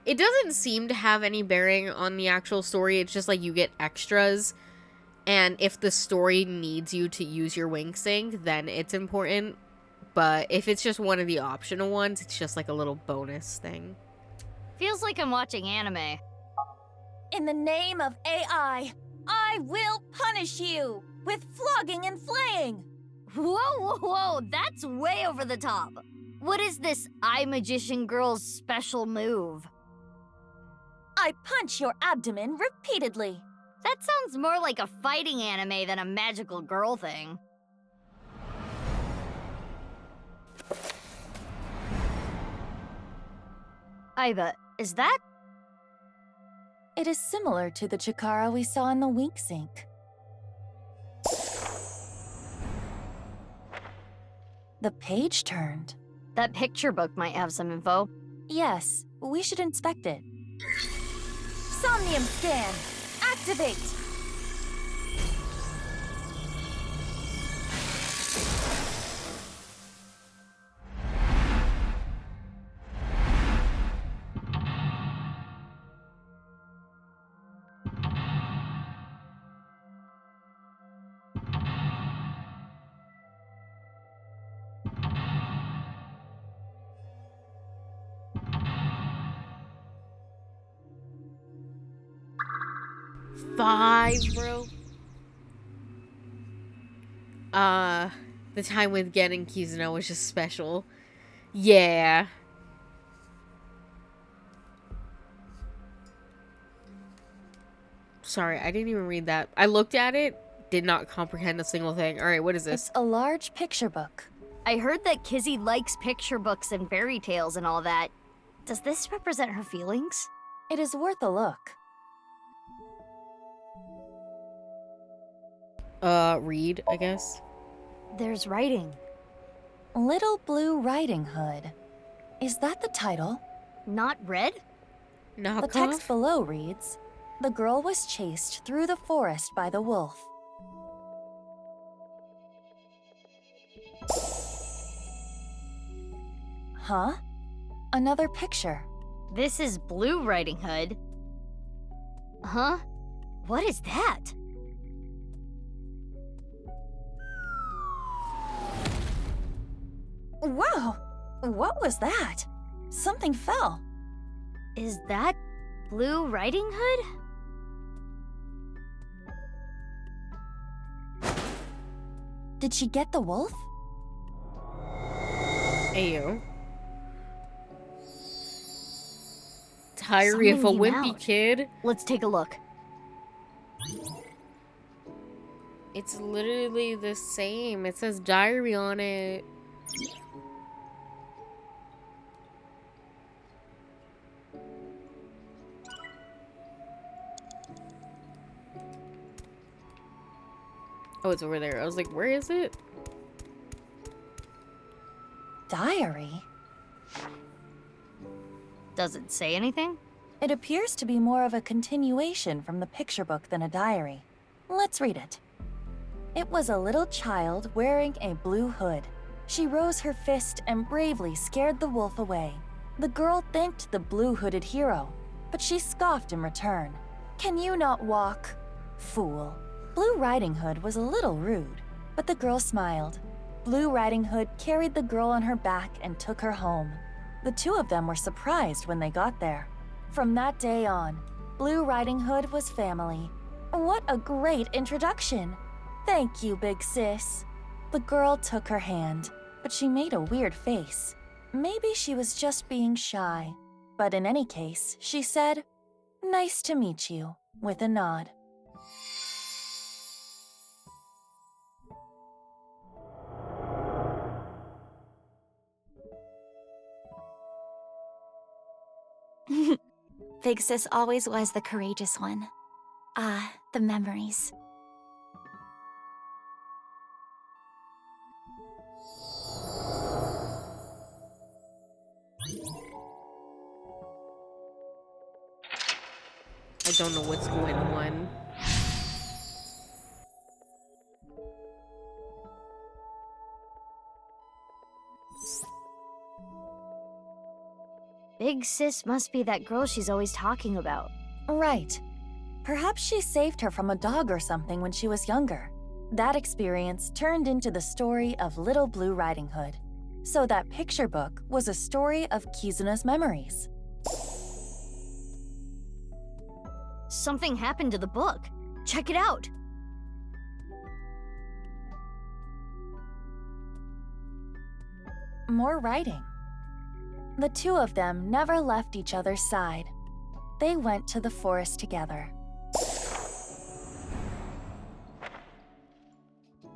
it doesn't seem to have any bearing on the actual story. It's just, like, you get extras. And if the story needs you to use your wing sync, then it's important. But if it's just one of the optional ones, it's just, like, a little bonus thing. Feels like I'm watching anime. In the name of AI, I will punish you with flogging and flaying. Whoa, whoa, whoa, that's way over the top. What is this Eye Magician Girl's special move? I punch your abdomen repeatedly. That sounds more like a fighting anime than a magical girl thing. Aiba, is that... It is similar to the Chikara we saw in the wink sink. The page turned. That picture book might have some info. Yes, we should inspect it. Somnium scan! Activate! Five, bro. The time with Gen and Kizuna was just special. Yeah. Sorry, I didn't even read that. I looked at it, did not comprehend a single thing. Alright, what is this? It's a large picture book. I heard that Kizzy likes picture books and fairy tales and all that. Does this represent her feelings? It is worth a look. Read, I guess. There's writing. Little Blue Riding Hood. Is that the title? Not red? Knock The text below reads, "The girl was chased through the forest by the wolf." Huh? Another picture. This is Blue Riding Hood. Huh? What is that? Whoa! What was that? Something fell. Is that Blue Riding Hood? Did she get the wolf? Ayo. Diary of a Something came Wimpy out. Kid. Let's take a look. It's literally the same. It says diary on it. Oh, it's over there. I was like, where is it? Diary? Does it say anything? It appears to be more of a continuation from the picture book than a diary. Let's read it. It was a little child wearing a blue hood. She rose her fist and bravely scared the wolf away. The girl thanked the blue-hooded hero, but she scoffed in return. "Can you not walk? Fool." Blue Riding Hood was a little rude, but the girl smiled. Blue Riding Hood carried the girl on her back and took her home. The two of them were surprised when they got there. From that day on, Blue Riding Hood was family. What a great introduction! Thank you, big sis. The girl took her hand, but she made a weird face. Maybe she was just being shy. But in any case, she said, "Nice to meet you," with a nod. Big Sis always was the courageous one. Ah, the memories. I don't know what's going on. Big Sis must be that girl she's always talking about. Right. Perhaps she saved her from a dog or something when she was younger. That experience turned into the story of Little Blue Riding Hood. So that picture book was a story of Kizuna's memories. Something happened to the book. Check it out. More writing. The two of them never left each other's side. They went to the forest together.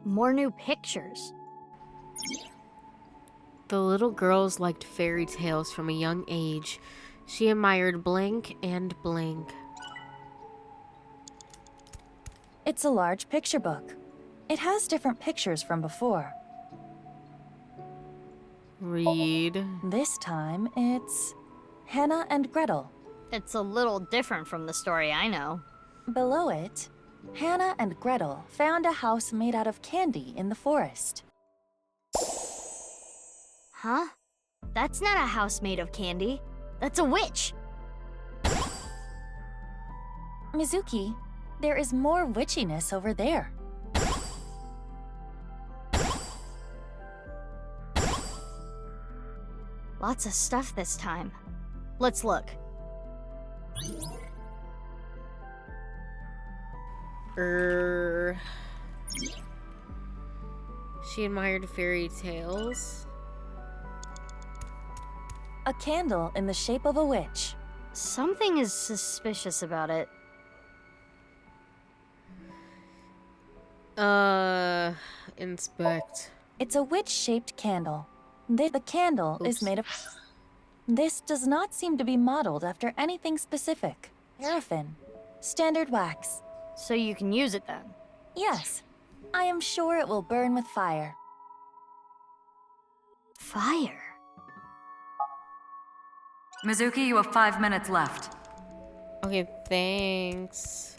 More new pictures. The little girls liked fairy tales from a young age. She admired blank and blank. It's a large picture book. It has different pictures from before. Read. This time, it's Hannah and Gretel. It's a little different from the story I know. Below it, Hannah and Gretel found a house made out of candy in the forest. Huh? That's not a house made of candy. That's a witch. Mizuki, there is more witchiness over there. Lots of stuff this time. Let's look. She admired fairy tales. A candle in the shape of a witch. Something is suspicious about it. Inspect. It's a witch-shaped candle. The candle is made of... This does not seem to be modeled after anything specific. Paraffin. Standard wax. So you can use it then? Yes. I am sure it will burn with fire. Fire? Mizuki, you have 5 minutes left. Okay, thanks.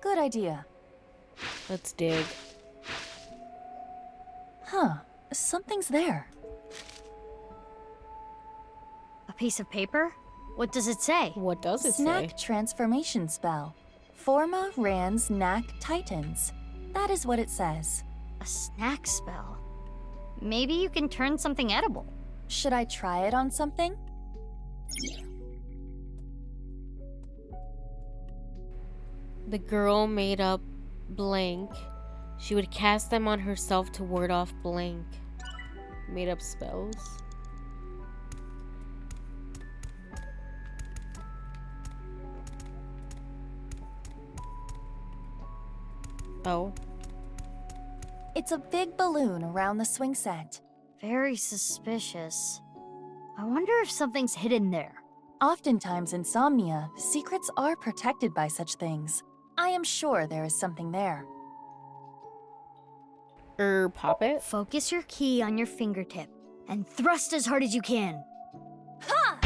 Good idea. Let's dig. Huh. Something's there. A piece of paper? What does it say? What does it say? Snack transformation spell. Forma Rans Knack Titans. That is what it says. A snack spell? Maybe you can turn something edible. Should I try it on something? The girl made up blank. She would cast them on herself to ward off blank. Made up spells. Oh. It's a big balloon around the swing set. Very suspicious. I wonder if something's hidden there. Oftentimes in Somnia, secrets are protected by such things. I am sure there is something there. Pop it? Focus your key on your fingertip and thrust as hard as you can. Ha!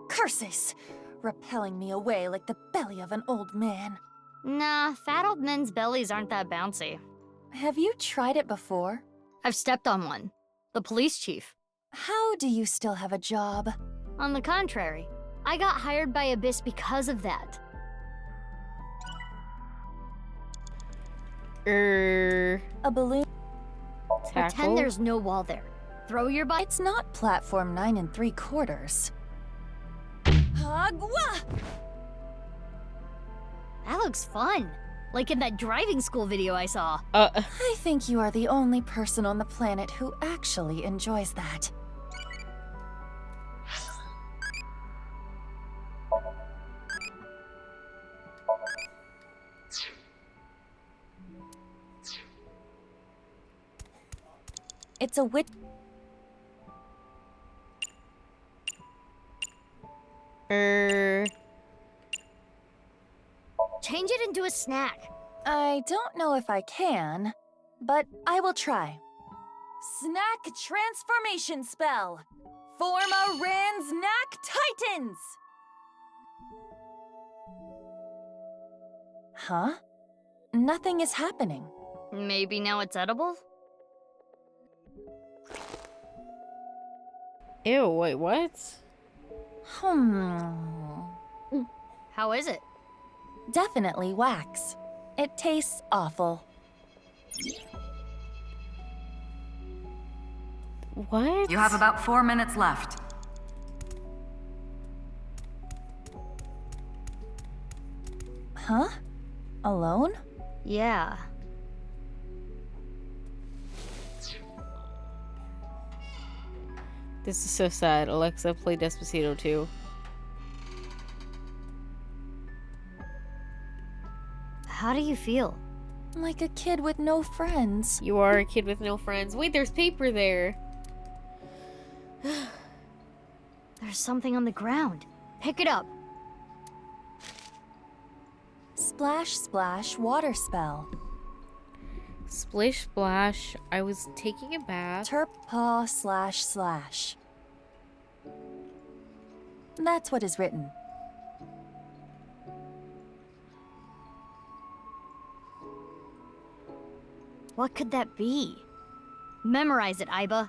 Curses! Repelling me away like the belly of an old man. Nah, fat old men's bellies aren't that bouncy. Have you tried it before? I've stepped on one. The police chief. How do you still have a job? On the contrary, I got hired by Abyss because of that. A balloon. Pretend there's no wall there. Throw your body. It's not platform 9 3/4. Agua! That looks fun. Like in that driving school video I saw. I think you are the only person on the planet who actually enjoys that. It's a wit. Change it into a snack. I don't know if I can, but I will try. Snack transformation spell. Forma Rans Knack Titans! Huh? Nothing is happening. Maybe now it's edible? Ew, wait, what? How is it? Definitely wax. It tastes awful. What? You have about 4 minutes left. Huh? Alone? Yeah. This is so sad. Alexa, play Despacito 2. How do you feel? Like a kid with no friends. You are a kid with no friends. Wait, there's paper there. There's something on the ground. Pick it up. Splash, splash, water spell. Splish splash. I was taking a bath. Terp paw slash slash. That's what is written. What could that be? Memorize it, Iba.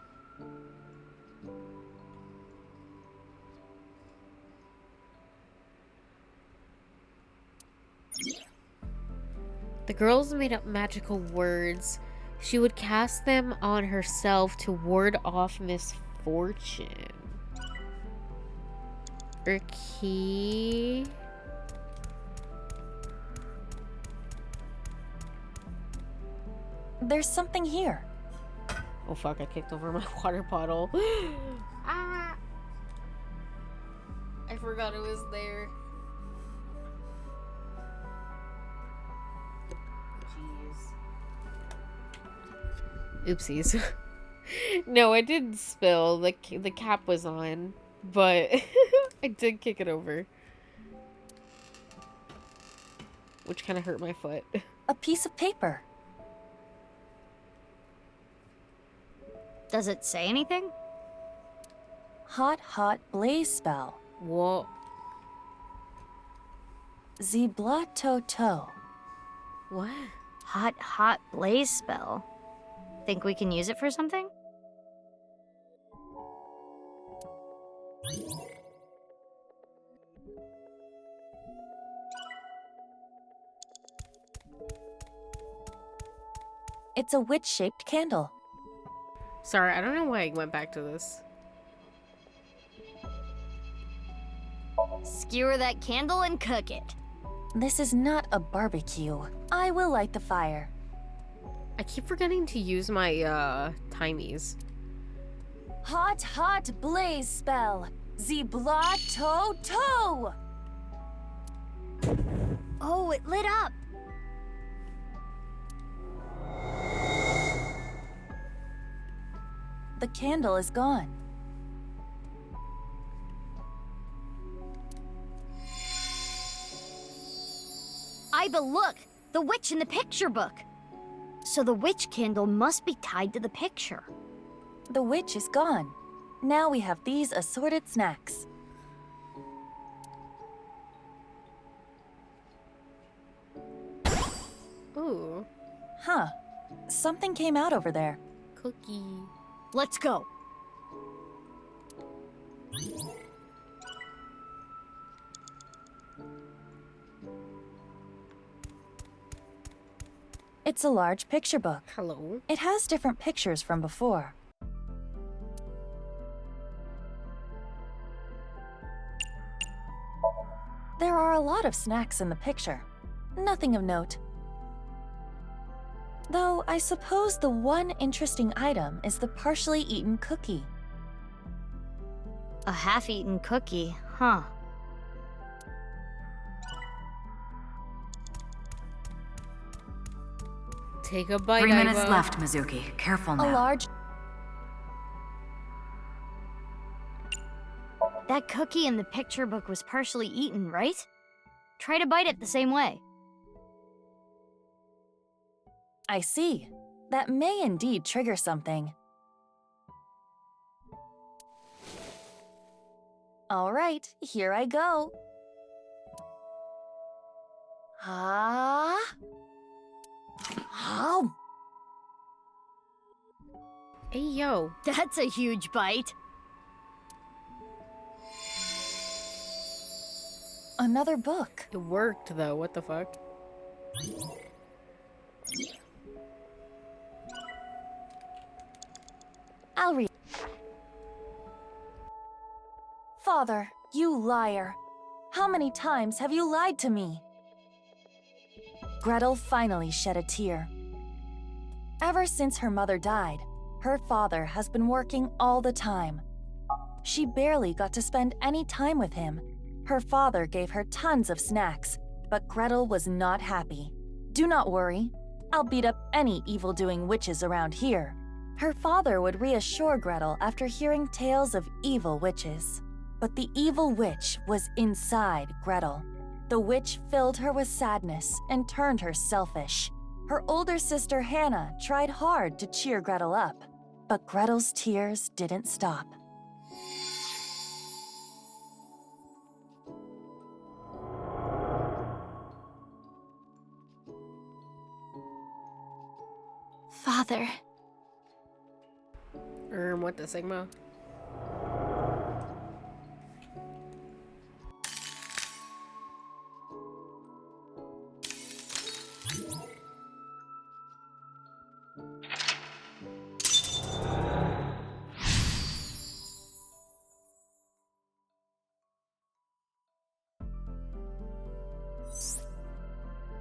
The girls made up magical words. She would cast them on herself to ward off misfortune. Key. There's something here. Oh fuck, I kicked over my water bottle. Ah! I forgot it was there. Oopsies. No, I didn't spill. The cap was on, but I did kick it over. Which kind of hurt my foot. A piece of paper. Does it say anything? Hot, hot blaze spell. What? Zibla-to-to. What? Hot, hot blaze spell. Think we can use it for something? It's a witch-shaped candle. Sorry, I don't know why I went back to this. Skewer that candle and cook it. This is not a barbecue. I will light the fire. I keep forgetting to use my timies. Hot, hot blaze spell. Zibla-to-to. Oh, it lit up. The candle is gone. Iba, look! The witch in the picture book. So the witch candle must be tied to the picture. The witch is gone. Now we have these assorted snacks. Ooh. Huh. Something came out over there. Cookie. Let's go. It's a large picture book. Hello. It has different pictures from before. There are a lot of snacks in the picture. Nothing of note. Though I suppose the one interesting item is the partially eaten cookie. A half-eaten cookie, huh? Take a bite, 3 minutes Iva. left, Mizuki. Careful now. A large... That cookie in the picture book was partially eaten, right? Try to bite it the same way. I see. That may indeed trigger something. All right, here I go. Ah. Oh. Hey, yo. That's a huge bite. Another book. It worked, though. What the fuck? I'll read. Father, you liar. How many times have you lied to me? Gretel finally shed a tear. Ever since her mother died, her father has been working all the time. She barely got to spend any time with him. Her father gave her tons of snacks, but Gretel was not happy. Do not worry. I'll beat up any evil-doing witches around here. Her father would reassure Gretel after hearing tales of evil witches. But the evil witch was inside Gretel. The witch filled her with sadness and turned her selfish. Her older sister Hannah tried hard to cheer Gretel up, but Gretel's tears didn't stop. Father. What the Sigma?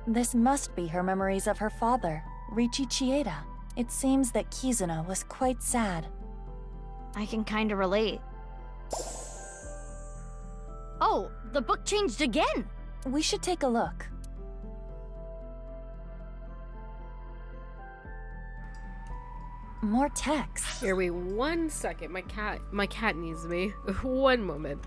This must be her memories of her father, Riichi Chieda. It seems that Kizuna was quite sad. I can kinda relate. Oh, the book changed again! We should take a look. More text. Here, wait 1 second. My cat needs me. 1 moment.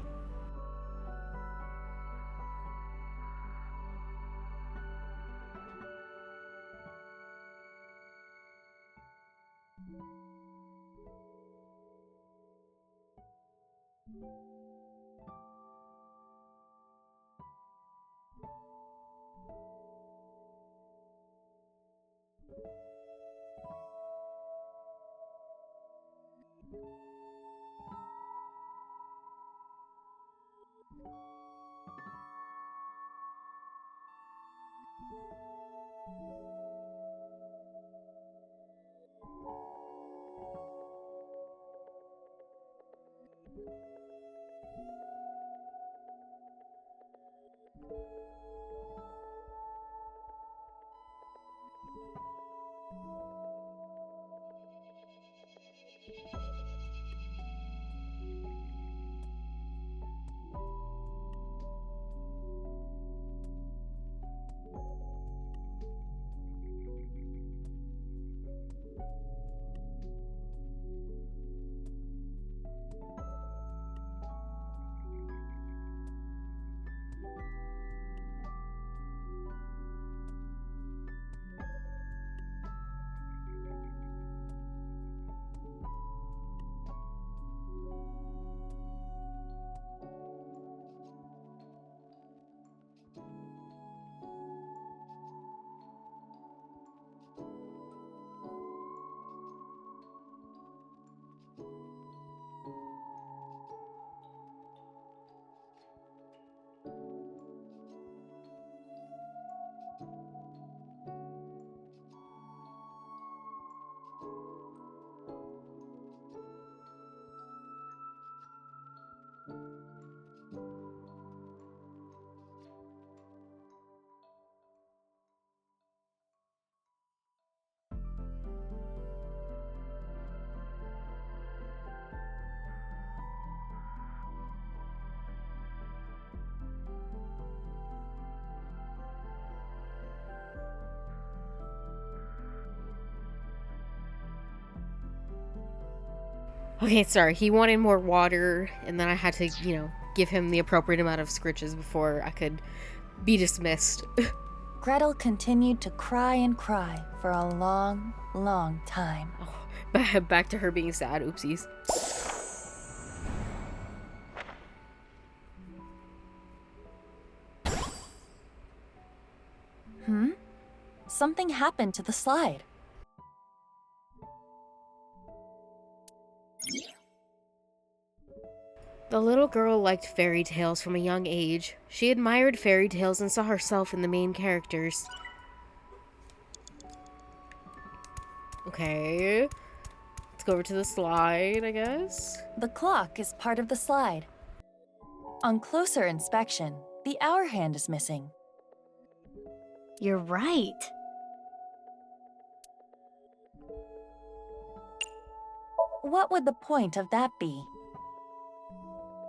Okay, sorry. He wanted more water, and then I had to, give him the appropriate amount of scritches before I could be dismissed. Gretel continued to cry and cry for a long, long time. Oh, back to her being sad. Oopsies. Something happened to the slide. The little girl liked fairy tales from a young age. She admired fairy tales and saw herself in the main characters. Okay. Let's go over to the slide, I guess. The clock is part of the slide. On closer inspection, the hour hand is missing. You're right. What would the point of that be?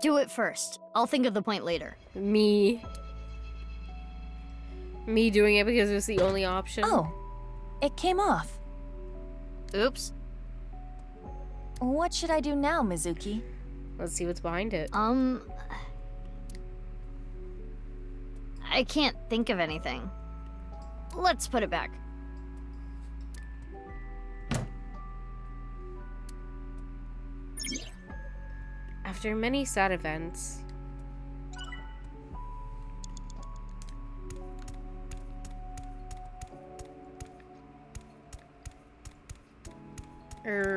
Do it first. I'll think of the point later. Me doing it because it was the only option. Oh, it came off. Oops. What should I do now, Mizuki? Let's see what's behind it. I can't think of anything. Let's put it back. After many sad events,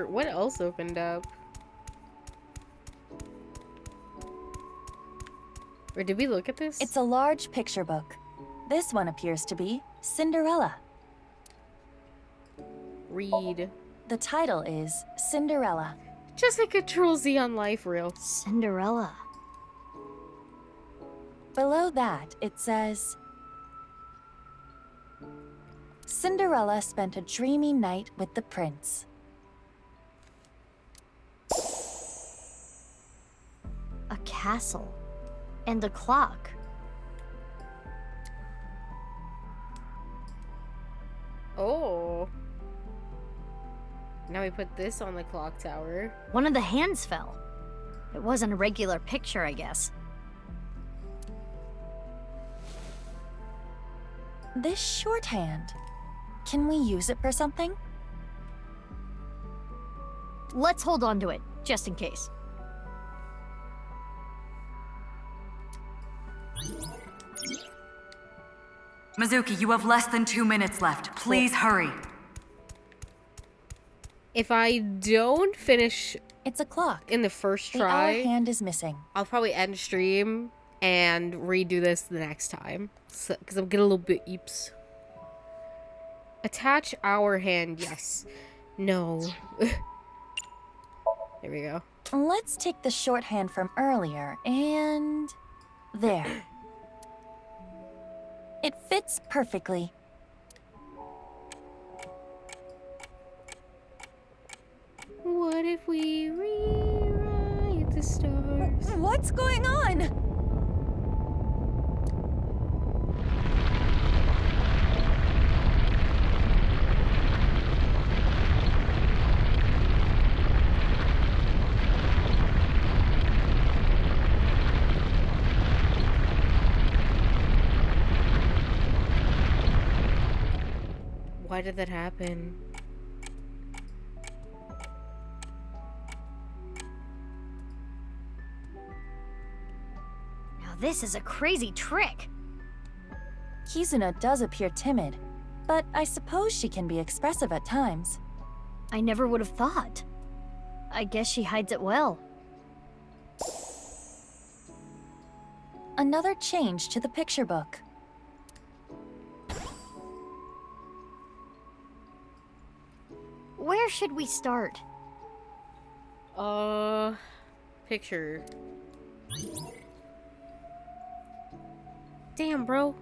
what else opened up? Or did we look at this? It's a large picture book. This one appears to be Cinderella. Read. The title is Cinderella. Just like Control Z on Life Reel. Cinderella. Below that, it says, Cinderella spent a dreamy night with the prince. A castle. And a clock. Oh. Now we put this on the clock tower. One of the hands fell. It wasn't a regular picture, I guess. This shorthand. Can we use it for something? Let's hold on to it, just in case. Mizuki, you have less than 2 minutes left. Please hurry. If I don't finish it's a clock in the first the try, hour hand is missing. I'll probably end stream and redo this the next time. Because I'm getting a little bit eeps. Attach hour hand, yes. No. There we go. Let's take the shorthand from earlier and... there. It fits perfectly. What if we rewrite the stars? What's going on? Why did that happen? Now this is a crazy trick. Kizuna does appear timid, but I suppose she can be expressive at times. I never would have thought. I guess she hides it well. Another change to the picture book. Where should we start? Picture. Damn, bro.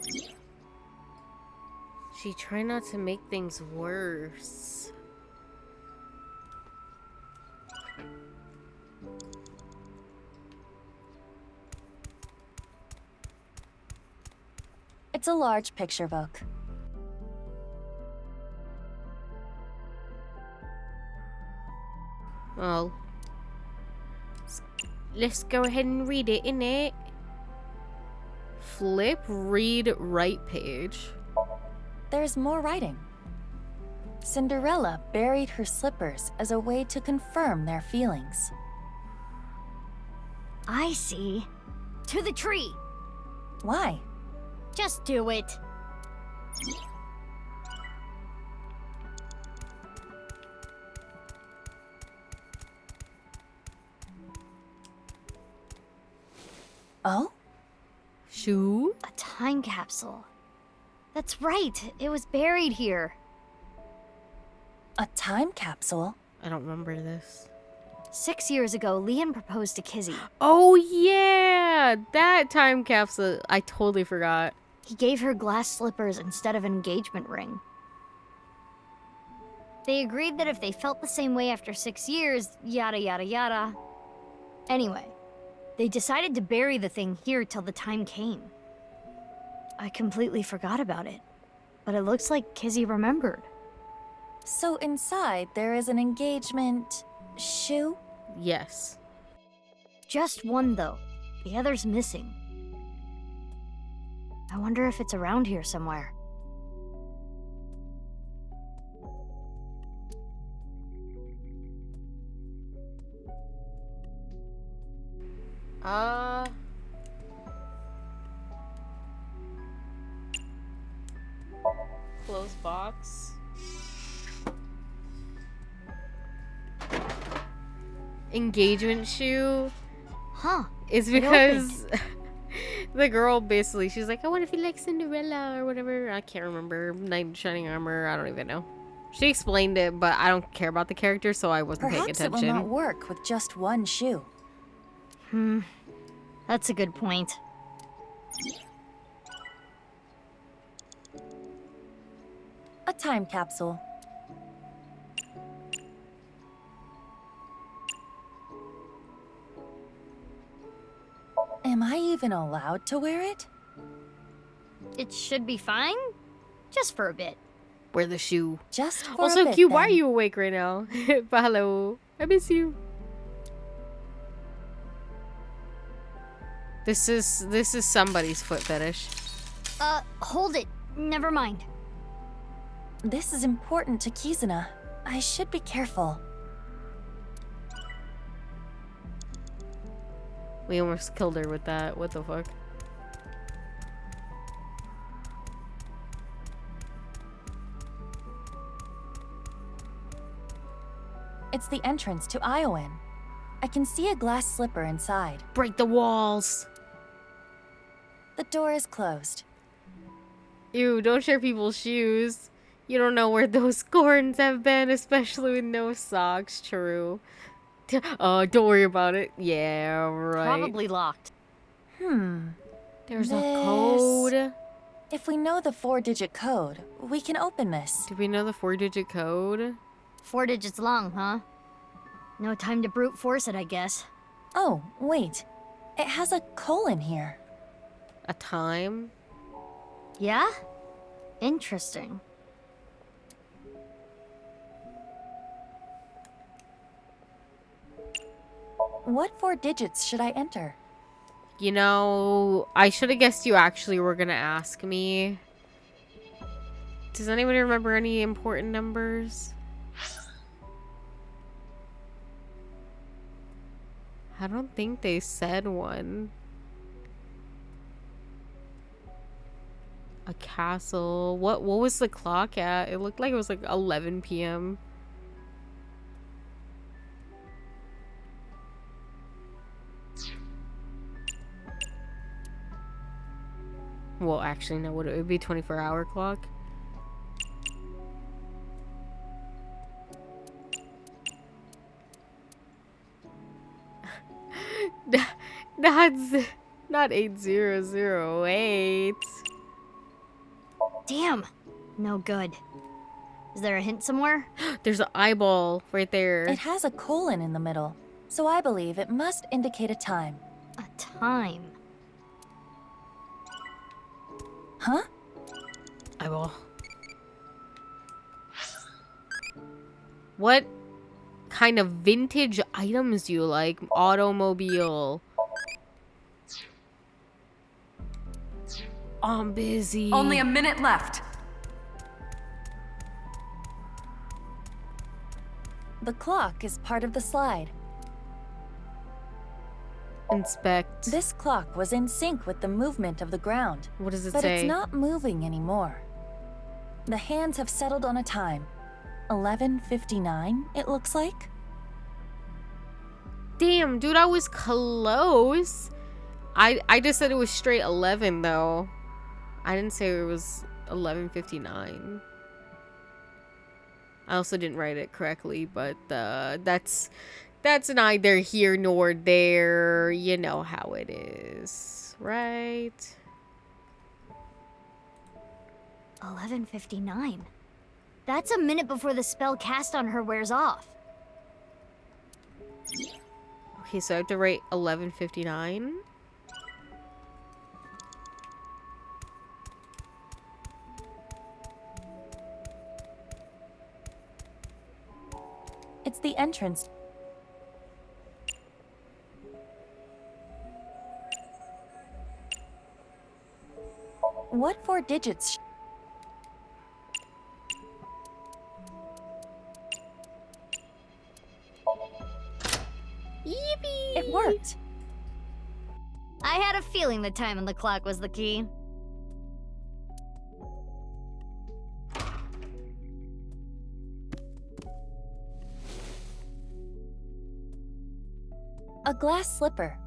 She tried not to make things worse. It's a large picture book. Well, let's go ahead and read it, innit? Flip, read, right page. There's more writing. Cinderella buried her slippers as a way to confirm their feelings. I see. To the tree. Why? Just do it. Oh? Shoe? A time capsule. That's right. It was buried here. A time capsule? I don't remember this. 6 years ago, Liam proposed to Kizzy. Oh yeah! That time capsule. I totally forgot. He gave her glass slippers instead of an engagement ring. They agreed that if they felt the same way after 6 years, yada yada yada. Anyway, they decided to bury the thing here till the time came. I completely forgot about it, but it looks like Kizzy remembered. So inside there is an engagement shoe? Yes. just one, though. The other's missing. I wonder if it's around here somewhere. Close box. Engagement shoe. Huh. It's It because the girl basically, she's like, I want to feel like Cinderella or whatever. I can't remember. Knight in shining armor. I don't even know. She explained it, but I don't care about the character, so I wasn't paying Perhaps it attention. will not work with just one shoe. That's a good point. A time capsule. Am I even allowed to wear it? It should be fine. Just for a bit. Wear the shoe. Just for Also, a bit, Q, why are then. you awake right now? But hello. I miss you. This is somebody's foot fetish. Hold it. Never mind. This is important to Kizuna. I should be careful. We almost killed her with that. What the fuck? It's the entrance to Iowan. I can see a glass slipper inside. Break the walls. The door is closed. Ew, don't share people's shoes. You don't know where those corns have been, especially with no socks. True. Oh, don't worry about it. Yeah, right. Probably locked. There's a code. If we know the 4-digit code, we can open this. Do we know the 4-digit code? 4 digits long, huh? No time to brute force it, I guess. Oh, wait. It has a colon here. A time? Yeah? Interesting. What 4 digits should I enter? You know, I should have guessed you actually were gonna ask me. Does anybody remember any important numbers? I don't think they said one. A castle. What was the clock at? It looked like it was like 11 p.m. Well, actually, no. Would it be 24-hour clock? That's not 8008. Damn. No good. Is there a hint somewhere? There's an eyeball right there. It has a colon in the middle, so I believe it must indicate a time. A time? Huh? Eyeball. What kind of vintage items do you like? Automobile. I'm busy. Only a minute left. The clock is part of the slide. Inspect. This clock was in sync with the movement of the ground. What does it but say? It's not moving anymore. The hands have settled on a time. 11:59, it looks like. Damn, dude, I was close. I just said it was straight 11 though. I didn't say it was 11:59. I also didn't write it correctly, but that's neither here nor there. You know how it is, right? 11:59. That's a minute before the spell cast on her wears off. Okay, so I have to write 11:59. It's the entrance. What 4 digits? Yippee! It worked. I had a feeling the time on the clock was the key. A glass slipper.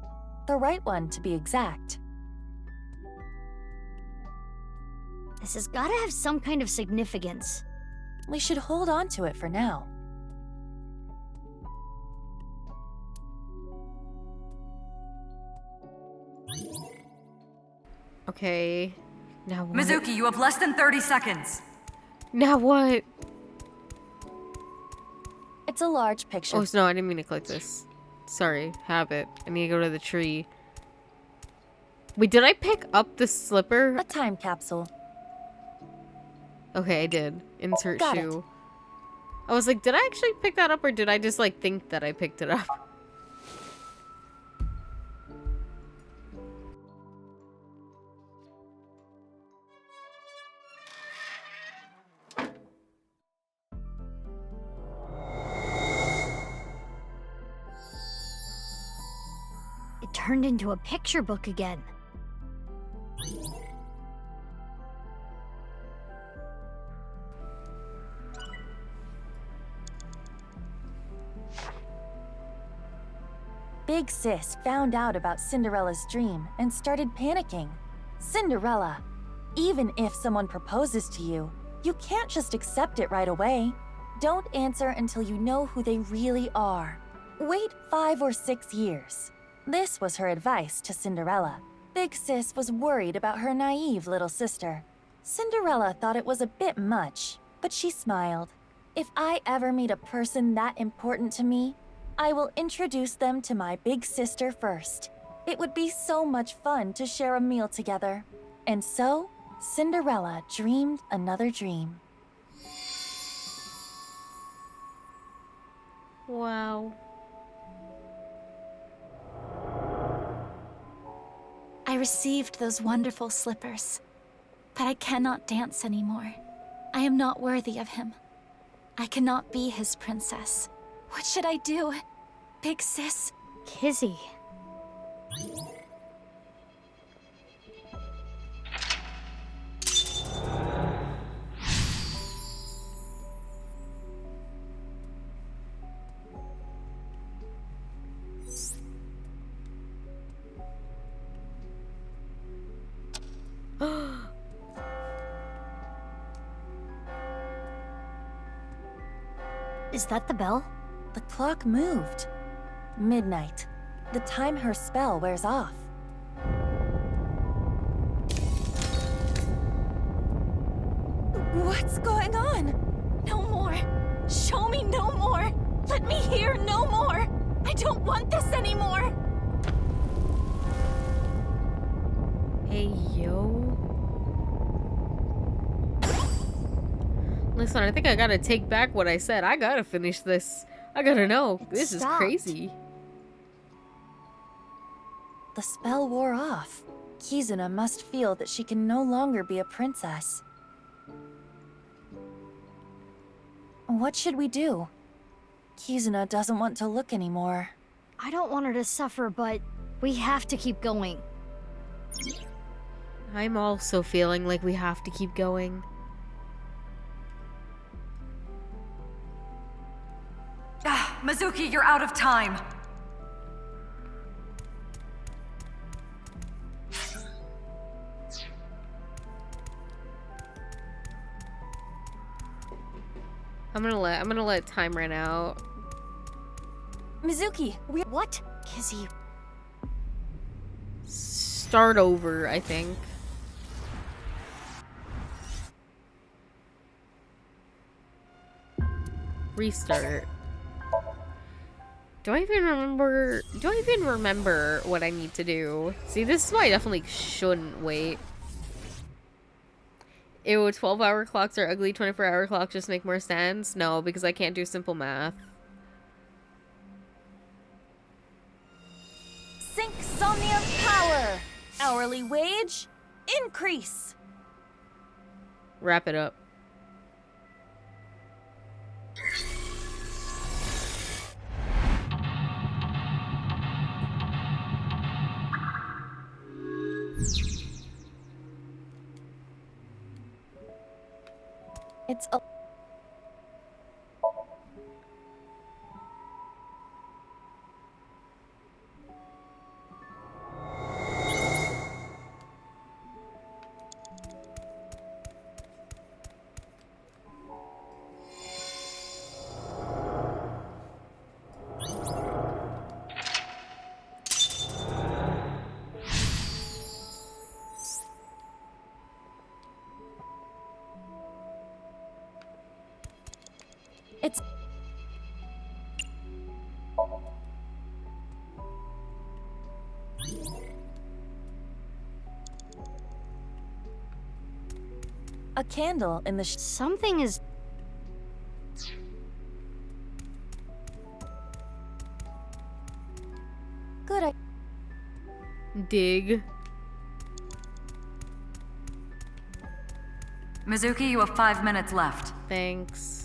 The right one, to be exact. This has gotta have some kind of significance. We should hold on to it for now. Okay. Now what? Mizuki, you have less than 30 seconds. Now what? It's a large picture. Oh, no, I didn't mean to click this. Sorry, habit. I need to go to the tree. Wait, did I pick up the slipper? A time capsule. Okay, I did. Insert Got shoe. I was like, did I actually pick that up or did I just like think that I picked it up? It turned into a picture book again. Big Sis found out about Cinderella's dream and started panicking. Cinderella, even if someone proposes to you, you can't just accept it right away. Don't answer until you know who they really are. Wait 5 or 6 years. This was her advice to Cinderella. Big Sis was worried about her naive little sister. Cinderella thought it was a bit much, but she smiled. If I ever meet a person that important to me, I will introduce them to my big sister first. It would be so much fun to share a meal together. And so, Cinderella dreamed another dream. Wow. I received those wonderful slippers, but I cannot dance anymore. I am not worthy of him. I cannot be his princess. What should I do? Big Sis? Kizzy. Is that the bell? The clock moved. Midnight. The time her spell wears off. What's going on? No more. Show me no more. Let me hear no more. I don't want this anymore. Hey, yo. Listen, I think I gotta take back what I said. I gotta finish this. I gotta know. This is crazy. The spell wore off. Kizuna must feel that she can no longer be a princess. What should we do? Kizuna doesn't want to look anymore. I don't want her to suffer, but we have to keep going. I'm also feeling like we have to keep going. Mizuki, you're out of time. I'm gonna let time run out. Mizuki, what? Kizzy. Start over, I think. Restart. Do I even remember what I need to do? See, this is why I definitely shouldn't wait. Ew, 12-hour clocks are ugly, 24-hour clocks just make more sense? No, because I can't do simple math. Sync Somnium power! Hourly wage, increase! Wrap it up. It's a It's a candle in the something is good. Dig. Mizuki, you have 5 minutes left. Thanks.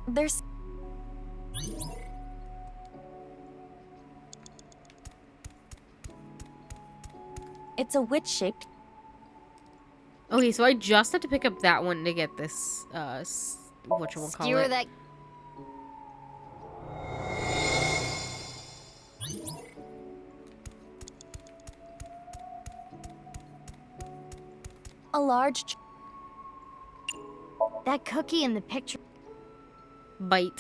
There's It's a witch-shaped. Okay, so I just have to pick up that one to get this, whatchamacallit. skewer that. A large That cookie in the picture. Bite.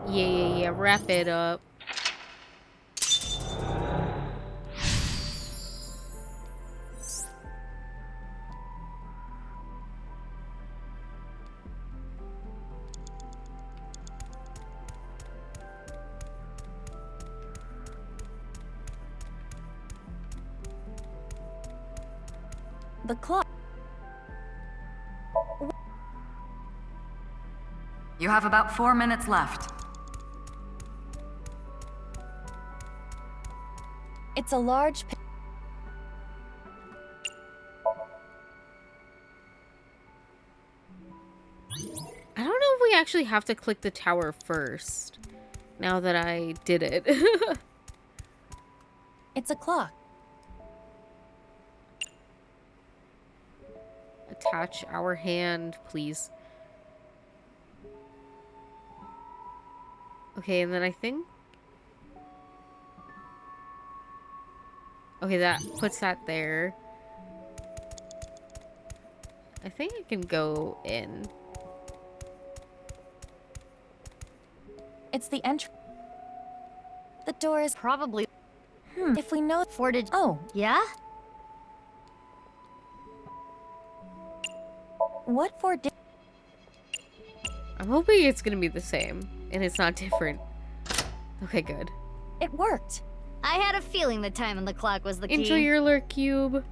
Yeah. Wrap it up. the clock. You have about 4 minutes left. It's a large I don't know if we actually have to click the tower first. Now that I did it. It's a clock. Attach our hand, please. Okay, and then I think... Okay, that puts that there. I think I can go in. It's the entry. The door is probably. If we know Forted. Oh, Yeah? what for? I'm hoping it's gonna be the same and it's not different. Okay, good. It worked. I had a feeling the time on the clock was the key. Enjoy your lurk cube.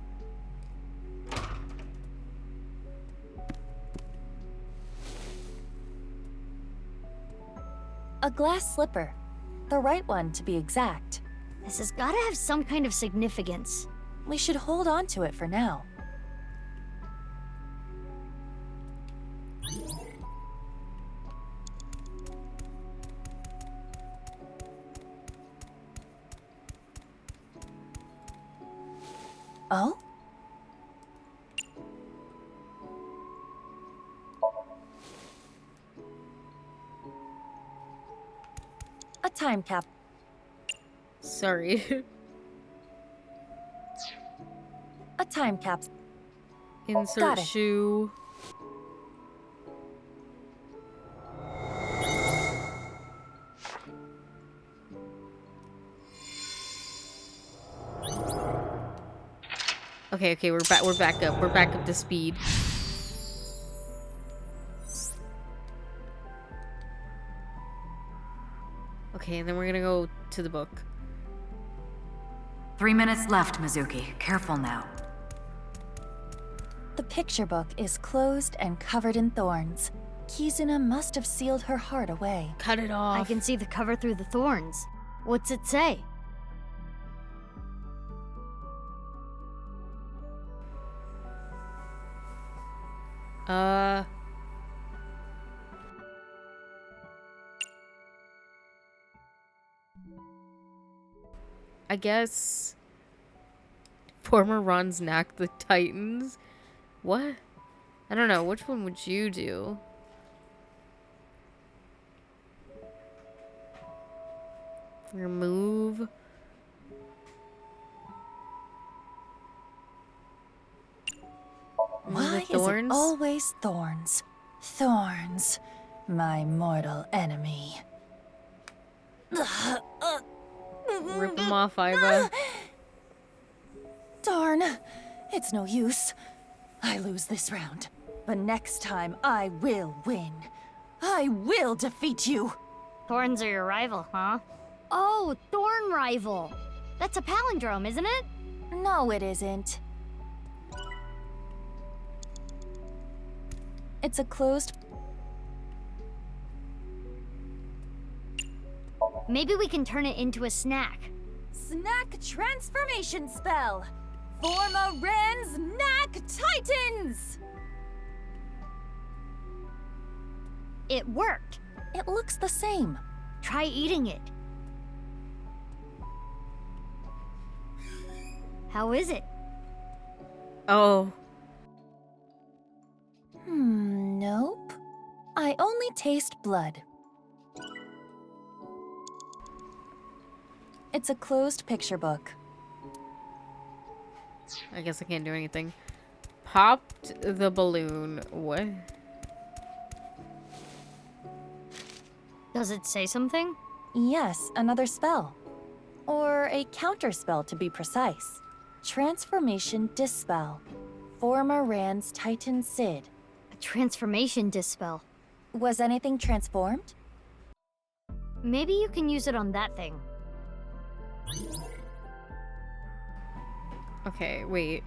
A glass slipper. The right one, to be exact. This has gotta have some kind of significance. We should hold on to it for now. Oh? A time cap. Sorry. A time cap. Insert Got it. shoe. Okay, we're back. We're back up. We're back up to speed. Okay, and then we're gonna go to the book. 3 minutes left, Mizuki. Careful now. The picture book is closed and covered in thorns. Kizuna must have sealed her heart away. Cut it off. I can see the cover through the thorns. What's it say? I guess former Ron's knack the Titans. What? I don't know. Which one would you do? Remove. Why is it always thorns? Thorns, my mortal enemy. Rip them off, Iva. Darn, it's no use. I lose this round, but next time I will win. I will defeat you. Thorns are your rival, huh? Oh, Thorn Rival. That's a palindrome, isn't it? No, it isn't. It's a closed... Maybe we can turn it into a snack. Snack transformation spell! Form a Ran's Knack Titans! It worked. It looks the same. Try eating it. How is it? Oh. Nope. I only taste blood. It's a closed picture book. I guess I can't do anything. Popped the balloon. What? Does it say something? Yes, another spell. Or a counter spell to be precise. Transformation Dispel. Former Ran's Titan Sid. A transformation dispel. Was anything transformed? Maybe you can use it on that thing. Okay, wait.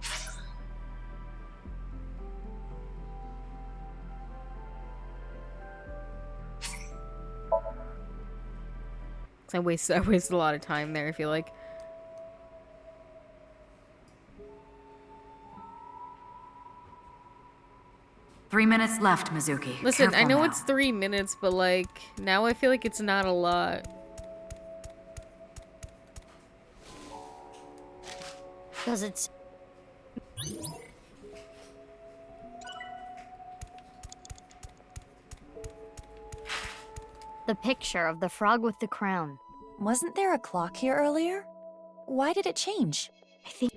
I wasted a lot of time there, I feel like. Three minutes left, Mizuki. Listen, Careful I know now. it's 3 minutes, but like, now I feel like it's not a lot. Does it... The picture of the frog with the crown. Wasn't there a clock here earlier? Why did it change? I think...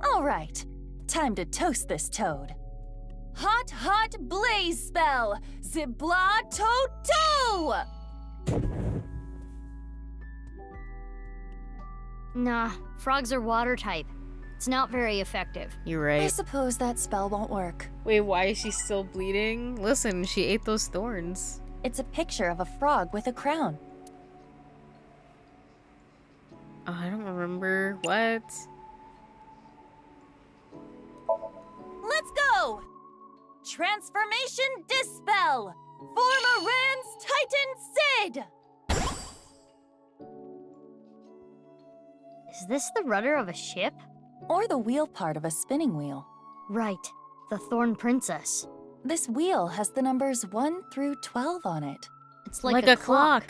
All right, time to toast this toad. Hot, hot blaze spell! Zibla Toto! Nah, frogs are water type. It's not very effective. You're I right. suppose that spell won't work. Wait, why is she still bleeding? Listen, she ate those thorns. It's a picture of a frog with a crown. Oh, I don't remember. What? Let's go! Transformation Dispel! Form a Ran's Titan Sid! Is this the rudder of a ship? Or the wheel part of a spinning wheel. Right. The Thorn Princess. This wheel has the numbers 1 through 12 on it. It's like a clock.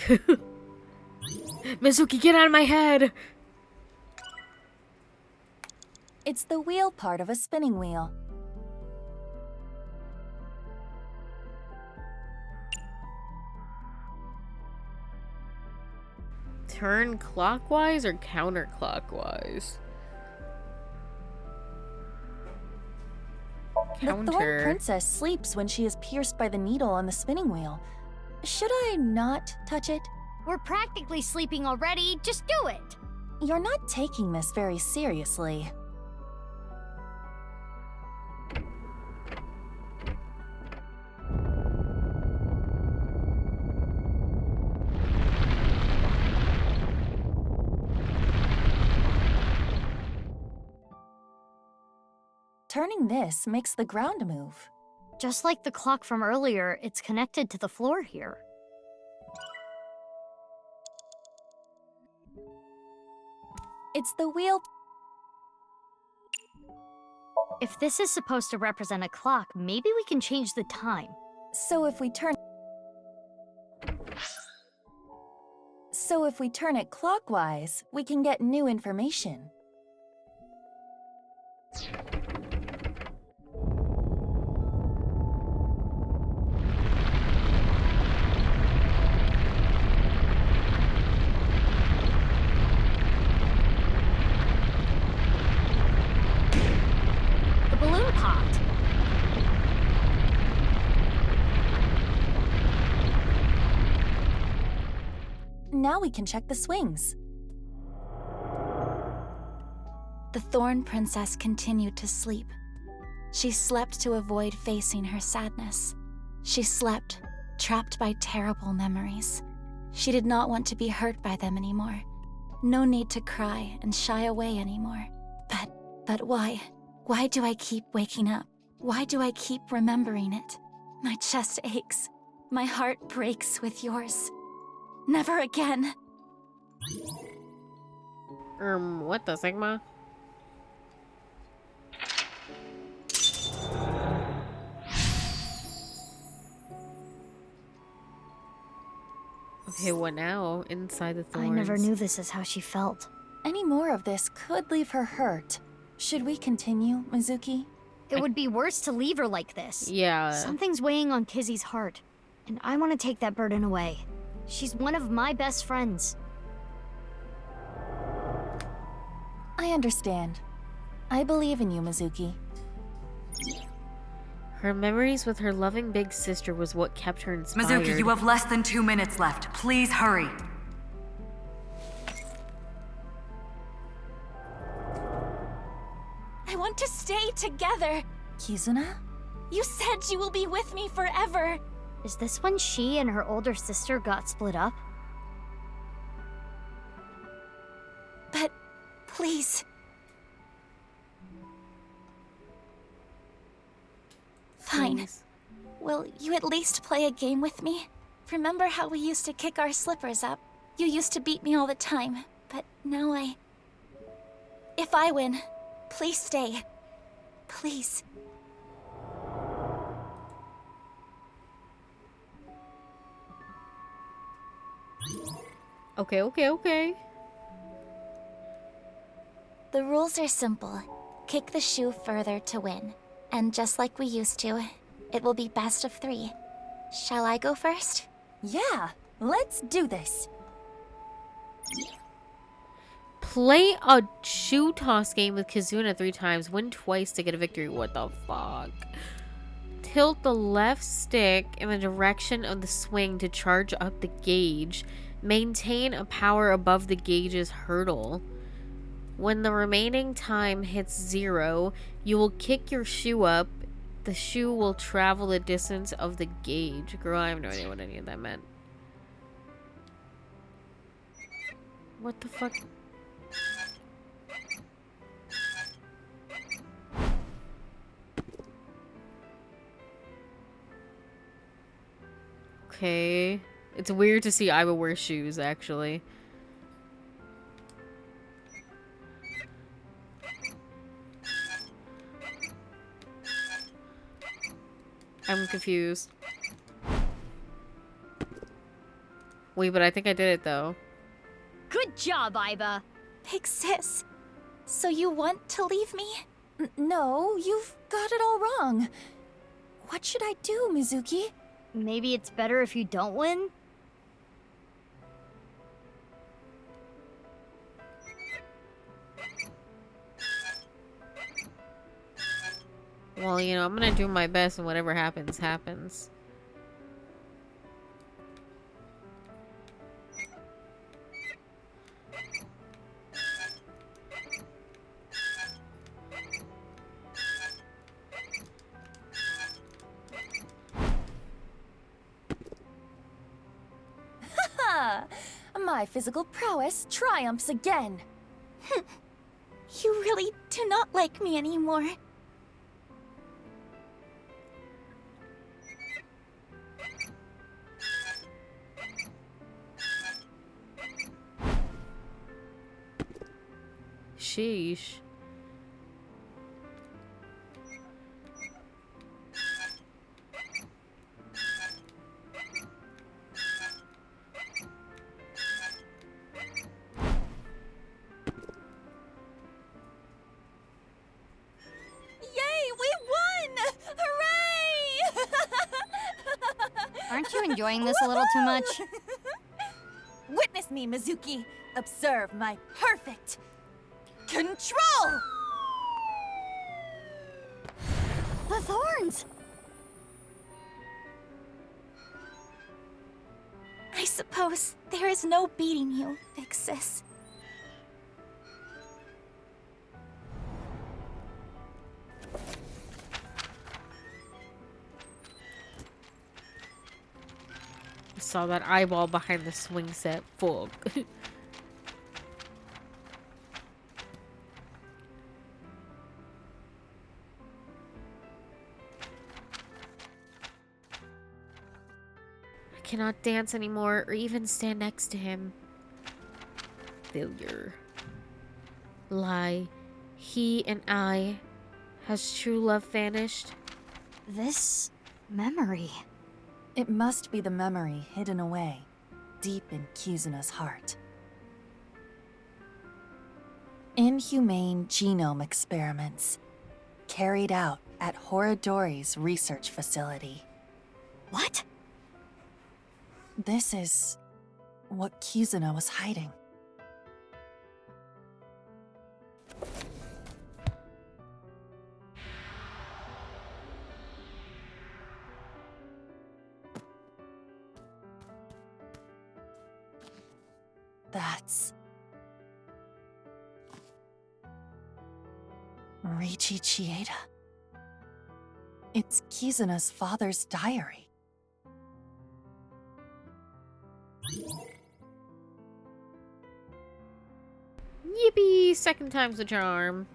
Mizuki, get out of my head! It's the wheel part of a spinning wheel. Turn clockwise or counterclockwise? The Thorn Princess sleeps when she is pierced by the needle on the spinning wheel. Should I not touch it? We're practically sleeping already. Just do it. You're not taking this very seriously. Turning this makes the ground move. Just like the clock from earlier, it's connected to the floor here. It's the wheel. If this is supposed to represent a clock, maybe we can change the time. So if we turn it clockwise, we can get new information. The balloon popped. Now we can check the swings. The Thorn Princess continued to sleep. She slept to avoid facing her sadness. She slept, trapped by terrible memories. She did not want to be hurt by them anymore. No need to cry and shy away anymore. But why? Why do I keep waking up? Why do I keep remembering it? My chest aches. My heart breaks with yours. Never again. What the Sigma? Okay, what now? Inside the thorns. I never knew this is how she felt. Any more of this could leave her hurt. Should we continue, Mizuki? It would be worse to leave her like this. Yeah. Something's weighing on Kizzy's heart, and I want to take that burden away. She's one of my best friends. I understand. I believe in you, Mizuki. Her memories with her loving big sister was what kept her inspired. Mizuki, you have less than 2 minutes left. Please hurry. I want to stay together. Kizuna? You said you will be with me forever. Is this when she and her older sister got split up? But please. Fine. Please. Will you at least play a game with me? Remember how we used to kick our slippers up? You used to beat me all the time, but now If I win, please stay. Please. Okay. The rules are simple. Kick the shoe further to win. And just like we used to, it will be best of 3. Shall I go first? Yeah, let's do this. Play a shoe toss game with Kizuna 3 times. Win twice to get a victory. What the fuck? Tilt the left stick in the direction of the swing to charge up the gauge. Maintain a power above the gauge's hurdle. When the remaining time hits 0, you will kick your shoe up. The shoe will travel the distance of the gauge. Girl, I have no idea what any of that meant. What the fuck? Okay. It's weird to see Aiba wear shoes, actually. I'm confused. Wait, but I think I did it, though. Good job, Aiba. Big sis, so you want to leave me? No, you've got it all wrong. What should I do, Mizuki? Maybe it's better if you don't win? Well, you know, I'm gonna do my best and whatever happens, happens. My physical prowess triumphs again. You really do not like me anymore. sheesh. Aren't you enjoying this a little too much? Witness me, Mizuki. Observe my perfect control! The thorns! I suppose there is no beating you, big sis. Saw that eyeball behind the swing set. Fuck. I cannot dance anymore or even stand next to him. Failure. Lie. He and I. Has true love vanished? This memory. It must be the memory hidden away, deep in Kizuna's heart. Inhumane genome experiments, carried out at Horadori's research facility. What? This is what Kizuna was hiding. That's... Riichi Chieda. It's Kizuna's father's diary. Yippee! Second time's the charm.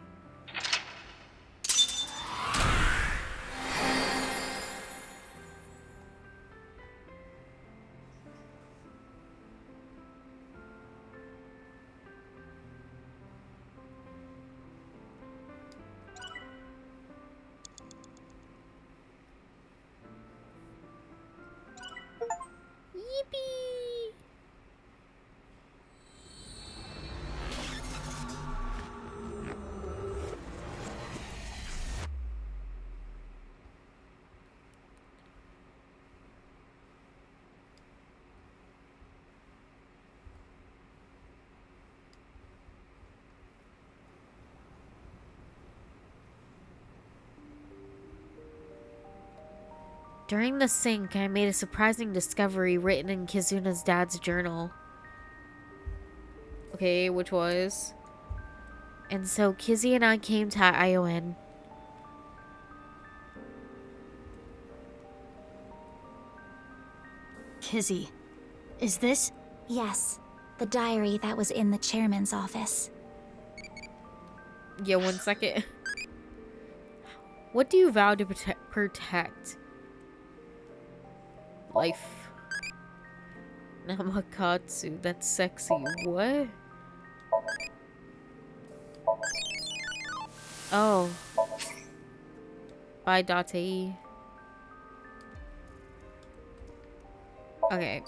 Yippee! During the sync, I made a surprising discovery written in Kizuna's dad's journal. Okay, which was... And so Kizzy and I came to Ion. Kizzy, is this? Yes, the diary that was in the chairman's office. Yeah, 1 second. What do you vow to protect? Life. Namakatsu, that's sexy. What? Oh. By Date. Okay.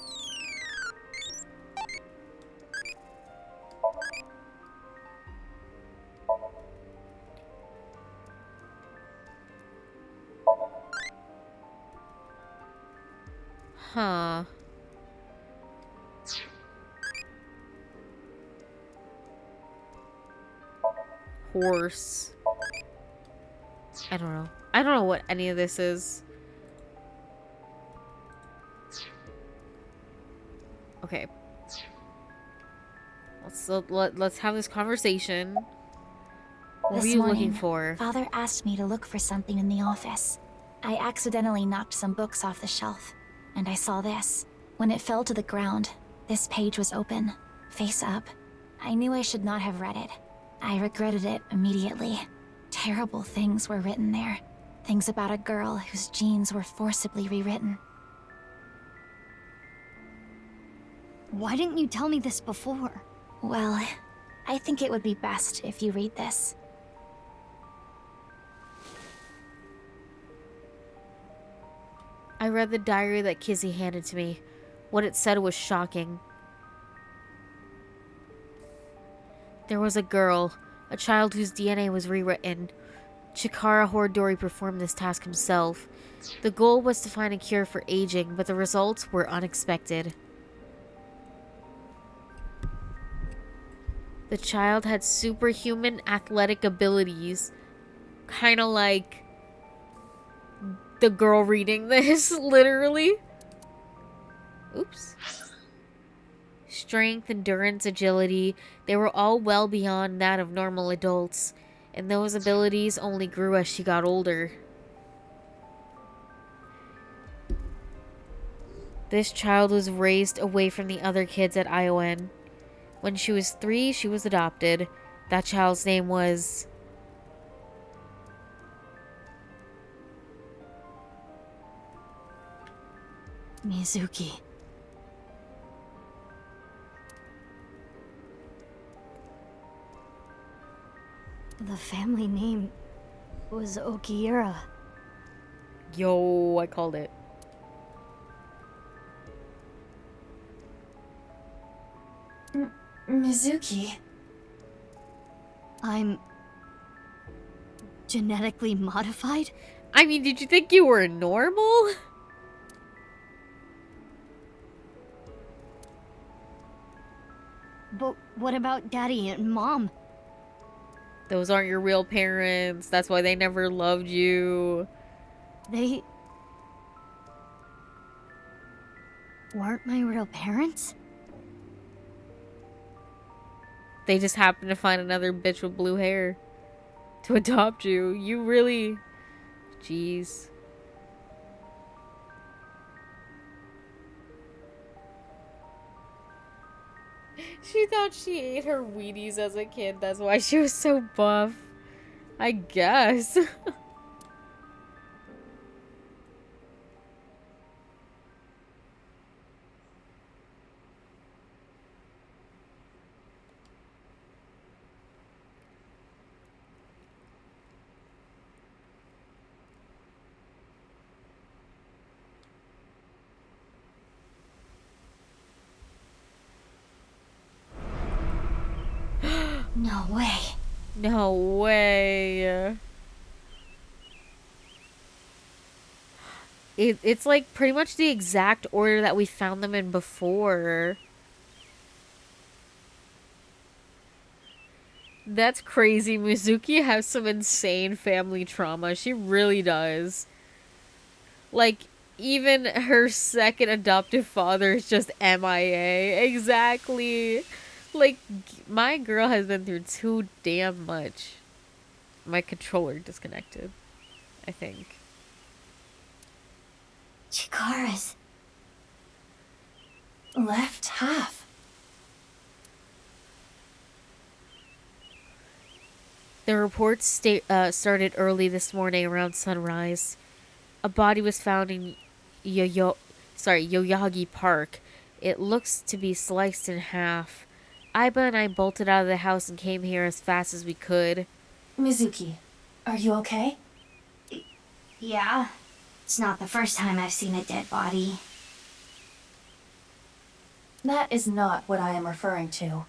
Huh. Horse. I don't know. I don't know what any of this is. Okay. Let's have this conversation. What were you looking for? Father asked me to look for something in the office. I accidentally knocked some books off the shelf, and I saw this. When it fell to the ground, this page was open, face up. I knew I should not have read it. I regretted it immediately. Terrible things were written there. Things about a girl whose genes were forcibly rewritten. Why didn't you tell me this before? Well, I think it would be best if you read this. I read the diary that Kizzy handed to me. What it said was shocking. There was a girl, a child whose DNA was rewritten. Chikara Horidori performed this task himself. The goal was to find a cure for aging, but the results were unexpected. The child had superhuman athletic abilities. Kind of like the girl reading this, literally. Oops. Strength, endurance, agility, they were all well beyond that of normal adults, and those abilities only grew as she got older. This child was raised away from the other kids at ION. When she was 3, she was adopted. That child's name was... Mizuki. The family name was Okiura. Yo, I called it. Mizuki. I'm genetically modified? I mean, did you think you were normal? But what about Daddy and Mom? Those aren't your real parents. That's why they never loved you. They weren't my real parents? They just happened to find another bitch with blue hair to adopt you. You really... Jeez. She thought she ate her Wheaties as a kid. That's why she was so buff. I guess. No way. No way. It's like pretty much the exact order that we found them in before. That's crazy. Mizuki has some insane family trauma. She really does. Like, even her second adoptive father is just MIA. Exactly. Like, my girl has been through too damn much. My controller disconnected, I think. Chikara's left half. The reports started early this morning around sunrise. A body was found in Yoyagi Park. It looks to be sliced in half. Aiba and I bolted out of the house and came here as fast as we could. Mizuki, are you okay? Yeah. It's not the first time I've seen a dead body. That is not what I am referring to.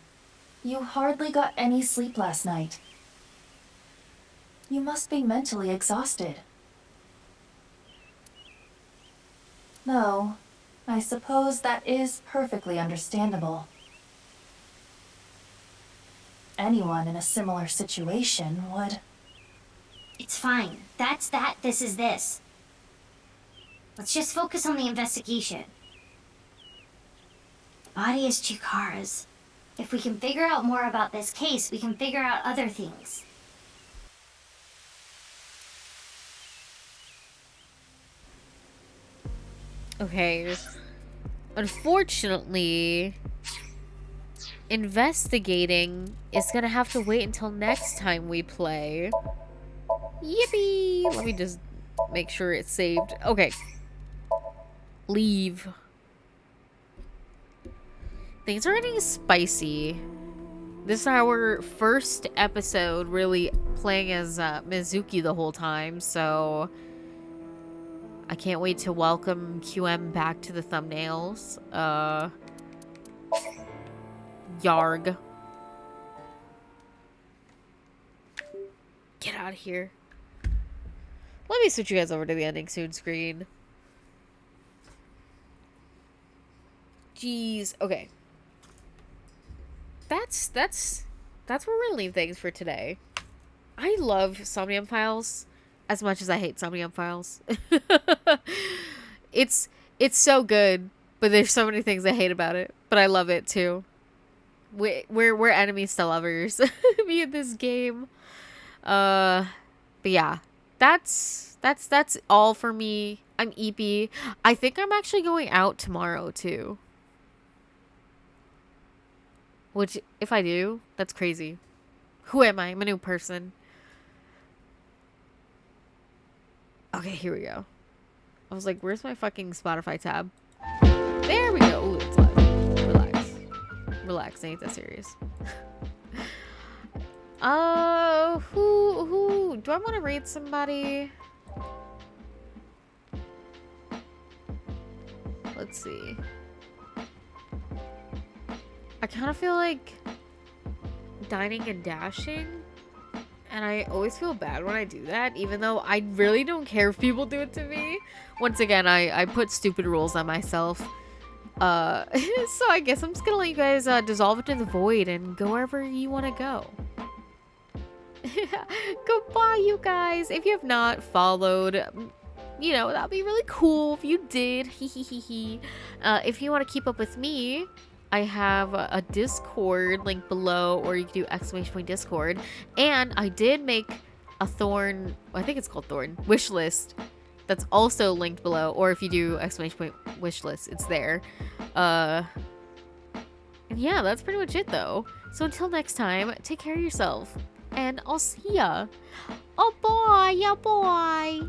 You hardly got any sleep last night. You must be mentally exhausted. Though, I suppose that is perfectly understandable. Anyone in a similar situation would... It's fine. That's that, this is this. Let's just focus on the investigation. The body is Chikara's. If we can figure out more about this case, we can figure out other things. Okay. Unfortunately, investigating is gonna have to wait until next time we play. Yippee! Let me just make sure it's saved. Okay. Leave. Things are getting spicy. This is our first episode really playing as Mizuki the whole time, so I can't wait to welcome QM back to the thumbnails. Yarg. Get out of here. Let me switch you guys over to the ending soon screen. Jeez. Okay. That's where we're gonna leave things for today. I love SOMNIUM Files as much as I hate SOMNIUM Files. It's so good, but there's so many things I hate about it. But I love it too. We're enemies to lovers. Me in this game. But yeah, that's all for me. I'm EP. I think I'm actually going out tomorrow too. Which, if I do, that's crazy. Who am I? I'm a new person. Okay, here we go. I was like, where's my fucking Spotify tab? There we go. Ooh, it's live. Relax. Relax, ain't that serious. Who do I want to raid somebody? Let's see. I kind of feel like dining and dashing, and I always feel bad when I do that, even though I really don't care if people do it to me. Once again, I put stupid rules on myself. So I guess I'm just gonna let you guys dissolve into the void and go wherever you want to go. Goodbye, you guys. If you have not followed, you know, that'd be really cool if you did. If you want to keep up with me, I have a Discord link below, or you can do ! Discord. And I did make a Thorn, I think it's called Thorn, wish list. That's also linked below. Or if you do ! Wish list, it's there. And yeah, that's pretty much it though. So until next time, take care of yourself. And I'll see ya. Oh boy, yeah boy.